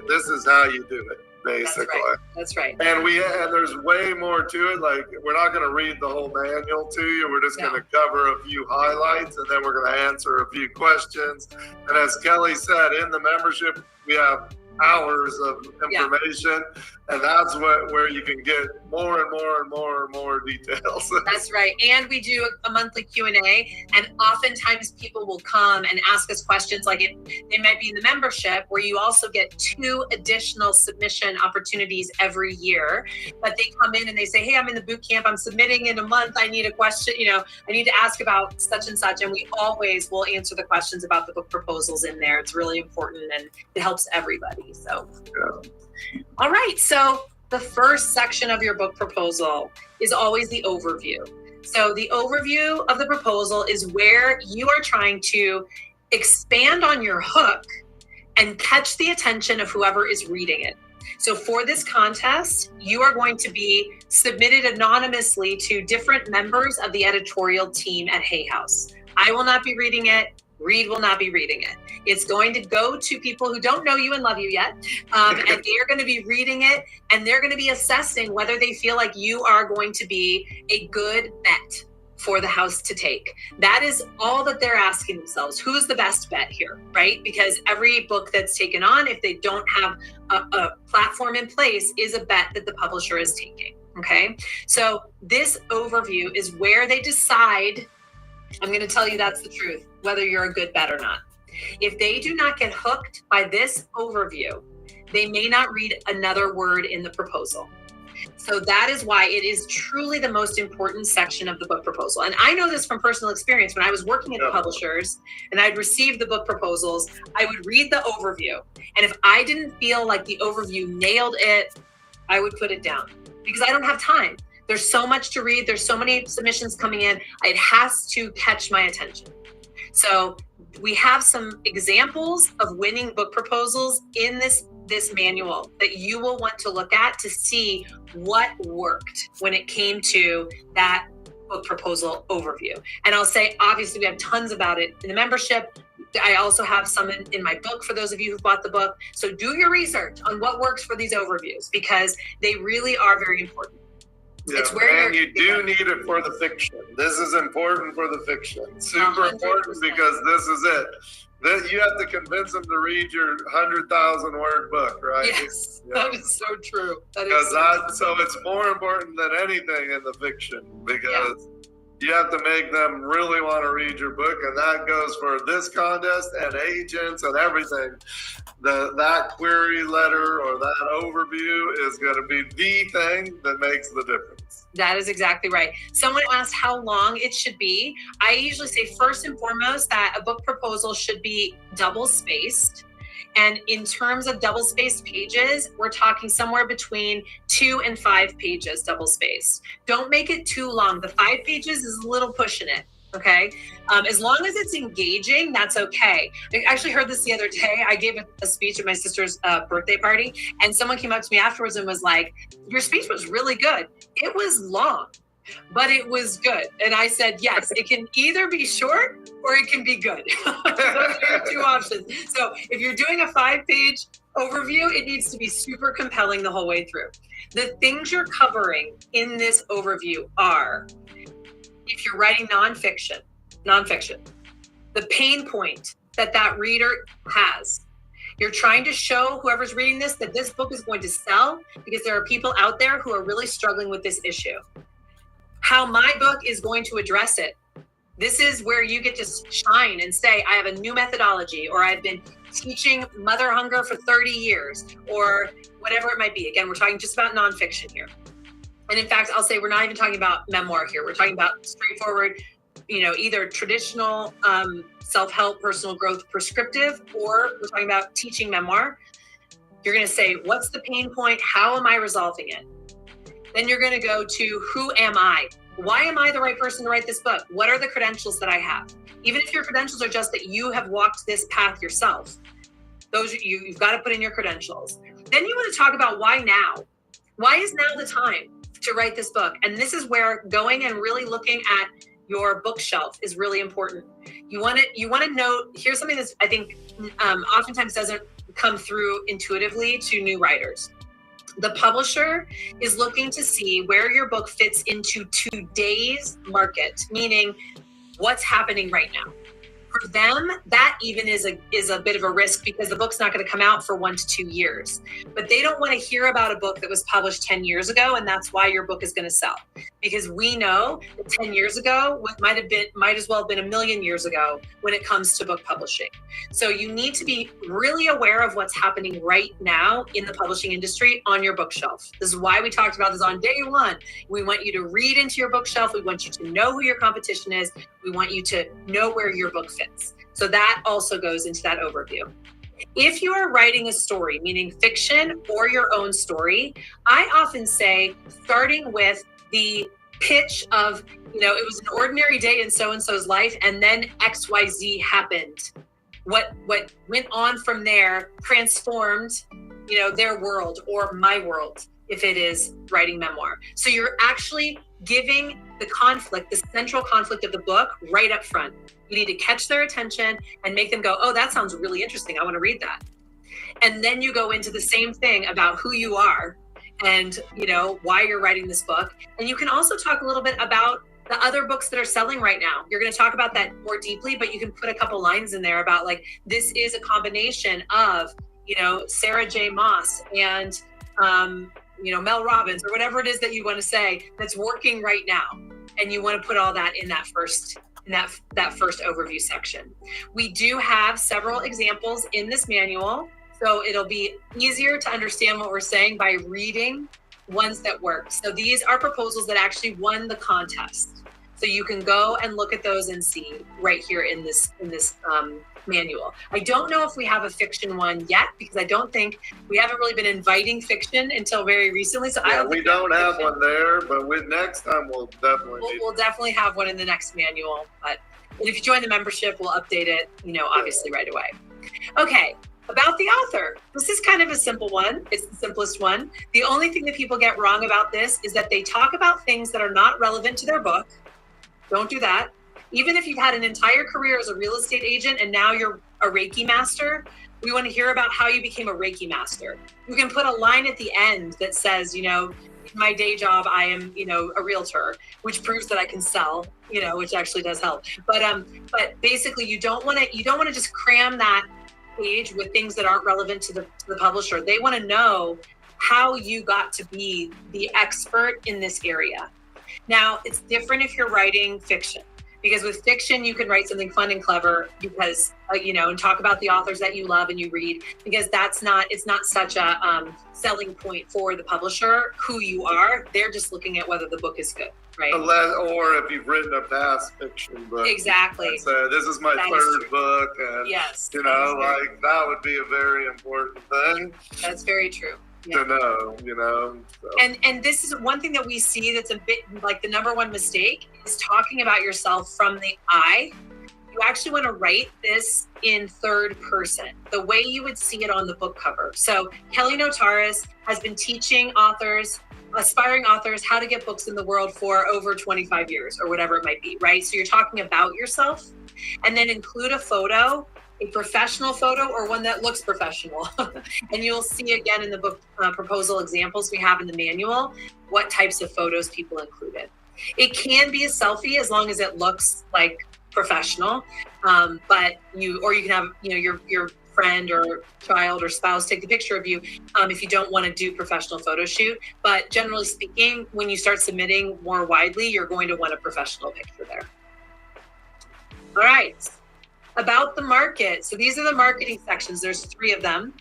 this is how you do it, basically. That's right. And there's way more to it. Like, we're not going to read the whole manual to you. We're just going to cover a few highlights, and then we're going to answer a few questions. And as Kelly said, in the membership, we have hours of information, and that's where you can get more and more and more and more details. That's right. And we do a monthly Q&A, and oftentimes people will come and ask us questions. Like they might be in the membership, where you also get 2 additional submission opportunities every year. But they come in and they say, hey, I'm in the boot camp, I'm submitting in a month, I need a question, I need to ask about such and such. And we always will answer the questions about the book proposals in there. It's really important and it helps everybody. So, all right. So the first section of your book proposal is always the overview. So the overview of the proposal is where you are trying to expand on your hook and catch the attention of whoever is reading it. So for this contest, you are going to be submitted anonymously to different members of the editorial team at Hay House. I will not be reading it. Reed will not be reading it. It's going to go to people who don't know you and love you yet. And they are going to be reading it, and they're going to be assessing whether they feel like you are going to be a good bet for the house to take. That is all that they're asking themselves. Who's the best bet here, right? Because every book that's taken on, if they don't have a platform in place, is a bet that the publisher is taking, okay? So this overview is where they decide, I'm going to tell you that's the truth, whether you're a good bet or not. If they do not get hooked by this overview, they may not read another word in the proposal. So that is why it is truly the most important section of the book proposal. And I know this from personal experience. When I was working at the publishers and I'd receive the book proposals, I would read the overview. And if I didn't feel like the overview nailed it, I would put it down because I don't have time. There's so much to read. There's so many submissions coming in. It has to catch my attention. So we have some examples of winning book proposals in this manual that you will want to look at to see what worked when it came to that book proposal overview. And I'll say, obviously, we have tons about it in the membership. I also have some in my book for those of you who bought the book. So do your research on what works for these overviews because they really are very important. Yeah, It's where and you do need it for the fiction. This is important for the fiction. Super 100%. important because this is it. You have to convince them to read your 100,000 word book, right? Yes, Yeah. that is so true. That is Because so it's more important than anything in the fiction because you have to make them really want to read your book, and that goes for this contest and agents and everything. That query letter or that overview is going to be the thing that makes the difference. That is exactly right. Someone asked how long it should be. I usually say first and foremost that a book proposal should be double spaced. And in terms of double spaced pages, we're talking somewhere between 2 and 5 pages double spaced. Don't make it too long. The 5 pages is a little pushing it. Okay. As long as it's engaging, that's okay. I actually heard this the other day. I gave a speech at my sister's birthday party, and someone came up to me afterwards and was like, your speech was really good. It was long, but it was good. And I said, yes, it can either be short or it can be good. Those are your 2 options. So if you're doing a 5-page overview, it needs to be super compelling the whole way through. The things you're covering in this overview are, if you're writing nonfiction, the pain point that reader has. You're trying to show whoever's reading this that this book is going to sell because there are people out there who are really struggling with this issue. How my book is going to address it. This is where you get to shine and say, I have a new methodology, or I've been teaching mother hunger for 30 years, or whatever it might be. Again, we're talking just about nonfiction here. And in fact, I'll say we're not even talking about memoir here. We're talking about straightforward, either traditional self-help, personal growth, prescriptive, or we're talking about teaching memoir. You're going to say, what's the pain point? How am I resolving it? Then you're going to go to, who am I? Why am I the right person to write this book? What are the credentials that I have? Even if your credentials are just that you have walked this path yourself, you've got to put in your credentials. Then you want to talk about why now? Why is now the time to write this book? And this is where going and really looking at your bookshelf is really important. You want to note, here's something that I think oftentimes doesn't come through intuitively to new writers. The publisher is looking to see where your book fits into today's market, meaning what's happening right now. For them, that even is a bit of a risk because the book's not going to come out for 1 to 2 years. But they don't want to hear about a book that was published 10 years ago, and that's why your book is going to sell. Because we know that 10 years ago might as well have been a million years ago when it comes to book publishing. So you need to be really aware of what's happening right now in the publishing industry on your bookshelf. This is why we talked about this on day 1. We want you to read into your bookshelf. We want you to know who your competition is. We want you to know where your book fits. So that also goes into that overview. If you are writing a story, meaning fiction or your own story, I often say starting with the pitch of, it was an ordinary day in so-and-so's life, and then XYZ happened. What went on from there transformed, their world or my world, if it is writing memoir. So you're actually giving the conflict, the central conflict of the book right up front. You need to catch their attention and make them go, oh, that sounds really interesting. I want to read that. And then you go into the same thing about who you are and, why you're writing this book. And you can also talk a little bit about the other books that are selling right now. You're going to talk about that more deeply, but you can put a couple lines in there about this is a combination of, Sarah J. Maas and, Mel Robbins or whatever it is that you want to say that's working right now. And you want to put all that in that first overview section. We do have several examples in this manual, so it'll be easier to understand what we're saying by reading ones that work. So these are proposals that actually won the contest. So you can go and look at those and see right here in this manual. I don't know if we have a fiction one yet because I don't think we haven't really been inviting fiction until very recently. So we don't have one there, but next time we'll definitely have one in the next manual. But if you join the membership, we'll update it, obviously right away. Okay. About the author. This is kind of a simple one. It's the simplest one. The only thing that people get wrong about this is that they talk about things that are not relevant to their book. Don't do that. Even if you've had an entire career as a real estate agent and now you're a Reiki master, we want to hear about how you became a Reiki master. You can put a line at the end that says, in my day job, I am, a realtor, which proves that I can sell, which actually does help. But basically you don't want to just cram that page with things that aren't relevant to the publisher. They want to know how you got to be the expert in this area. Now, it's different if you're writing fiction, because with fiction, you can write something fun and clever because, and talk about the authors that you love and you read, because it's not such a selling point for the publisher, who you are. They're just looking at whether the book is good, right? Or if you've written a past fiction book. Exactly. So this is my third book. And, yes. That would be a very important thing. That's very true. To know, So. And this is one thing that we see that's a bit like the number one mistake is talking about yourself from the I. You actually want to write this in third person, the way you would see it on the book cover. So Kelly Notaras has been teaching aspiring authors, how to get books in the world for over 25 years or whatever it might be, right? So you're talking about yourself, and then include a photo, a professional photo or one that looks professional. And you'll see again in the book proposal examples we have in the manual, what types of photos people included. It can be a selfie as long as it looks like professional, but you can have, your friend or child or spouse take the picture of you if you don't want to do professional photo shoot. But generally speaking, when you start submitting more widely, you're going to want a professional picture there. All right. About the market. So these are the marketing sections. There's 3 of them.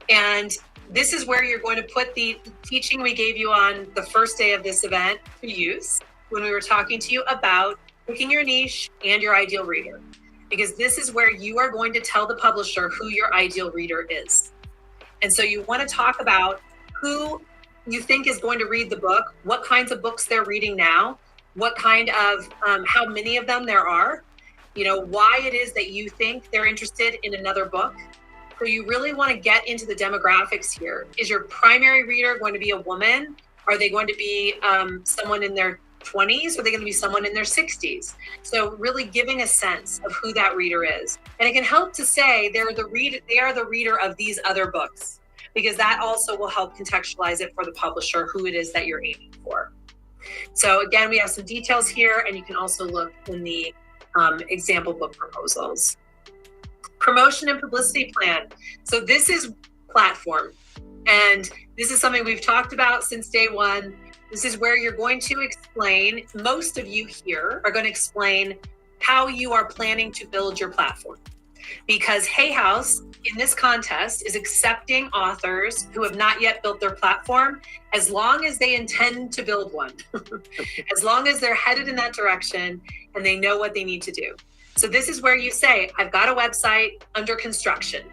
And this is where you're going to put the teaching we gave you on the first day of this event to use when we were talking to you about picking your niche and your ideal reader. Because this is where you are going to tell the publisher who your ideal reader is. And so you want to talk about who you think is going to read the book, what kinds of books they're reading now, what kind of, how many of them there are, why it is that you think they're interested in another book. So you really want to get into the demographics here. Is your primary reader going to be a woman? Are they going to be someone in their 20s? Or are they going to be someone in their 60s? So really giving a sense of who that reader is. And it can help to say they are the reader of these other books, because that also will help contextualize it for the publisher, who it is that you're aiming for. So again, we have some details here, and you can also look in the example book proposals. Promotion and publicity plan. So this is platform, and this is something we've talked about since day one. This is where you're going to explain, most of you here are going to explain how you are planning to build your platform. Because Hay House in this contest is accepting authors who have not yet built their platform, as long as they intend to build one, as long as they're headed in that direction and they know what they need to do. So this is where you say, I've got a website under construction,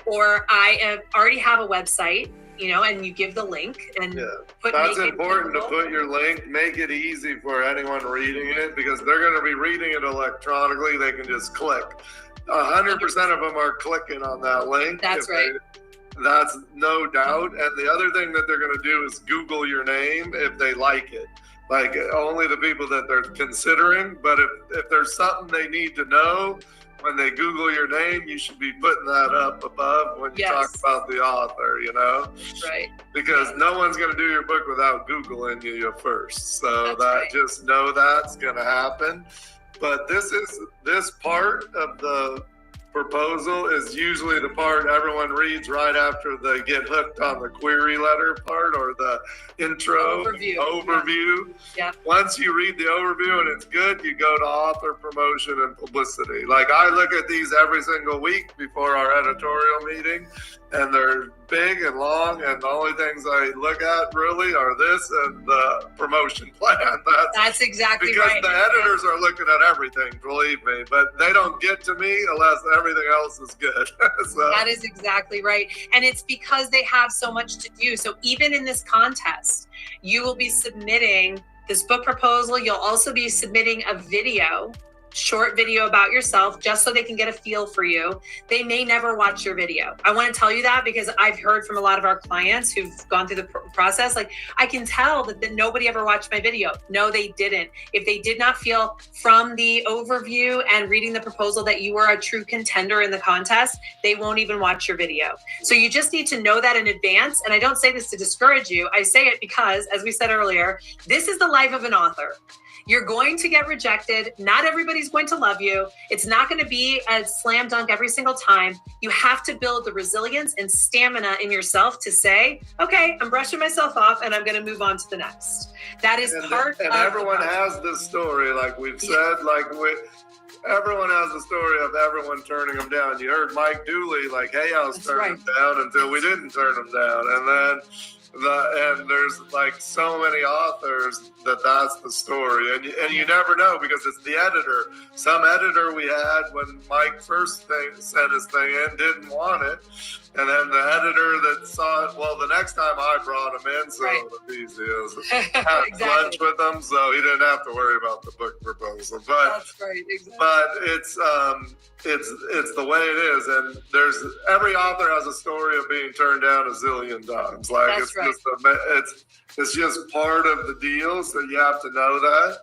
or I already have a website, and you give the link. And that's important to put your link, make it easy for anyone reading it, because they're going to be reading it electronically. They can just click. 100% of them are clicking on that link. That's right. That's no doubt. And the other thing that they're going to do is Google your name if they like it. Like only the people that they're considering. But if there's something they need to know when they Google your name, you should be putting that up above when you talk about the author, Right. Because no one's going to do your book without Googling you first. So just know that's going to happen. But this part of the proposal is usually the part everyone reads right after they get hooked on the query letter part or the intro overview. Yeah. Once you read the overview and it's good, you go to author promotion and publicity. Like I look at these every single week before our editorial meeting, and they're big and long, and the only things I look at really are this and the promotion plan. That's exactly because right. Because the editors are looking at everything, believe me, but they don't get to me unless everything else is good. So. That is exactly right. And it's because they have so much to do. So even in this contest, you will be submitting this book proposal. You'll also be submitting a short video about yourself, just so they can get a feel for you. They may never watch your video. I want to tell you that because I've heard from a lot of our clients who've gone through the process, like, I can tell that nobody ever watched my video. No, they didn't. If they did not feel from the overview and reading the proposal that you were a true contender in the contest, they won't even watch your video. So you just need to know that in advance. And I don't say this to discourage you. I say it because, as we said earlier, this is the life of an author. You're going to get rejected. Not everybody's going to love you. It's not going to be a slam dunk every single time. You have to build the resilience and stamina in yourself to say, okay, I'm brushing myself off and I'm going to move on to the next. That is part of everyone has this story, like we've said, everyone has the story of everyone turning them down. You heard Mike Dooley, like Hay House turned him down until we didn't turn him down. And then and there's like so many authors that's the story. And you never know because it's the editor. Some editor we had when Mike first sent his thing in didn't want it. And then the editor that saw it, well, the next time I brought him in, so it was easy. Had lunch with him, so he didn't have to worry about the book proposal. But that's right, exactly. But it's the way it is, and there's every author has a story of being turned down a zillion times. Like that's it's just part of the deal, so you have to know that.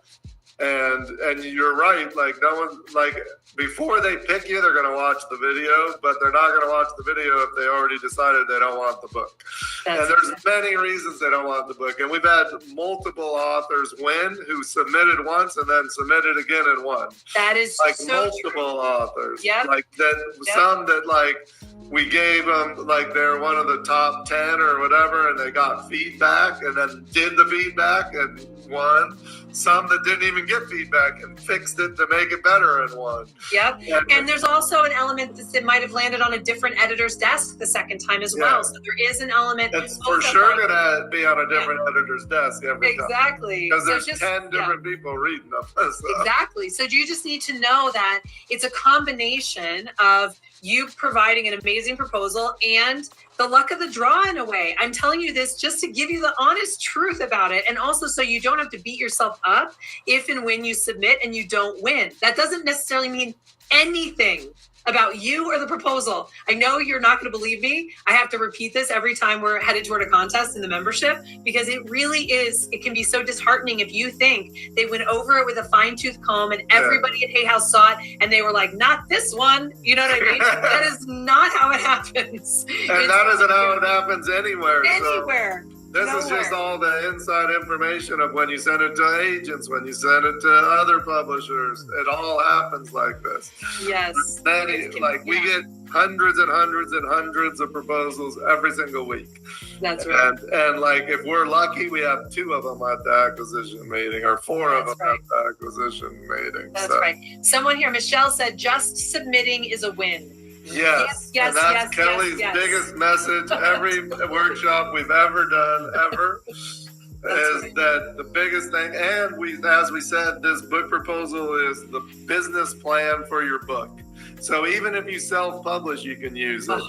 And you're right, like no one, like before they pick you, they're going to watch the video, but they're not going to watch the video if they already decided they don't want the book. And there's many reasons they don't want the book. And we've had multiple authors win who submitted once and then submitted again and won. That is like so multiple authors. Yep. Like then some that like we gave them, like they're one of the top 10 or whatever, and they got feedback and then did the feedback and won. Some that didn't even get feedback and fixed it to make it better and won. Yep. And there's also an element that might have landed on a different editor's desk the second time as well. So there is an element. It's for sure going to be on a different editor's desk every time. Exactly. Because there's 10 different people reading them. So. Exactly. So you just need to know that it's a combination of you providing an amazing proposal and the luck of the draw in a way. I'm telling you this just to give you the honest truth about it. And also so you don't have to beat yourself up if and when you submit and you don't win. That doesn't necessarily mean anything about you or the proposal. I know you're not going to believe me. I have to repeat this every time we're headed toward a contest in the membership because it really is, it can be so disheartening if you think they went over it with a fine-tooth comb and everybody at Hay House saw it and they were like, not this one. You know what I mean? That is not how it happens. And that isn't how it happens anywhere. Anywhere. So. This is just all the inside information of when you send it to agents, when you send it to other publishers. It all happens like this. Yes. We get hundreds and hundreds and hundreds of proposals every single week. That's right. And like if we're lucky, we have 2 of them at the acquisition meeting or 4 of them at the acquisition meeting. That's right. Someone here, Michelle said, just submitting is a win. Yes, and that's Kelly's biggest message every workshop we've ever done, is that the biggest thing, and as we said, this book proposal is the business plan for your book. So even if you self-publish, you can use it.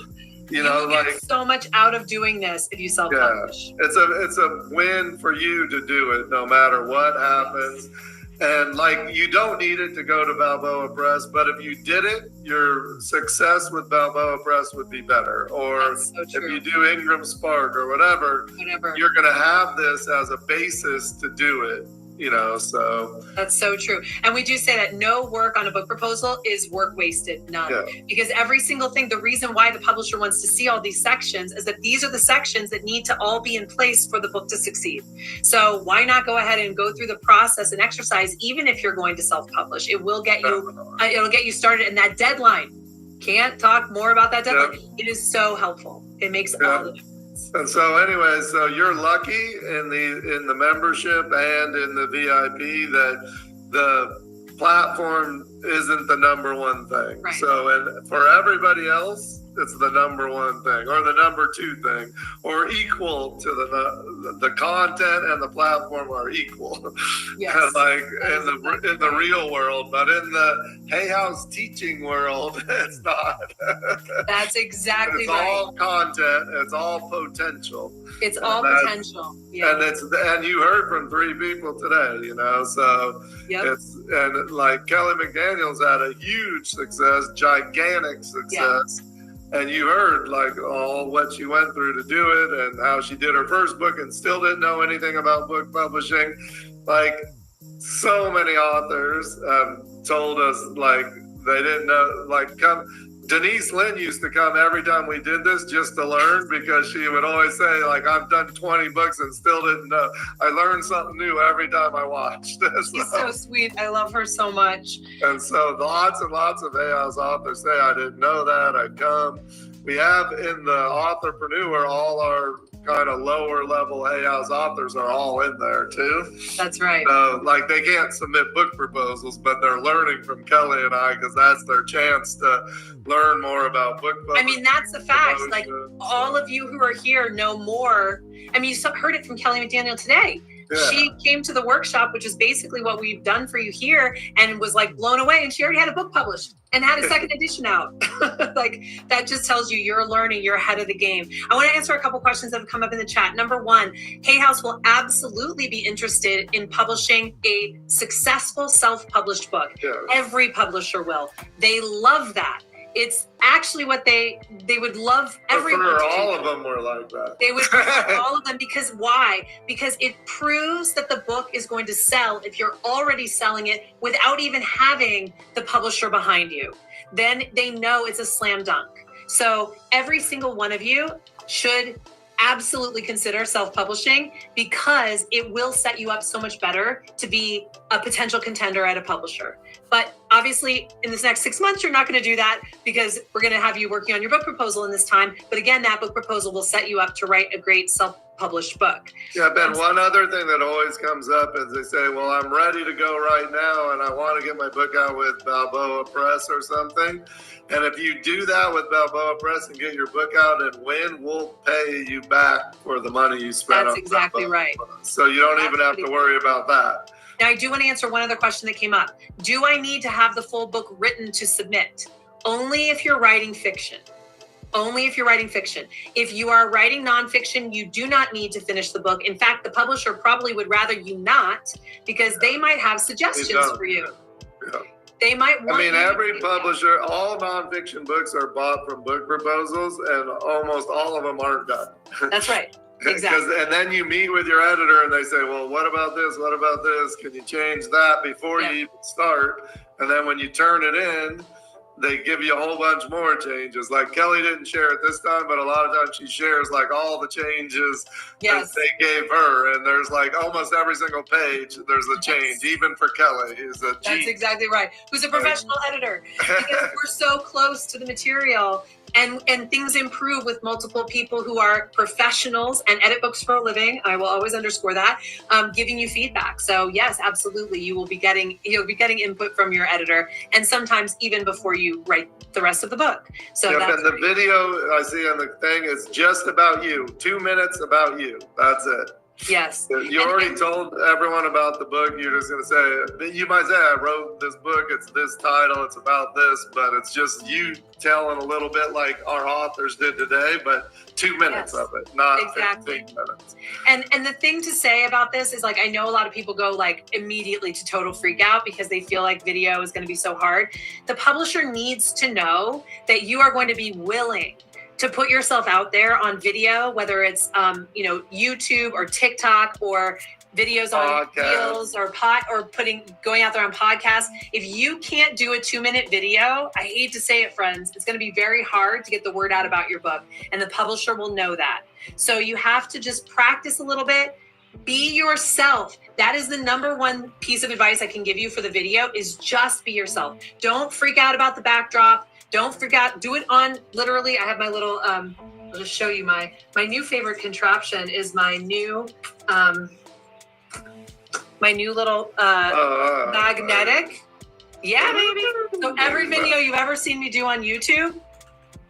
You get so much out of doing this if you self-publish. Yeah, it's a win for you to do it no matter what happens. And you don't need it to go to Balboa Press, but if you did it, your success with Balboa Press would be better. Or if you do Ingram Spark or whatever, you're going to have this as a basis to do it. So that's so true. And we do say that no work on a book proposal is work wasted, none. Because every single thing, the reason why the publisher wants to see all these sections is that these are the sections that need to all be in place for the book to succeed. So why not go ahead and go through the process and exercise, even if you're going to self-publish? It will get you, it'll get you started. And that deadline, can't talk more about that deadline. It is so helpful. It makes all the difference. And so anyway, so you're lucky in the membership and in the VIP that the platform isn't the number one thing. Right. So, and for everybody else, it's the number one thing or the number 2 thing or equal to the content and the platform are equal. Yes. in the real world, but in the Hay House teaching world, it's not. That's exactly it's right. It's all content. It's all potential. It's all potential. Yeah. And you heard from 3 people today, so and like Kelly McDaniel's had a huge success, gigantic success. And you heard all what she went through to do it and how she did her first book and still didn't know anything about book publishing. So many authors told us they didn't know, Denise Lynn used to come every time we did this just to learn, because she would always say, like, I've done 20 books and still didn't know. I learned something new every time I watched this. She's so sweet. I love her so much. And so lots and lots of Hay House authors say, I didn't know that, I'd come. We have in the Authorpreneur, all our kind of lower level Hay House authors are all in there too. That's right. Like they can't submit book proposals, but they're learning from Kelly and I, because that's their chance to learn more about book publishing. I mean, that's the fact. Like all of you who are here know more. I mean, you heard it from Kelly McDaniel today. Yeah. She came to the workshop, which is basically what we've done for you here, and was like blown away. And she already had a book published and had a second edition out. Like that just tells you you're learning, you're ahead of the game. I want to answer a couple questions that have come up in the chat. Number one, Hay House will absolutely be interested in publishing a successful self-published book. Yeah. Every publisher will. They love that. It's actually what they would love everyone to do. All of them were like that. They would all of them, because why? Because it proves that the book is going to sell if you're already selling it without even having the publisher behind you. Then they know it's a slam dunk. So every single one of you should absolutely consider self-publishing, because it will set you up so much better to be a potential contender at a publisher. But obviously in this next 6 months, you're not going to do that, because we're going to have you working on your book proposal in this time. But again, that book proposal will set you up to write a great self-published book. Yeah, Ben, one other thing that always comes up is they say, well, I'm ready to go right now and I want to get my book out with Balboa Press or something. And if you do that with Balboa Press and get your book out and win, we'll pay you back for the money you spent. That's exactly right. So you don't even have to worry about that. Now, I do want to answer one other question that came up. Do I need to have the full book written to submit? Only if you're writing fiction. Only if you're writing fiction. If you are writing nonfiction, you do not need to finish the book. In fact, the publisher probably would rather you not, because they might have suggestions for you. Yeah. They might want every publisher, all nonfiction books are bought from book proposals, and almost all of them aren't done. That's right. Exactly. And then you meet with your editor and they say, well, what about this? What about this? Can you change that before you even start? And then when you turn it in, they give you a whole bunch more changes. Like Kelly didn't share it this time, but a lot of times she shares like all the changes that they gave her. And there's like almost every single page, there's a change, even for Kelly. That's exactly right. Who's a professional editor. Because we're so close to the material. And things improve with multiple people who are professionals and edit books for a living. I will always underscore that, giving you feedback. So yes, absolutely, you'll be getting input from your editor, and sometimes even before you write the rest of the book. So and the video I see on the thing is just about you. 2 minutes about you. That's it. Yes. You already told everyone about the book. You're just going to say, you might say, I wrote this book, it's this title, it's about this, but it's just you telling a little bit like our authors did today, but 2 minutes of it, not 15 minutes. And the thing to say about this is, like, I know a lot of people go like immediately to total freak out because they feel like video is going to be so hard. The publisher needs to know that you are going to be willing to put yourself out there on video, whether it's YouTube or TikTok or videos on Reels or going out there on podcasts. If you can't do a 2-minute video, I hate to say it, friends, it's going to be very hard to get the word out about your book, and the publisher will know that. So you have to just practice a little bit. Be yourself. That is the number one piece of advice I can give you for the video, is just be yourself. Don't freak out about the backdrop. Don't forget, do it on, literally, I have my little, I'll just show you my new favorite contraption is my new little magnetic. Yeah, baby. So every video you've ever seen me do on YouTube,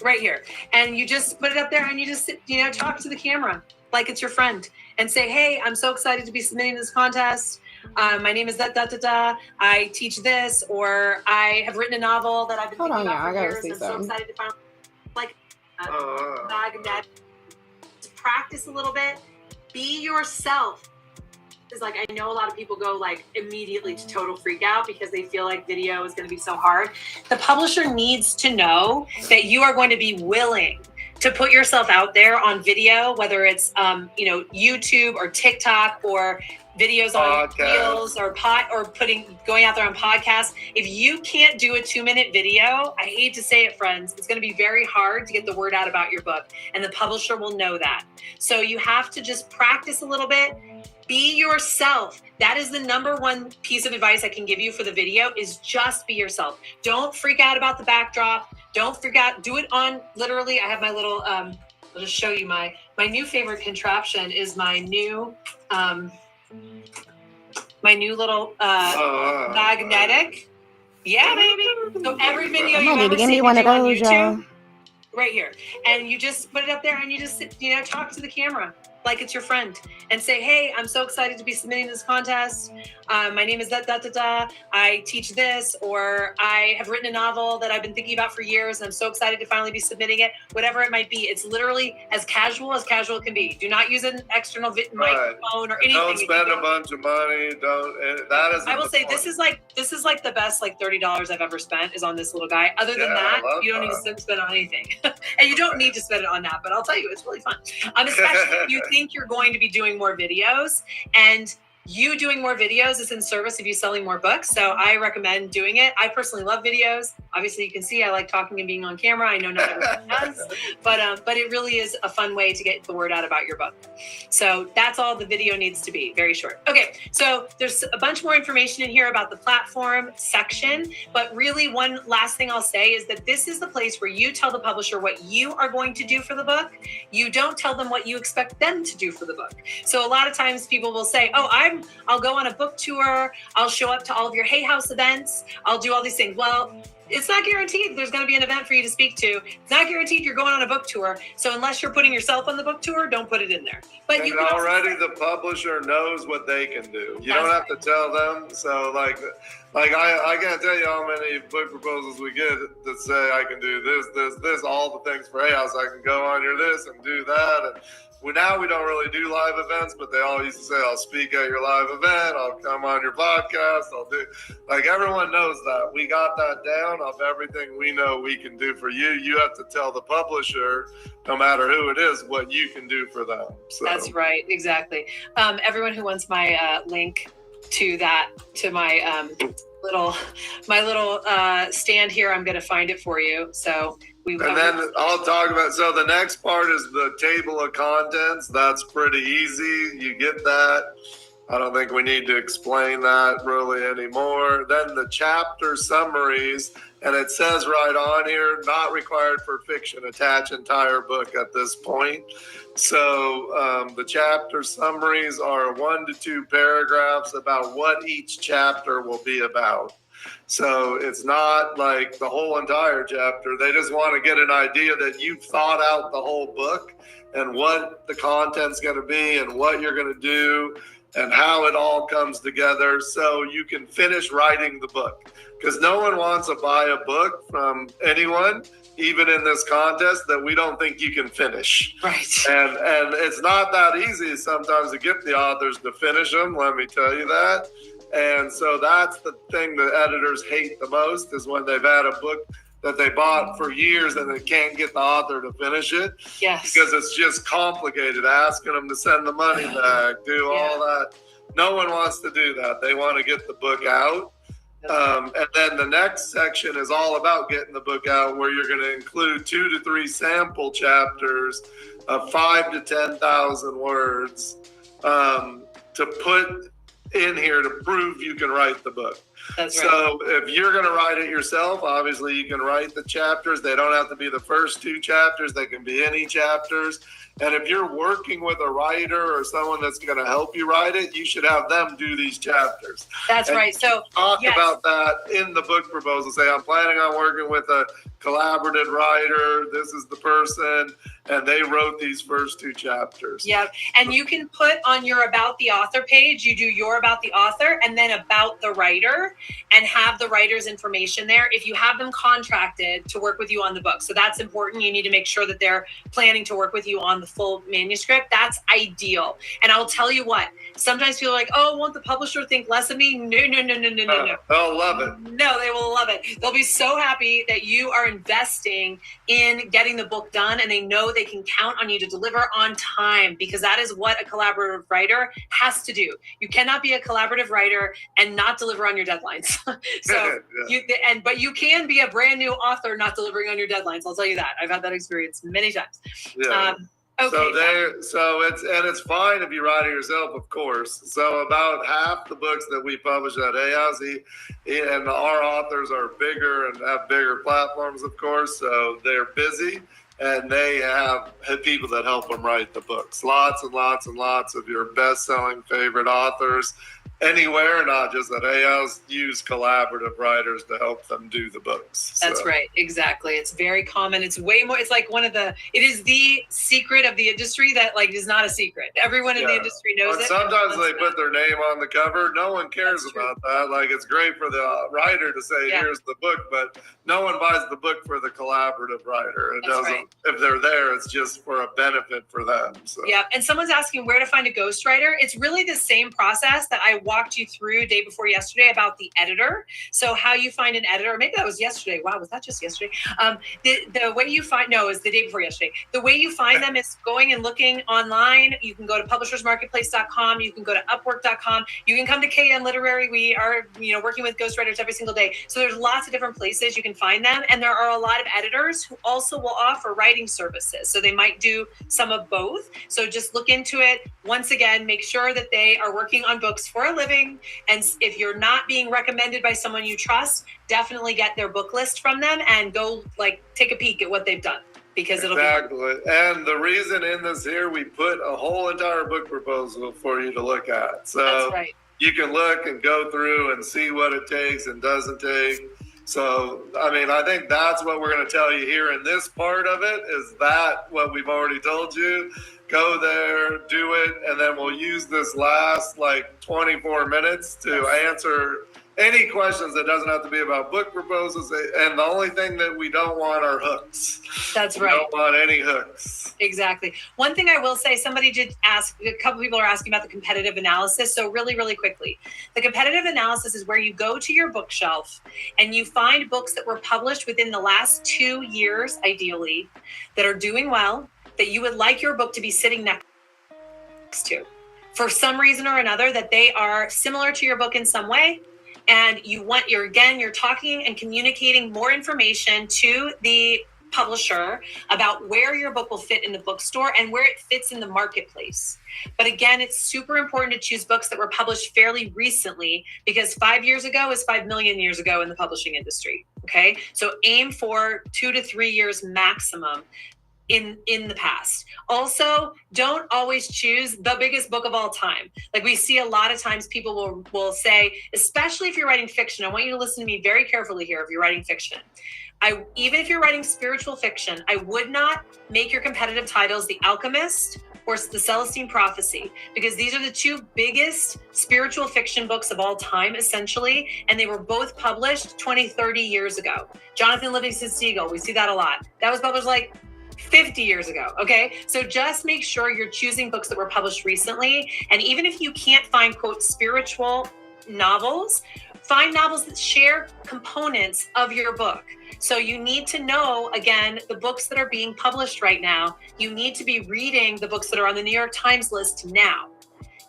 right here. And you just put it up there and you just, talk to the camera like it's your friend and say, hey, I'm so excited to be submitting this contest. My name is da-da-da-da. I teach this, or I have written a novel that I've been thinking about for years. I'm so excited to find magnetic. Practice a little bit. Be yourself. It's like, I know a lot of people go like immediately to total freak out because they feel like video is going to be so hard. The publisher needs to know that you are going to be willing to put yourself out there on video, whether it's YouTube or TikTok or videos on Reels or going out there on podcasts. If you can't do a 2-minute video, I hate to say it, friends, it's going to be very hard to get the word out about your book, and the publisher will know that. So you have to just practice a little bit. Be yourself. That is the number one piece of advice I can give you for the video, is just be yourself. Don't freak out about the backdrop. Don't freak out. Do it on, literally, I have my little, I'll just show you my new favorite contraption is my new little magnetic. Yeah, baby. So every video you've ever seen me do on YouTube, right here. And you just put it up there and you just talk to the camera like it's your friend and say, hey, I'm so excited to be submitting this contest. My name is da-da-da-da. I teach this, or I have written a novel that I've been thinking about for years and I'm so excited to finally be submitting it. Whatever it might be, it's literally as casual can be. Do not use an external microphone or anything. Don't spend a bunch of money. I will say this is like the best $30 I've ever spent is on this little guy. Other than that, you don't need to spend on anything. And you don't need to spend it on that, but I'll tell you, it's really fun. Especially if you think you're going to be doing more videos, and you doing more videos is in service of you selling more books. So I recommend doing it. I personally love videos. Obviously, you can see I like talking and being on camera. I know not everyone does, but it really is a fun way to get the word out about your book. So that's all the video needs to be, very short. Okay, so there's a bunch more information in here about the platform section, but really one last thing I'll say is that this is the place where you tell the publisher what you are going to do for the book. You don't tell them what you expect them to do for the book. So a lot of times people will say, oh, I'll go on a book tour. I'll show up to all of your Hay House events. I'll do all these things. Well, it's not guaranteed there's going to be an event for you to speak to. It's not guaranteed you're going on a book tour. So unless you're putting yourself on the book tour, don't put it in there. But and you can already the publisher knows what they can do. You don't have to tell them. So like I can't tell you how many book proposals we get that say I can do this, all the things for Hay House. I can go on your this and do that. And now we don't really do live events, but they all used to say, I'll speak at your live event. I'll come on your podcast. I'll do, everyone knows that. We got that down of everything we know we can do for you. You have to tell the publisher, no matter who it is, what you can do for them. So. That's right. Exactly. Everyone who wants my link to my little stand here, I'm going to find it for you. So and then I'll talk about, so the next part is the table of contents. That's pretty easy. You get that. I don't think we need to explain that really anymore. Then the chapter summaries, and it says right on here, not required for fiction, attach entire book at this point. So the chapter summaries are 1 to 2 paragraphs about what each chapter will be about. So it's not like the whole entire chapter. They just want to get an idea that you've thought out the whole book and what the content's going to be and what you're going to do and how it all comes together so you can finish writing the book. Because no one wants to buy a book from anyone, even in this contest, that we don't think you can finish. Right. And it's not that easy sometimes to get the authors to finish them, let me tell you that. And so that's the thing that editors hate the most, is when they've had a book that they bought for years and they can't get the author to finish it. Yes. Because it's just complicated, asking them to send the money back, do all that. No one wants to do that. They want to get the book out. And then the next section is all about getting the book out, where you're going to include 2 to 3 sample chapters of 5 to 10,000 words to put in here to prove you can write the book. That's right. So if you're going to write it yourself, obviously you can write the chapters. They don't have to be the first 2 chapters. They can be any chapters. And if you're working with a writer or someone that's going to help you write it, you should have them do these chapters. That's right. So talk about that in the book proposal. Say, I'm planning on working with a collaborative writer. This is the person, and they wrote these first 2 chapters. Yep. And you can put on your About the Author page, you do your About the Author and then About the Writer. calendar and have the writer's information there if you have them contracted to work with you on the book. So that's important. You need to make sure that they're planning to work with you on the full manuscript. That's ideal. And I'll tell you what, sometimes people are like, oh, won't the publisher think less of me? No. They'll love it. No, they will love it. They'll be so happy that you are investing in getting the book done, and they know they can count on you to deliver on time, because that is what a collaborative writer has to do. You cannot be a collaborative writer and not deliver on your deadlines. But you can be a brand new author not delivering on your deadlines. I'll tell you that. I've had that experience many times. Yeah. Okay. So it's fine if you write it yourself, of course. So about half the books that we publish at Hay House, and our authors are bigger and have bigger platforms, of course. So they're busy, and they have people that help them write the books. Lots and lots and lots of your best-selling favorite authors anywhere, not just at Hay House, use collaborative writers to help them do the books. That's right. Exactly. It's very common. It's way more, it's like it is the secret of the industry that is not a secret. Everyone in the industry knows it. Sometimes they put their name on the cover. No one cares about that. It's great for the writer to say, here's the book, but no one buys the book for the collaborative writer. It doesn't, right. If they're there, it's just for a benefit for them. So. Yeah. And someone's asking where to find a ghostwriter. It's really the same process that I walked you through day before yesterday about the editor. So how you find an editor, maybe that was yesterday. Wow, was that just yesterday? The way you find, no, it was the day before yesterday. The way you find them is going and looking online. You can go to publishersmarketplace.com. You can go to upwork.com. You can come to KN Literary. We are, working with ghostwriters every single day. So there's lots of different places you can find them. And there are a lot of editors who also will offer writing services. So they might do some of both. So just look into it. Once again, make sure that they are working on books for a living. And if you're not being recommended by someone you trust, definitely get their book list from them and go take a peek at what they've done, because it'll be and the reason in this here, we put a whole entire book proposal for you to look at. So that's right. You can look and go through and see what it takes and doesn't take. So, I think that's what we're going to tell you here in this part of it, is that what we've already told you. Go there, do it, and then we'll use this last 24 minutes to answer any questions that doesn't have to be about book proposals. And the only thing that we don't want are hooks. That's right. We don't want any hooks. Exactly. One thing I will say, somebody did ask, a couple people are asking about the competitive analysis. So really, really quickly, the competitive analysis is where you go to your bookshelf and you find books that were published within the last 2 years, ideally, that are doing well, that you would like your book to be sitting next to, for some reason or another, that they are similar to your book in some way. And you're talking and communicating more information to the publisher about where your book will fit in the bookstore and where it fits in the marketplace. But again, it's super important to choose books that were published fairly recently, because 5 years ago is 5 million years ago in the publishing industry. Okay. So aim for 2 to 3 years maximum in the past. Also, don't always choose the biggest book of all time. We see a lot of times people will say, especially if you're writing fiction, I want you to listen to me very carefully here if you're writing fiction. Even if you're writing spiritual fiction, I would not make your competitive titles The Alchemist or The Celestine Prophecy, because these are the two biggest spiritual fiction books of all time, essentially, and they were both published 20, 30 years ago. Jonathan Livingston Seagull, we see that a lot. That was published 50 years ago. Okay. So just make sure you're choosing books that were published recently. And even if you can't find, quote, spiritual novels, find novels that share components of your book. So you need to know, again, the books that are being published right now. You need to be reading the books that are on the New York Times list now.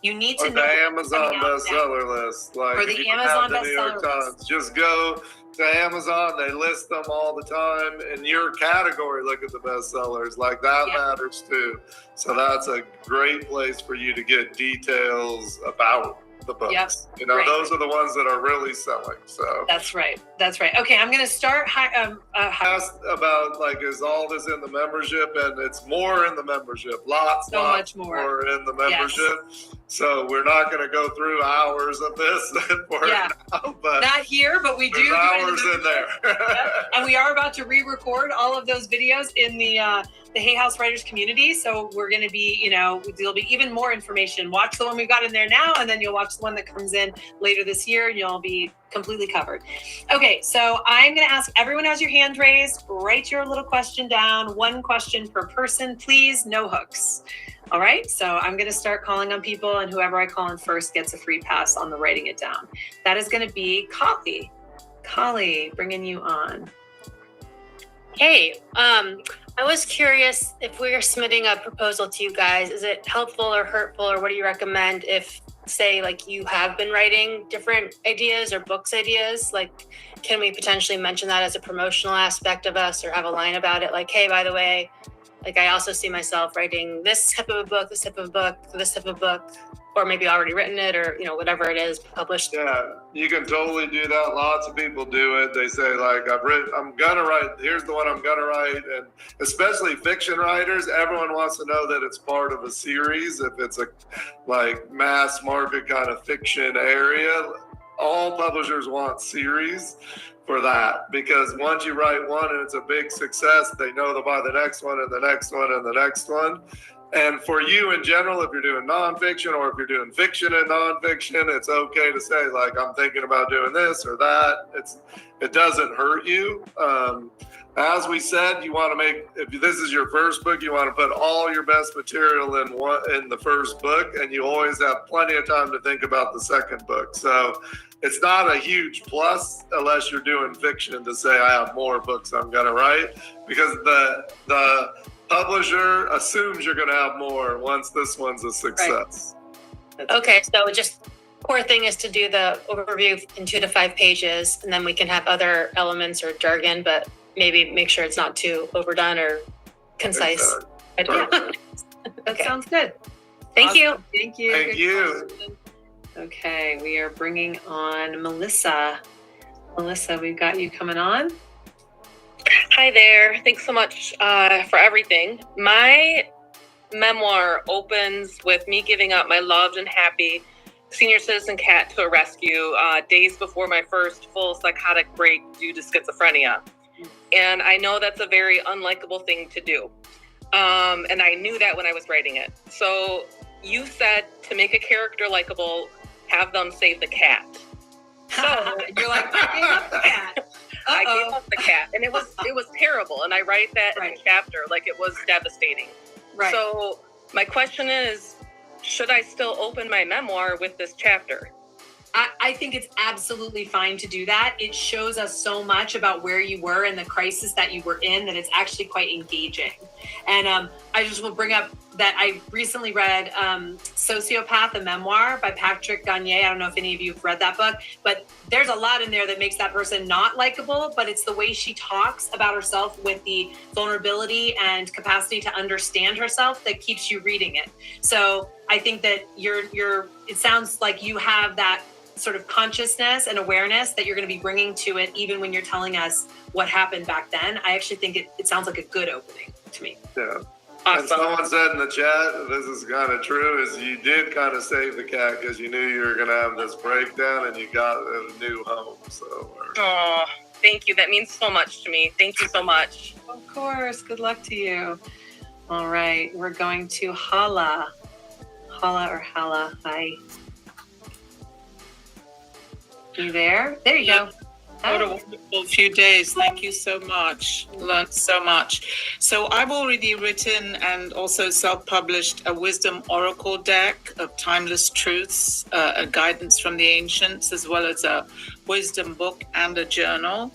You need to know the Amazon bestseller list. Or the Amazon bestseller list. Just go to Amazon. They list them all the time. In your category, look at the bestsellers. That matters too. So that's a great place for you to get details about the books. Yep. Those are the ones that are really selling. So that's right. Okay, I'm going to start. Asked about is all this in the membership? And it's more in the membership. Lots much more in the membership. Yes. So we're not going to go through hours of this now, but not here, but we do hours in there. And we are about to re-record all of those videos in the Hay House Writers community. So we're going to be, there'll be even more information. Watch the one we've got in there now, and then you'll watch watch the one that comes in later this year, and you'll be completely covered. Okay, so I'm going to ask everyone has your hand raised. Write your little question down. One question per person, please. No hooks. All right, so I'm going to start calling on people, and whoever I call on first gets a free pass on the writing it down. That is going to be Kali. Kali, bringing you on. Hey, I was curious if we are submitting a proposal to you guys, is it helpful or hurtful, or what do you recommend if, say, like you have been writing different ideas or books ideas? Like, can we potentially mention that as a promotional aspect of us, or have a line about it? Like, hey, by the way, like I also see myself writing this type of a book, this type of a book, this type of book, or maybe already written it, or, you know, whatever it is, published. Yeah, you can totally do that. Lots of people do it. They say, like, I'm gonna write, here's the one I'm gonna write. And especially fiction writers, everyone wants to know that it's part of a series. If it's a like mass market kind of fiction area, all publishers want series for that, because once you write one and it's a big success, they know they'll buy the next one and the next one and the next one. And for you in general, if you're doing nonfiction or if you're doing fiction and nonfiction, it's okay to say, like, I'm thinking about doing this or that. It doesn't hurt you. As we said, you want to make, if this is your first book, you want to put all your best material in the first book, and you always have plenty of time to think about the second book. So it's not a huge plus unless you're doing fiction to say, I have more books I'm going to write, because the publisher assumes you're going to have more once this one's a success. Right. Okay, so just core thing is to do the overview in 2 to 5 pages, and then we can have other elements or jargon, but maybe make sure it's not too overdone or concise. That sounds good. Thank awesome. you. Thank you. Thank Good you. question. Okay, we are bringing on Melissa. Melissa, we've got you coming on. Hi there. Thanks so much for everything. My memoir opens with me giving up my loved and happy senior citizen cat to a rescue days before my first full psychotic break due to schizophrenia. And I know that's a very unlikable thing to do. And I knew that when I was writing it. So you said to make a character likable, have them save the cat. So you're like, I gave up the cat. I gave up the cat, and it was terrible. And I write that in the chapter, like it was devastating. Right. So my question is, should I still open my memoir with this chapter? I think it's absolutely fine to do that. It shows us so much about where you were and the crisis that you were in that it's actually quite engaging. And I just will bring up that I recently read Sociopath, a memoir by Patrick Gagne. I don't know if any of you have read that book, but there's a lot in there that makes that person not likable, but it's the way she talks about herself with the vulnerability and capacity to understand herself that keeps you reading it. So I think that it sounds like you have that sort of consciousness and awareness that you're going to be bringing to it, even when you're telling us what happened back then. I actually think it sounds like a good opening to me. Yeah. Awesome. And someone said in the chat, this is kind of true, is you did kind of save the cat because you knew you were going to have this breakdown and you got a new home. So. Oh, thank you. That means so much to me. Thank you so much. Of course. Good luck to you. All right. We're going to Hala. Hala or Hala. Hi. You there? There you go. What a wonderful few days. Thank you so much. Learned so much. So I've already written and also self-published a wisdom oracle deck of timeless truths, a guidance from the ancients, as well as a wisdom book and a journal.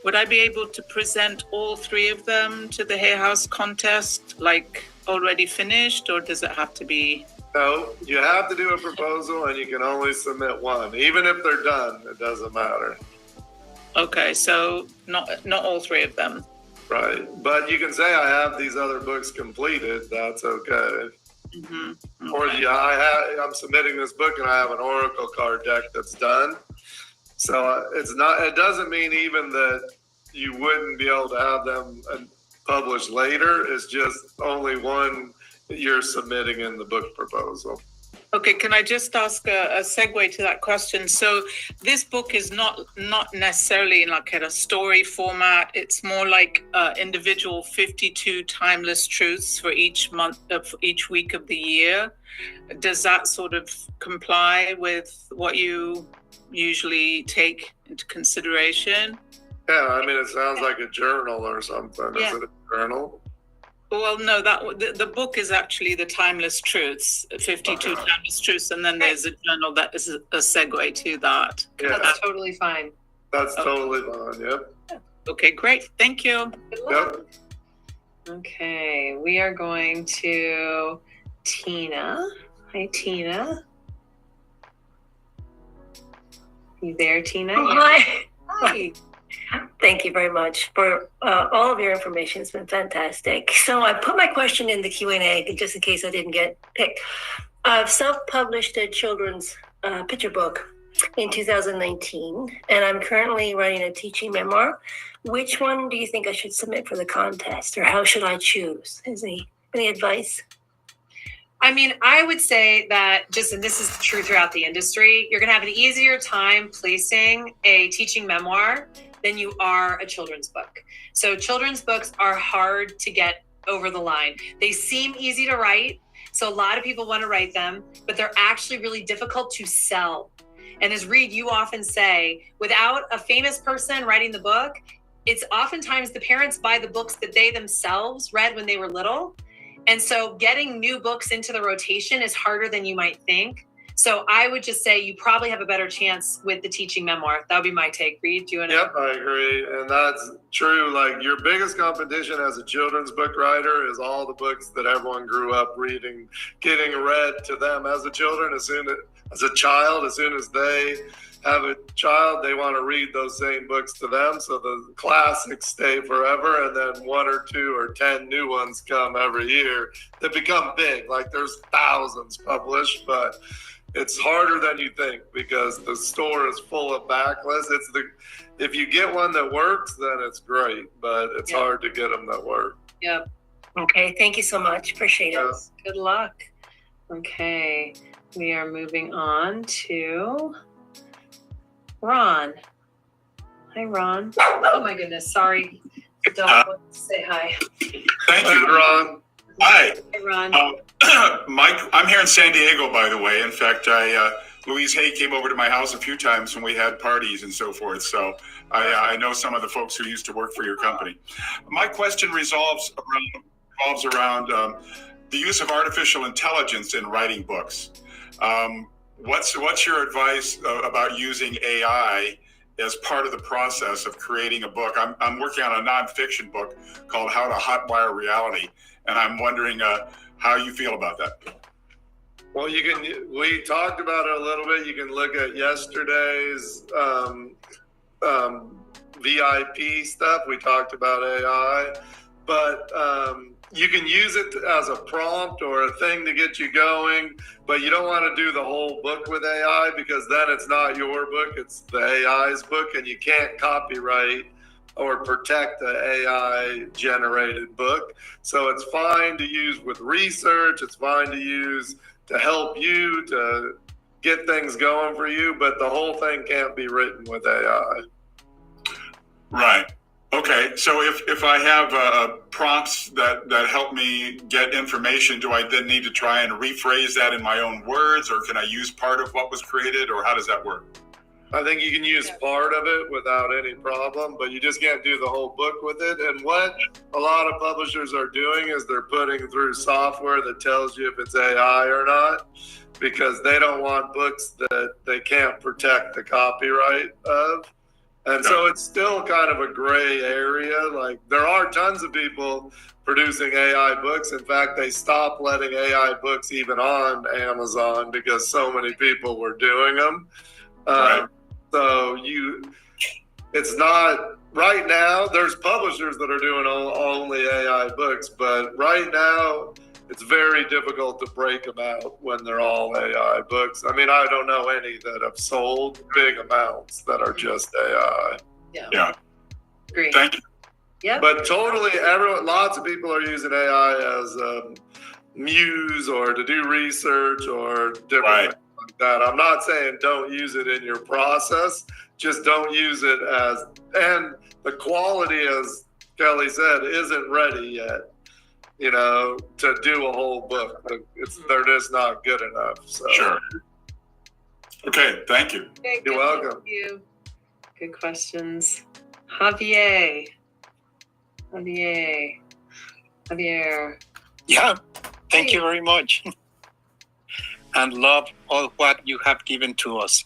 Would I be able to present all 3 of them to the Hay House contest, like already finished, or does it have to be? No, you have to do a proposal and you can only submit one. Even if they're done, it doesn't matter. Okay, so not all 3 of them. Right, but you can say I have these other books completed. That's okay. Mm-hmm. Okay. Or I'm submitting this book and I have an oracle card deck that's done. So it doesn't mean even that you wouldn't be able to have them published later. It's just only one you're submitting in the book proposal. Okay, can I just ask a segue to that question? So this book is not necessarily like in a story format. It's more like individual 52 timeless truths for each month, for each week of the year. Does that sort of comply with what you usually take into consideration? Yeah, I mean, it sounds like a journal or something. Yeah. Is it a journal? Well, no, the book is actually the Timeless Truths, 52 Timeless Truths, and then there's a journal that is a segue to that. Yeah. That's totally fine. That's totally fine, yep. Okay, great. Thank you. Yep. Okay, we are going to Tina. Hi, Tina. You there, Tina? Oh, hi. Hi. Thank you very much for all of your information. It's been fantastic. So I put my question in the Q&A just in case I didn't get picked. I've self-published a children's picture book in 2019, and I'm currently writing a teaching memoir. Which one do you think I should submit for the contest, or how should I choose? Is any advice? I mean, I would say that and this is true throughout the industry, you're going to have an easier time placing a teaching memoir than you are a children's book. So children's books are hard to get over the line. They seem easy to write. So a lot of people want to write them, but they're actually really difficult to sell. And as Reed, you often say, without a famous person writing the book, it's oftentimes the parents buy the books that they themselves read when they were little. And so getting new books into the rotation is harder than you might think. So I would just say you probably have a better chance with the teaching memoir. That would be my take. Reed, do you want to? Yep, I agree. And that's true. Like, your biggest competition as a children's book writer is all the books that everyone grew up reading, getting read to them as a children, as soon as they have a child, they want to read those same books to them. So the classics stay forever, and then 1 or 2 or 10 new ones come every year that become big. Like, there's thousands published, but it's harder than you think because the store is full of backlists. If you get one that works, then it's great, but it's hard to get them that work. Yep. Okay, thank you so much. Appreciate it. Good luck. Okay, we are moving on to Ron. Hi, Ron. Oh my goodness, sorry. Say hi. Thank you, Ron. Hi. Hey, Ron. Mike, I'm here in San Diego, by the way. In fact, Louise Hay came over to my house a few times when we had parties and so forth. So I know some of the folks who used to work for your company. My question revolves around the use of artificial intelligence in writing books. What's your advice about using AI as part of the process of creating a book? I'm working on a nonfiction book called How to Hotwire Reality, and I'm wondering how you feel about that. Well, we talked about it a little bit. You can look at yesterday's VIP stuff. We talked about AI, but you can use it as a prompt or a thing to get you going, but you don't want to do the whole book with AI because then it's not your book, it's the AI's book, and you can't copyright or protect the AI generated book. So it's fine to use with research, it's fine to use to help you to get things going for you, but the whole thing can't be written with AI. Right. Okay. So if I have prompts that help me get information, do I then need to try and rephrase that in my own words, or can I use part of what was created, or how does that work? I think you can use part of it without any problem, but you just can't do the whole book with it. And what a lot of publishers are doing is they're putting through software that tells you if it's AI or not, because they don't want books that they can't protect the copyright of. And so it's still kind of a gray area. Like, there are tons of people producing AI books. In fact, they stopped letting AI books even on Amazon because so many people were doing them. So it's not, right now, there's publishers that are doing only AI books, but right now it's very difficult to break them out when they're all AI books. I mean, I don't know any that have sold big amounts that are just AI. Yeah. Great. Thank you. Yeah. But totally, lots of people are using AI as muse or to do research or different things like that. I'm not saying don't use it in your process, just don't use it as, and the quality, as Kelly said, isn't ready yet, to do a whole book. They're just not good enough. So. Sure. Okay, thank you. Okay, You're welcome. Thank you. Good questions. Javier. Yeah, thank you very much. And love all what you have given to us.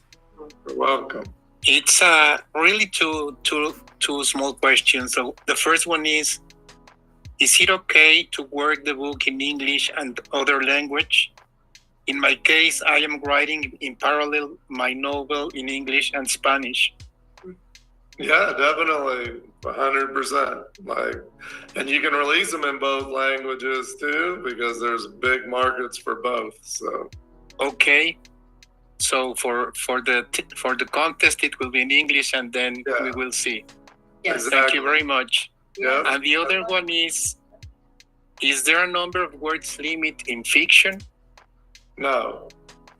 You're welcome. It's really two small questions. So the first one is it okay to work the book in English and other language? In my case, I am writing in parallel my novel in English and Spanish. Yeah, definitely, 100%. And you can release them in both languages too, because there's big markets for both. So. Okay. So for the contest, it will be in English, and then we will see. Yes. Exactly. Thank you very much. Yeah. And the other one is there a number of words limit in fiction? No.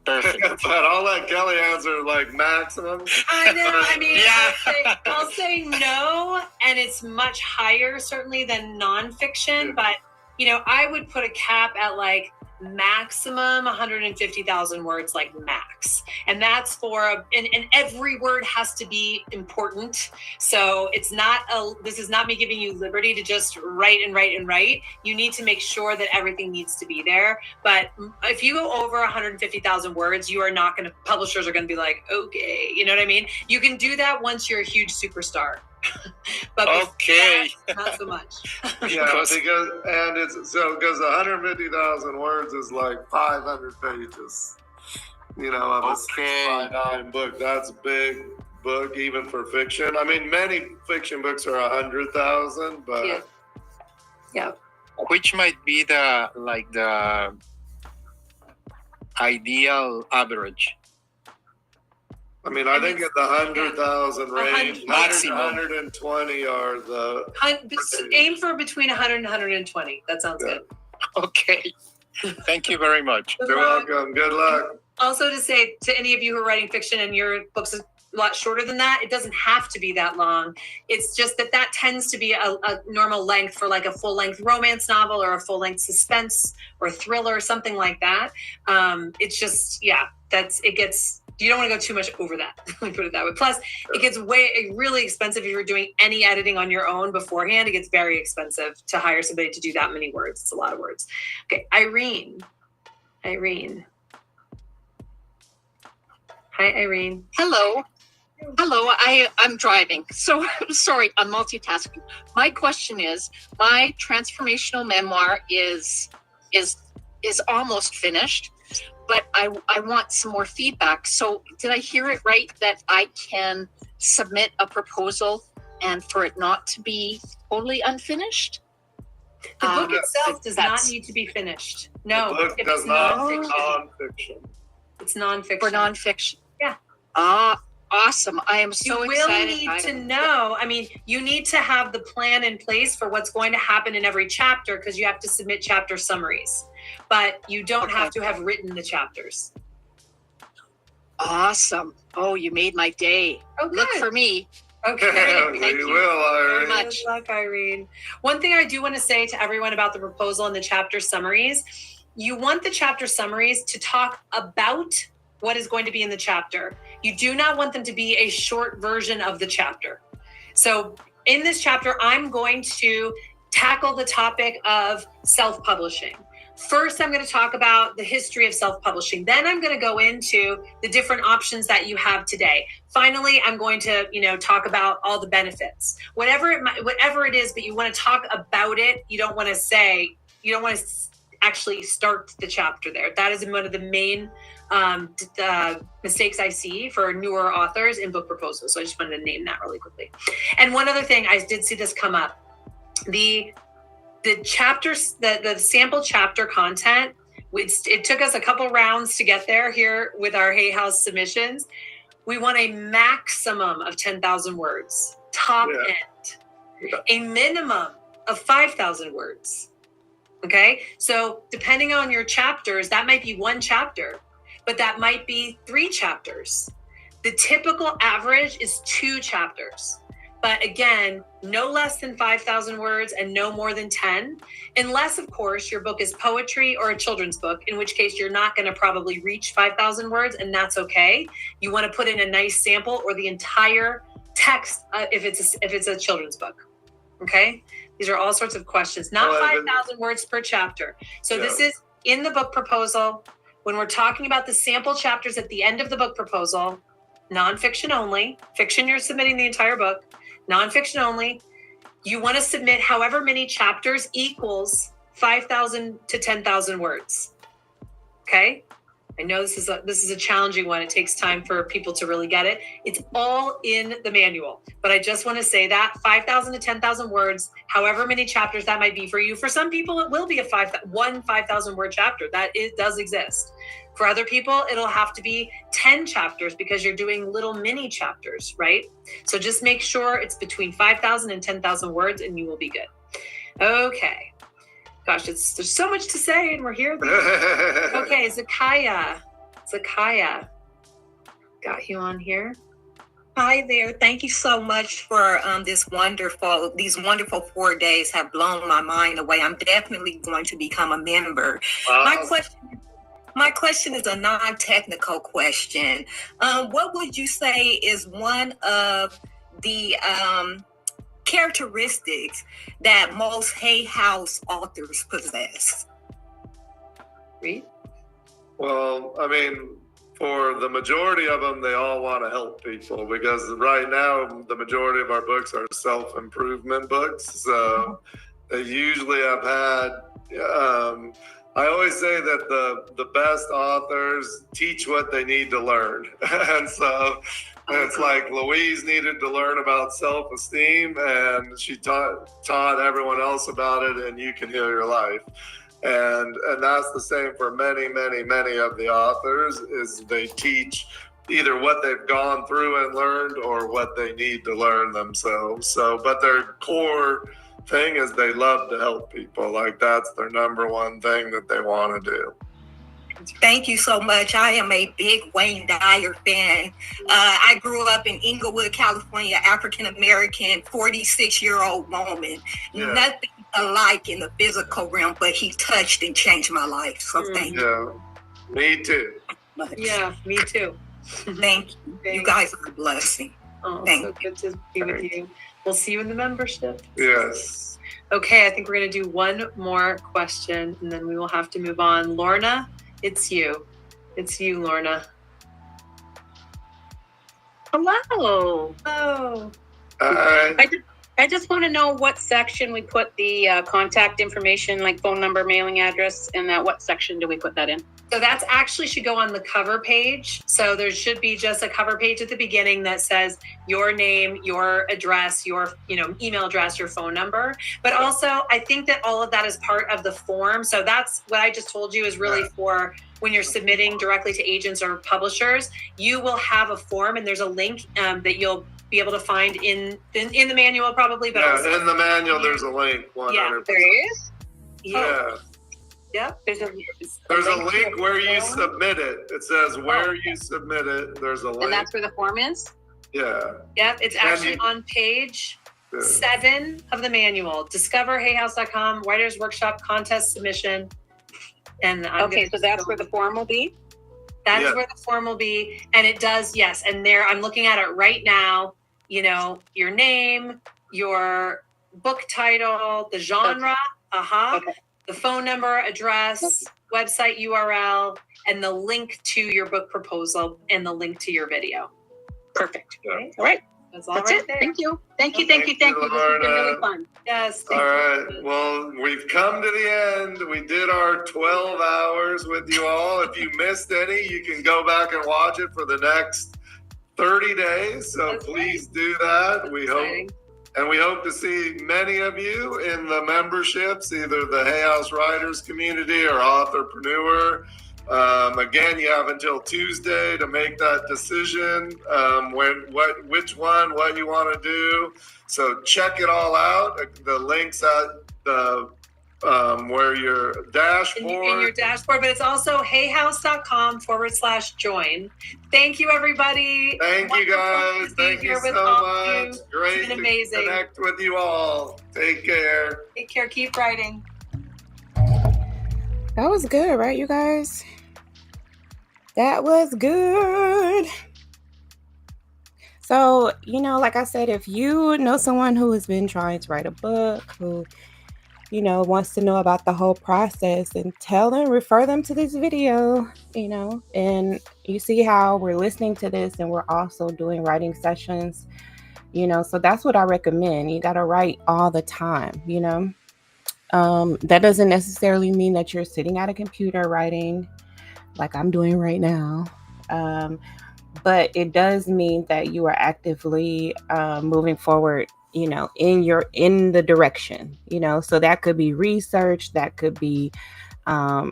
Perfect. But I'll let Kelly answer maximum. I know. I mean, Yeah. I'll say no, and it's much higher certainly than nonfiction. But I would put a cap at maximum 150,000 words, max, and that's for and every word has to be important. So this is not me giving you liberty to just write. You need to make sure that everything needs to be there. But if you go over 150,000 words, publishers are going to be like, okay, you know what I mean? You can do that once you're a huge superstar. But okay, not so much. Yeah, because 150,000 words is 500 pages. Of a 6x9 book. That's a big book, even for fiction. I mean, many fiction books are 100,000, but yeah. Which might be the ideal average? I mean, I think in the 100,000 range, 120 are the. Aim for between 100 and 120. That sounds good. Okay. Thank you very much. You're welcome. Good luck. Also, to say to any of you who are writing fiction and your books are a lot shorter than that, it doesn't have to be that long. It's just that tends to be a normal length for a full-length romance novel or a full-length suspense or thriller or something like that. It's just, it gets. You don't want to go too much over that. Let me put it that way. Plus, it gets really expensive if you're doing any editing on your own beforehand. It gets very expensive to hire somebody to do that many words. It's a lot of words. Okay, Irene. Hi, Irene. Hello. I'm driving. So sorry, I'm multitasking. My question is, my transformational memoir is almost finished, but I want some more feedback. So did I hear it right that I can submit a proposal and for it not to be totally unfinished? The book itself does not need to be finished. No, the book does not nonfiction. It's nonfiction. For nonfiction. Yeah. Awesome. I am so excited. You will need to know. I mean, you need to have the plan in place for what's going to happen in every chapter because you have to submit chapter summaries. But you don't have to have written the chapters. Awesome. Oh, you made my day. Oh, good. Look for me. Okay. Thank you very much. Good luck, Irene. One thing I do want to say to everyone about the proposal and the chapter summaries, you want the chapter summaries to talk about what is going to be in the chapter. You do not want them to be a short version of the chapter. So in this chapter, I'm going to tackle the topic of self-publishing. First, I'm going to talk about the history of self-publishing. Then I'm going to go into the different options that you have today. Finally, I'm going to, talk about all the benefits. Whatever it is, but you want to talk about it. You don't want to actually start the chapter there. That is one of the main mistakes I see for newer authors in book proposals. So I just wanted to name that really quickly. And one other thing, I did see this come up. The chapters, the sample chapter content, it took us a couple rounds to get there here with our Hay House submissions. We want a maximum of 10,000 words, top end, a minimum of 5,000 words. Okay, so depending on your chapters, that might be one chapter, but that might be 3 chapters. The typical average is 2 chapters. But again, no less than 5,000 words and no more than 10, unless, of course, your book is poetry or a children's book, in which case you're not going to probably reach 5,000 words, and that's okay. You want to put in a nice sample or the entire text if it's a children's book. Okay, these are all sorts of questions, not 5,000 words per chapter. So this is in the book proposal. When we're talking about the sample chapters at the end of the book proposal, nonfiction only. Fiction, you're submitting the entire book. Nonfiction only. You want to submit however many chapters equals 5,000 to 10,000 words. Okay. I know this is a challenging one. It takes time for people to really get it. It's all in the manual, but I just want to say that 5,000 to 10,000 words, however many chapters that might be for you. For some people, it will be a 5,000 word chapter. That does exist. For other people, it'll have to be 10 chapters because you're doing little mini chapters, right? So just make sure it's between 5,000 and 10,000 words and you will be good. Okay. Gosh, there's so much to say and we're here. Okay, Zakaya, got you on here. Hi there. Thank you so much for these wonderful 4 days have blown my mind away. I'm definitely going to become a member. My question is a non-technical question. What would you say is one of the characteristics that most Hay House authors possess? Read. Well, I mean, for the majority of them, they all want to help people because right now the majority of our books are self-improvement books. So they usually have had, I always say that the best authors teach what they need to learn. And so it's like Louise needed to learn about self-esteem and she taught everyone else about it, and you can heal your life. And that's the same for many, many, many of the authors, is they teach either what they've gone through and learned or what they need to learn themselves. So, but their core thing is they love to help people. Like that's their number one thing that they want to do. Thank you so much. I am a big Wayne Dyer fan. I grew up in Inglewood, California, African-American, 46-year-old woman. Yeah. Nothing alike in the physical realm, but he touched and changed my life. So thank you. Me too. Yeah, me too. Thank you. You guys are a blessing. Oh, so good to be with you. We'll see you in the membership. Yes. Okay, I think we're going to do one more question and then we will have to move on. Lorna, it's you. It's you, Lorna. Hello. Hello. I just want to know what section we put the contact information, like phone number, mailing address, and what section do we put that in? So that's actually should go on the cover page. So there should be just a cover page at the beginning that says your name, your address, your email address, your phone number. But also, I think that all of that is part of the form. So that's what I just told you is really for when you're submitting directly to agents or publishers. You will have a form, and there's a link that you'll be able to find in the manual probably. But also in the manual, there's a link. 100%. Yeah, there is. Yeah. Yep. There's a link where you submit it. It says where you submit it. There's a link. And that's where the form is? Yeah. Yep. It's actually on page 7 of the manual. Discover hayhouse.com, Writers Workshop Contest Submission. And so that's where the form will be? That's where the form will be. And it does, yes. And there, I'm looking at it right now, your name, your book title, the genre, the phone number, address, website URL, and the link to your book proposal and the link to your video. Perfect. Okay. All right. That's all That's right it. there. Thank you. Thank you. This has been really fun. Yes. All right. Well, we've come to the end. We did our 12 hours with you all. If you missed any, you can go back and watch it for the next 30 days. So please do that. We hope to see many of you in the memberships, either the Hay House Writers community or Authorpreneur. Again, you have until Tuesday to make that decision, what you want to do. So check it all out. The links at the where your dashboard. In your dashboard, but it's also heyhouse.com/join. Thank you, everybody. Thank you, guys. Thank you so much. Great to connect with you all. Take care. Take care. Keep writing. That was good, right, you guys? That was good. So, like I said, if you know someone who has been trying to write a book, who, wants to know about the whole process, and tell them, refer them to this video, and you see how we're listening to this and we're also doing writing sessions, so that's what I recommend. You got to write all the time, that doesn't necessarily mean that you're sitting at a computer writing like I'm doing right now. But it does mean that you are actively moving forward, in the direction, so that could be research, that could be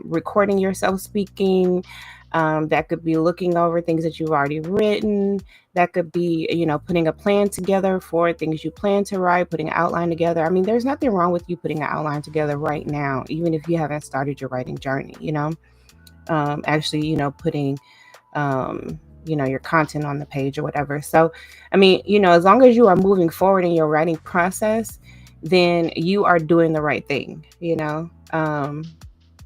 recording yourself speaking, that could be looking over things that you've already written, that could be, putting a plan together for things you plan to write, putting an outline together. I mean, there's nothing wrong with you putting an outline together right now, even if you haven't started your writing journey, actually, putting your content on the page or whatever. So, I mean, as long as you are moving forward in your writing process, then you are doing the right thing.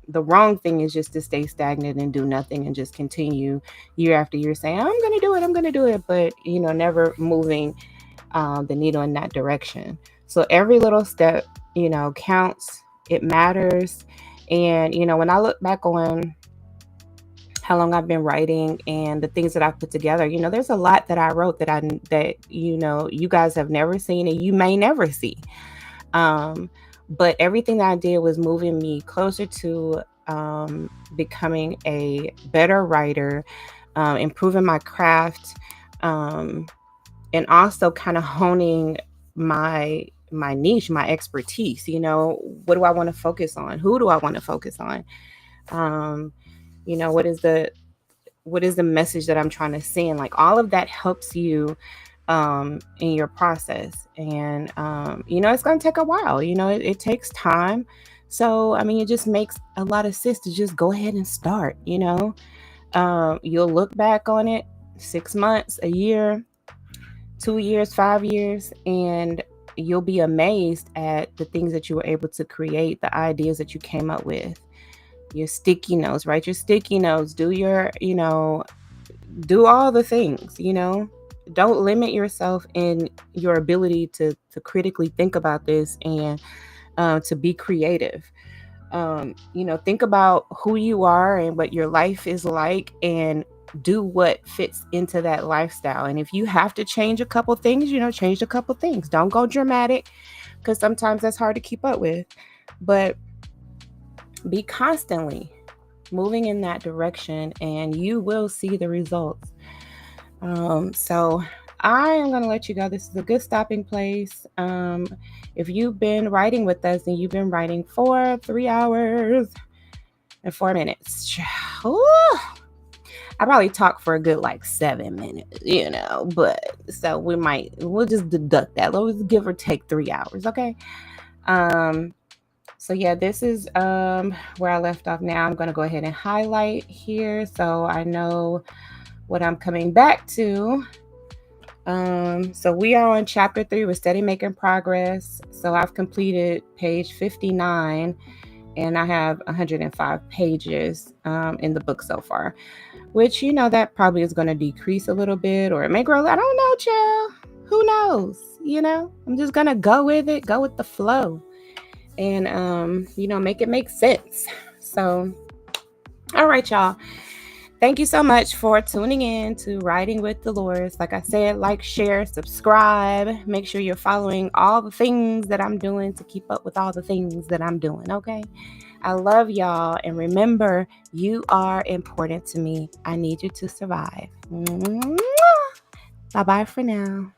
The wrong thing is just to stay stagnant and do nothing and just continue year after year saying, I'm going to do it. But, never moving the needle in that direction. So every little step, counts. It matters. And, when I look back on how long I've been writing and the things that I've put together, there's a lot that I wrote that you guys have never seen and you may never see. But everything that I did was moving me closer to becoming a better writer, improving my craft, and also kind of honing my niche, my expertise. What do I want to focus on? Who do I want to focus on? What is the message that I'm trying to send? Like, all of that helps you in your process. And it's going to take a while. It takes time. So, I mean, it just makes a lot of sense to just go ahead and start. You'll look back on it 6 months, a year, 2 years, 5 years, and you'll be amazed at the things that you were able to create, the ideas that you came up with. Your sticky notes, write your sticky notes, do your, do all the things, don't limit yourself in your ability to critically think about this and to be creative. Think about who you are and what your life is like and do what fits into that lifestyle. And if you have to change a couple things, change a couple things. Don't go dramatic, because sometimes that's hard to keep up with. But be constantly moving in that direction and you will see the results. So I am going to let you go. This is a good stopping place. If you've been writing with us and you've been writing for 3 hours and 4 minutes, ooh, I probably talk for a good 7 minutes, but so we'll just deduct that. Let's give or take 3 hours. Okay. So yeah, this is where I left off. Now I'm going to go ahead and highlight here so I know what I'm coming back to. So we are on chapter 3. We're steady making progress. So I've completed page 59 and I have 105 pages in the book so far, which, that probably is going to decrease a little bit, or it may grow. I don't know, child. Who knows? I'm just going to go with it, go with the flow. And, make it make sense. So, all right, y'all. Thank you so much for tuning in to Writing with Delores. Like I said, like, share, subscribe. Make sure you're following all the things that I'm doing to keep up with all the things that I'm doing, okay? I love y'all. And remember, you are important to me. I need you to survive. Bye-bye for now.